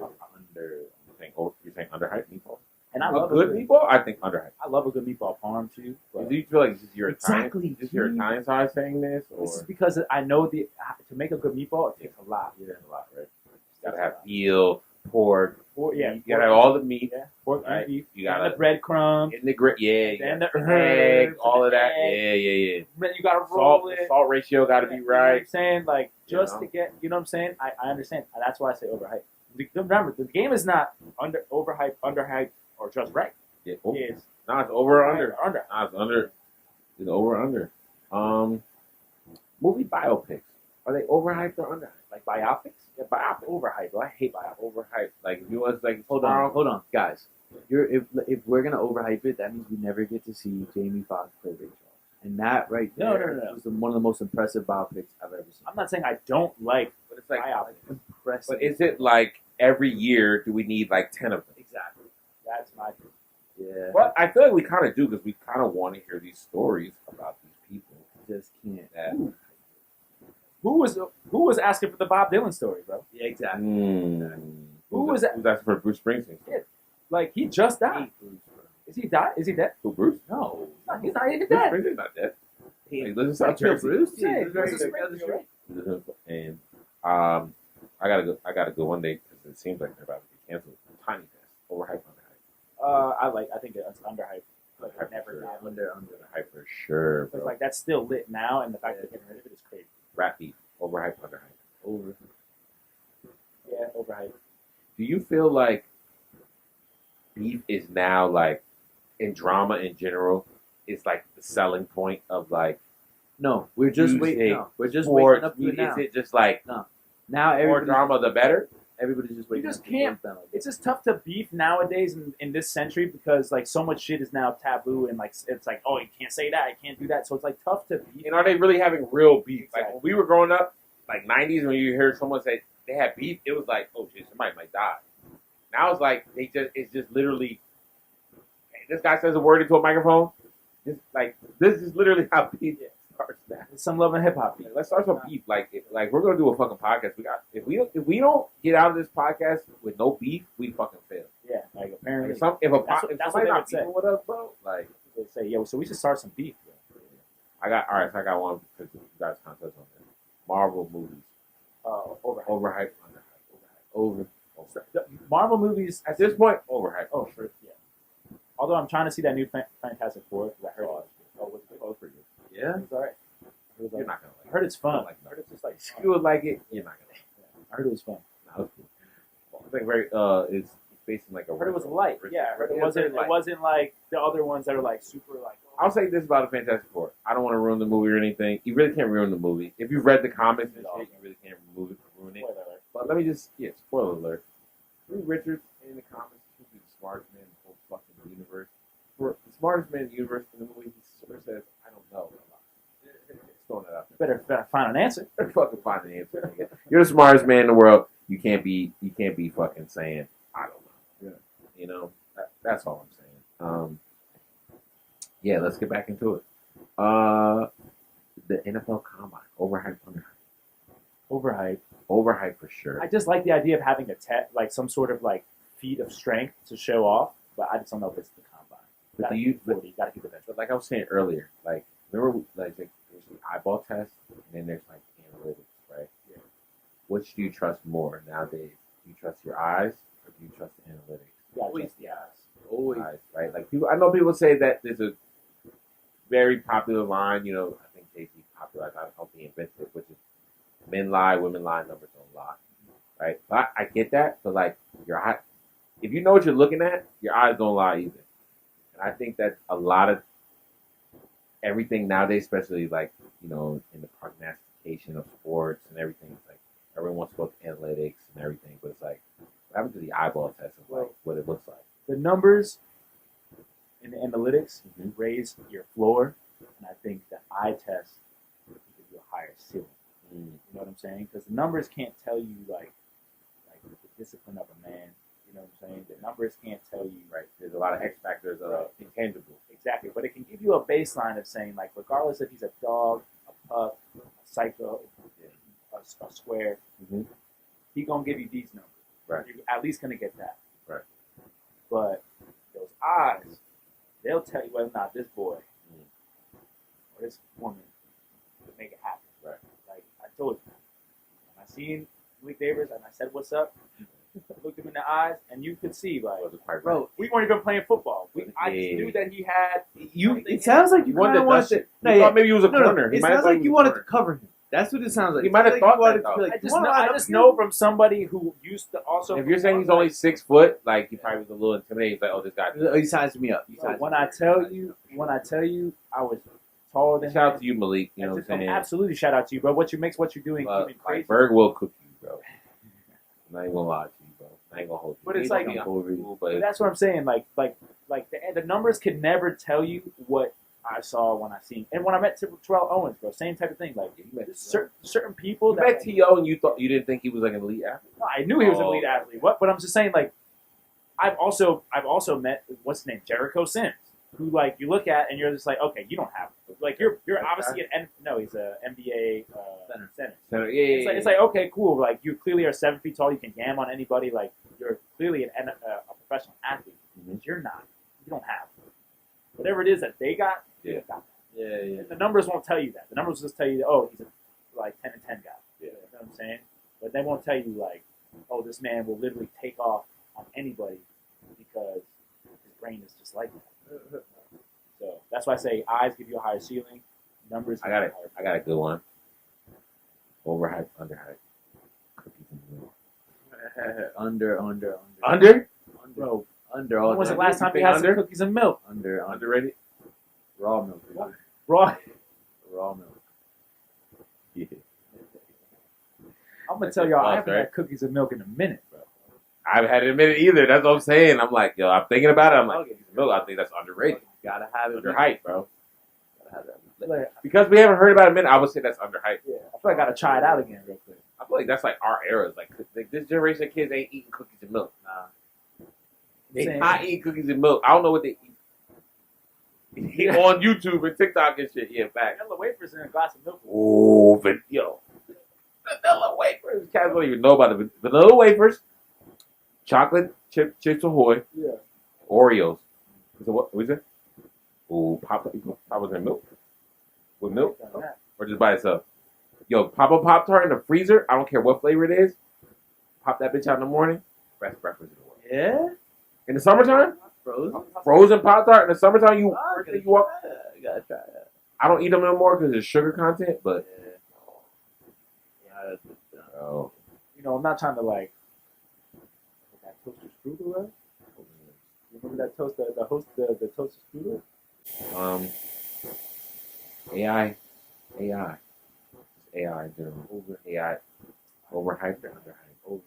You're saying underhyped meatballs? And I A love good meatball? I think underhyped. I love a good meatball parm too. But Do you feel like this is your Exactly. Italian? Is this your Italian side saying this? Or? this is because I know to make a good meatball, it takes a lot. Yeah, a lot, right? You gotta have veal, pork. You gotta have all the meat. Yeah, pork Right. and beef. You gotta and the breadcrumbs. in the grit. Yeah, And the egg, herbs, all of the that. egg. Yeah. Then you gotta roll Salt, it. salt ratio gotta be You know what I'm right. saying? Like, just You know? to get, you know what I'm saying? I understand. And that's why I say overhyped. Remember, the game is not overhyped, underhyped, or just right. Yeah. It's Nah, it's over or under. Under. Nah, it's under. It's over or under. Movie biopics. Are they overhyped or underhyped? Like biopics? Yeah, biopics. Overhyped. Bro. I hate biopics. Overhyped. Like if you was like Hold on, guys. If we're gonna overhype it, that means we never get to see Jamie Foxx play Ray Charles, and that right No, there no. was one of the most impressive biopics I've ever seen. I'm not saying I don't like But it's like, biopics. Impressive. but is it like every year do we need like 10 of them? Exactly. That's my view. Yeah, Well, I feel like we kind of do because we kind of want to hear these stories about these people. just can't. That, Who was asking for the Bob Dylan story, bro? Yeah, exactly. Who was that? Who's asking for Bruce Springsteen? Yeah. Like, he just died. Is he died? Is he dead? Who, Bruce? No, He's not even Bruce dead. Springsteen's not dead. he, Hey, listen, like South Jersey. Bruce. Yeah, Yeah, Bruce he's is right. straight. And I gotta go one day because it seems like they're about to be canceled. Tiny Desk, overhyped, underhyped. I think it's underhyped. Like, Underhyped never for got. Under. Hype for sure, Because, bro. like, that's still lit now, and the fact that they're getting rid of it is crazy. Rap beef, overhyped, underhyped. Over. Yeah, overhyped. Do you feel like beef is now like in drama in general? It's like the selling point of like No, we're just Music, waiting. No, we're just sports. waking up to it now. Is it just like Now more everybody's, drama the better? everybody's just waiting. just up to can't- it. It's just tough to beef nowadays in this century because, like, so much shit is now taboo, and, like, it's like, oh, you can't say that, you can't do that. So it's, like, tough to beef. And are they really having real beef? Like Exactly. when we were growing up, like 90s, when you hear someone say they had beef, it was like, oh shit, somebody might die. Now it's like it's just literally, hey, this guy says a word into a microphone. This is literally how beef starts now. It's some love and hip hop beef. Let's start some beef. Like we're gonna do a fucking podcast. If we don't get out of this podcast with no beef, we fucking fail. Yeah, like, apparently. If That's what somebody they not would say. beefing with us, bro, like They say, yeah, so we should start some beef. Bro. I got one because you guys kind of touched on this. Marvel movies, Overhyped. overhyped, underhyped, over. The Marvel movies, At this point, overhyped. oh, sure, yeah. Although I'm trying to see that new Fantastic Four. 'Cause I heard what's pretty good. Yeah. it's all right. It was You're like, not gonna like I heard it's fun. Like, I heard it's just like it. You would like it. You're not gonna. I heard it was fun. No, it's cool. I think very it's facing like a. I heard it was light. Yeah, I heard it wasn't. It wasn't like the other ones that are like super like. I'll say this about the Fantastic Four. I don't want to ruin the movie or anything. You really can't ruin the movie. If you've read the comics and shit, you really can't ruin it. But let me just, spoiler alert. Reed Richards in the comics is the smartest man in the whole fucking universe. For the smartest man in the universe in the movie, he sort of says, I don't know. Just throwing that out there. Better find an answer. Fucking find an answer. Nigga. You're the smartest man in the world. You can't be fucking saying, I don't know. Yeah. You know, that's all I'm saying. Yeah, let's get back into it. The NFL Combine, overhyped, underhyped. Overhyped for sure. I just like the idea of having like some sort of like feat of strength to show off, but I just don't know if it's the combine. But you gotta keep the bench. But like I was saying earlier, like remember, like there's the eyeball test, and then there's like analytics, right? Yeah. Which do you trust more nowadays? Do you trust your eyes or do you trust the analytics? Yeah, always the eyes. Always, eyes, right? Like people, I know people say that there's a very popular line. You know, I think Jay-Z popularized. I don't know if he invented it, which is men lie, women lie, numbers don't lie, right? But I get that, but like your eye, if you know what you're looking at, your eyes don't lie either. And I think that a lot of everything nowadays, especially like in the prognostication of sports and everything, it's like everyone wants to go to analytics and everything, but it's like what happened to the eyeball test of like what it looks like. The numbers in the analytics raise your floor, and I think the eye test will give you a higher ceiling. You know what I'm saying? Because the numbers can't tell you like the discipline of a man. You know what I'm saying? The numbers can't tell you. Right. There's a lot of X factors of intangible. Exactly. But it can give you a baseline of saying like, regardless if he's a dog, a pup, a psycho, a square, he gonna give you these numbers. Right. You're at least gonna get that. Right. But those eyes, they'll tell you whether or not this boy or this woman could make it happen. Right. Like I told you, when I seen Malik Davis and I said, "What's up?" I looked him in the eyes, and you could see, like, bro, we weren't even playing football. I just knew that he had. It sounds like you wanted to. Thought maybe he was a corner. It sounds like you wanted to cover him. That's what it sounds like. He might have thought that. I just know from somebody who used to also. If you're saying he's only 6 foot, like he probably was a little intimidating. He's like, oh, this guy. He sized me up. When I tell you, I was taller than. Shout out to you, Malik. You know what I'm saying? Absolutely, shout out to you, bro. What you're doing, even crazy. Like Berg will cook you, bro. I'm not even gonna lie to you, bro. I ain't gonna hold you. But it's like, but that's what I'm saying. Like the numbers can never tell you what I saw when I seen. And when I met Terrell Owens, bro, same type of thing. Like certain people. You met T.O. and you didn't think he was like an elite athlete. No, I knew he was an elite athlete. But I'm just saying, like, I've also met what's his name, Jericho Sims, who like you look at and you're just like, okay, you don't have like you're obviously he's a NBA center. Yeah. It's like okay, cool. Like you clearly are 7 feet tall. You can yam on anybody. Like you're clearly a professional athlete. You're not. You don't have whatever it is that they got. Yeah. You got that. Yeah. The numbers won't tell you that. The numbers will just tell you, he's a 10 and 10 guy. Yeah. You know what I'm saying? But they won't tell you like, this man will literally take off on anybody because his brain is just like that. So that's why I say eyes give you a higher ceiling. Numbers. I got a good one. Overhyped, underhyped. Cookies and milk. Under? Bro. Under. When was the last time you had some cookies and milk? Underrated. Raw milk. Raw milk. Yeah. I'm gonna tell y'all, I haven't had cookies and milk in a minute, bro. I haven't had it in a minute either. That's what I'm saying. I'm like, I'm thinking about it. I'm like, cookies and milk. I think that's underrated. Gotta have it. Underhyped, bro. Gotta have that. Because we haven't heard about it in a minute, I would say that's underhyped. Yeah, I feel like I gotta try it out again real quick. I feel like that's like our era. Like this generation of kids ain't eating cookies and milk. Nah. They not eating cookies and milk. I don't know what they eat. On YouTube and TikTok and shit. Yeah, back. Vanilla wafers and a glass of milk. Oh, vanilla wafers. Cats don't even know about it. Vanilla wafers, chocolate chips Ahoy, Oreos. So what is it? Oh, Papa's in milk. With milk? Or just by itself? Yo, Papa Pop-Tart in the freezer. I don't care what flavor it is. Pop that bitch out in the morning. Best breakfast in the world. Yeah? In the summertime? Frozen Pop-Tart in the summertime, you walk. You gotta try that. I don't eat them anymore because there's sugar content, but oh, You know, I'm not trying to like that toaster strudel, right? You remember that the toaster strudel? AI in general. AI overhyped or underhyped?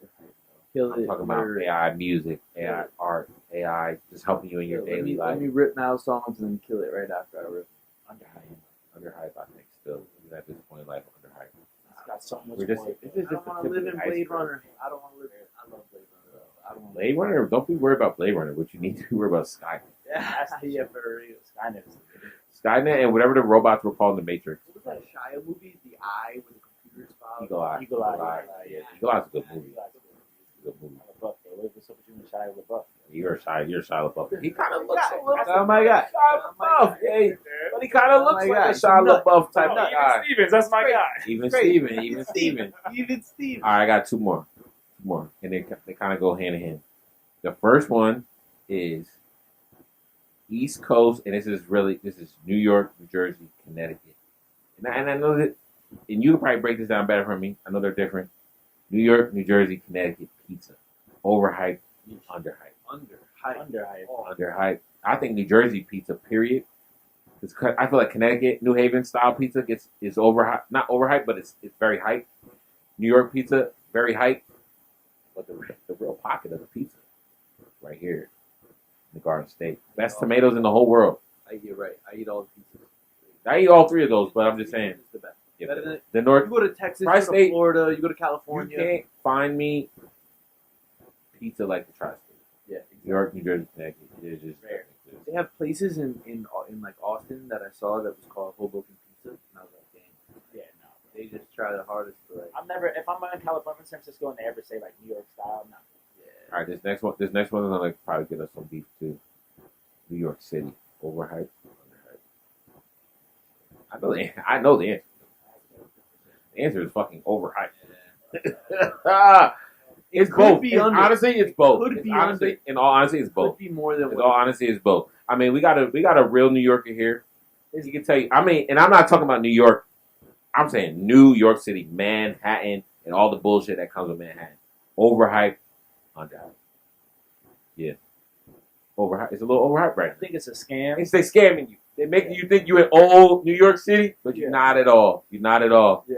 Kill I'm it. talking about AI music, AI art, AI just helping you in your daily life. Let me rip now songs and then kill it right after I rip. Underhyped, I think, still. Even at this point in life, underhyped. It's got so much We're just, more. this is I just don't the want to tip live of in the Blade iceberg. Runner. I don't want to live in. I love Blade Runner. I don't. Blade Runner? Don't be worried about Blade Runner. What you need to be worried about is Skynet. Yeah, for real. Skynet. Skynet and whatever the robots were called in the Matrix. What was that Shia movie? The Eye with the computers filed. Eagle Eye. Eagle Eye. Yeah, Eagle Eye's a good movie. Good movie. LaBeouf, though. What's up with you and Shia LaBeouf? You're Shia LaBeouf. He kind of looks Oh my God. Shia LaBeouf. Hey, but he kind of looks like a Shia LaBeouf type of guy. Stevens, that's my guy. Even Steven. Even Steve. All right, I got two more, and they kind of go hand in hand. The first one is East Coast, and this is New York, New Jersey, Connecticut, and I know that, and you can probably break this down better for me. I know they're different. New York, New Jersey, Connecticut pizza, overhyped, underhyped. Underhyped. I think New Jersey pizza, period. I feel like Connecticut, New Haven style pizza is overhyped, not overhyped, but it's very hyped. New York pizza, very hyped, but the real pocket of the pizza, right here, in the Garden State, best tomatoes in the whole world. You're right. I eat all the pizzas. I eat all three of those, but I'm just saying. It's the best. Yeah, Better than the North. You go to Texas, you Tri-State, go to Florida, you go to You California. can't find me pizza like the Tri-State. Yeah, New York, New Jersey, Connecticut. It's just They have places in like Austin that I saw that was called Hoboken Pizza, and I was like, damn. Yeah, no. They just try the hardest to like. If I'm in California, San Francisco, and they ever say like New York style, no. All right, this next one is gonna probably get us some beef too. New York City, overhyped, underhyped. I know the answer. The answer is fucking overhyped. It's both. Honestly, it's both. In all honesty, it's both. Could be more than. In all honesty, it's both. I mean, we got a real New Yorker here. He can tell you. I mean, and I'm not talking about New York. I'm saying New York City, Manhattan, and all the bullshit that comes with Manhattan. Overhyped, underhyped. Yeah. Overhyped. It's a little overhyped right I think it's a scam. now. They scamming you. They making you think you're in old New York City, but you're not at all. You're not at all. Yeah.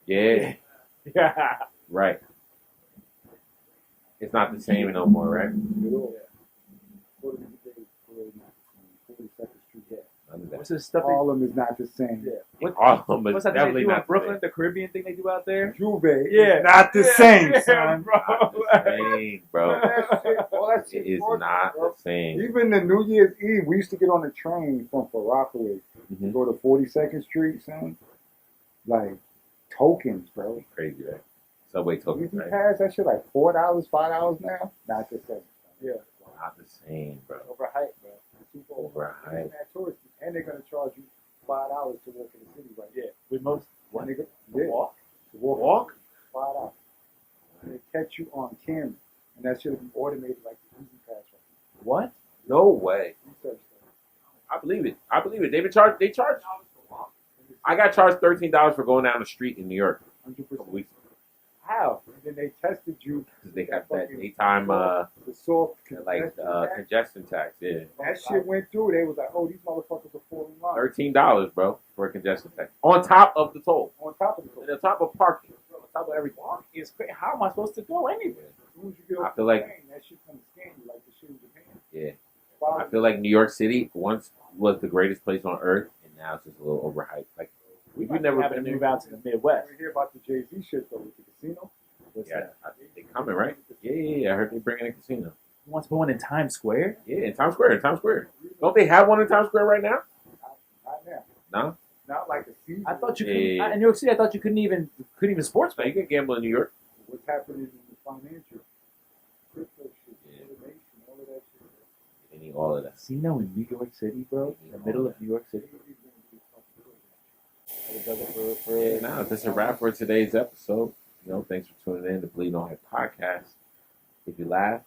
Yeah. Yeah. Right. It's not the same no more, right? What's this stuff? Harlem is not the same. Yeah. Harlem is What's that thing they definitely do in not Brooklyn? The Caribbean thing they do out there? Juve Yeah. is not the same, Yeah, son. bro. the same, bro. All that shit It is works, not bro. the same. Even the New Year's Eve, we used to get on the train from Rockaway to Mhm. go to 42nd Street, son. Like tokens, bro. Crazy, right? Subway tokens, Easy right? Pass, that shit like $4, $5 now. Not the same. Yeah. Not the same, bro. Overhyped, bro. Super Overhyped. And they're gonna charge you $5 to walk in the city, right? Yeah. With most. What? Nigga, Walk? To walk? $5. And they catch you on camera, and that should be automated like the Easy Pass. Right? What? No way. Research that. I believe it. They charge. I got charged $13 for going down the street in New York a couple 100%. weeks ago. How? And then they tested you. Because they got that daytime, the soft congestion tax. Yeah. That shit went through. They was like, oh, these motherfuckers are falling in line. $13, bro, for a congestion tax. On top of the toll. On top of the And on top of parking. On top of everything. It's crazy. How am I supposed to go anywhere? As soon as you get I off feel the like- plane, that shit's gonna scan you like the shit in Japan. Yeah. I feel like New York City once was the greatest place on earth, and now it's just a little overhyped. Like, We've We've never having been to there. move out to the Midwest. We hear about the Jay-Z shit though with the casino. What's yeah, that? I think they coming, right? Yeah. I heard they bringing a casino. You want to put one in Times Square? Yeah, in Times Square. Don't they have one in Times Square right now? Not now. No. Not like a season. I thought you Yeah. couldn't. In New York City, I thought you couldn't even sports So bet. you can gamble in New York. What's happening in the financial crypto shit, Yeah. automation, all of that shit. They need all of that. Casino in New York City, bro. In the middle of New York City. Yeah, now that's a wrap for today's episode. Thanks for tuning in to BELIEVENOHYPE Podcast. If you laugh,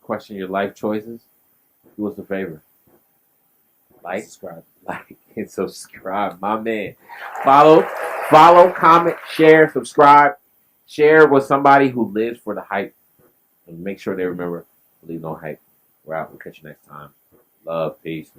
question your life choices, do us a favor. Like and subscribe, my man. Follow, comment, share, subscribe. Share with somebody who lives for the hype. And make sure they remember, believe no hype. We're out. We'll catch you next time. Love, peace.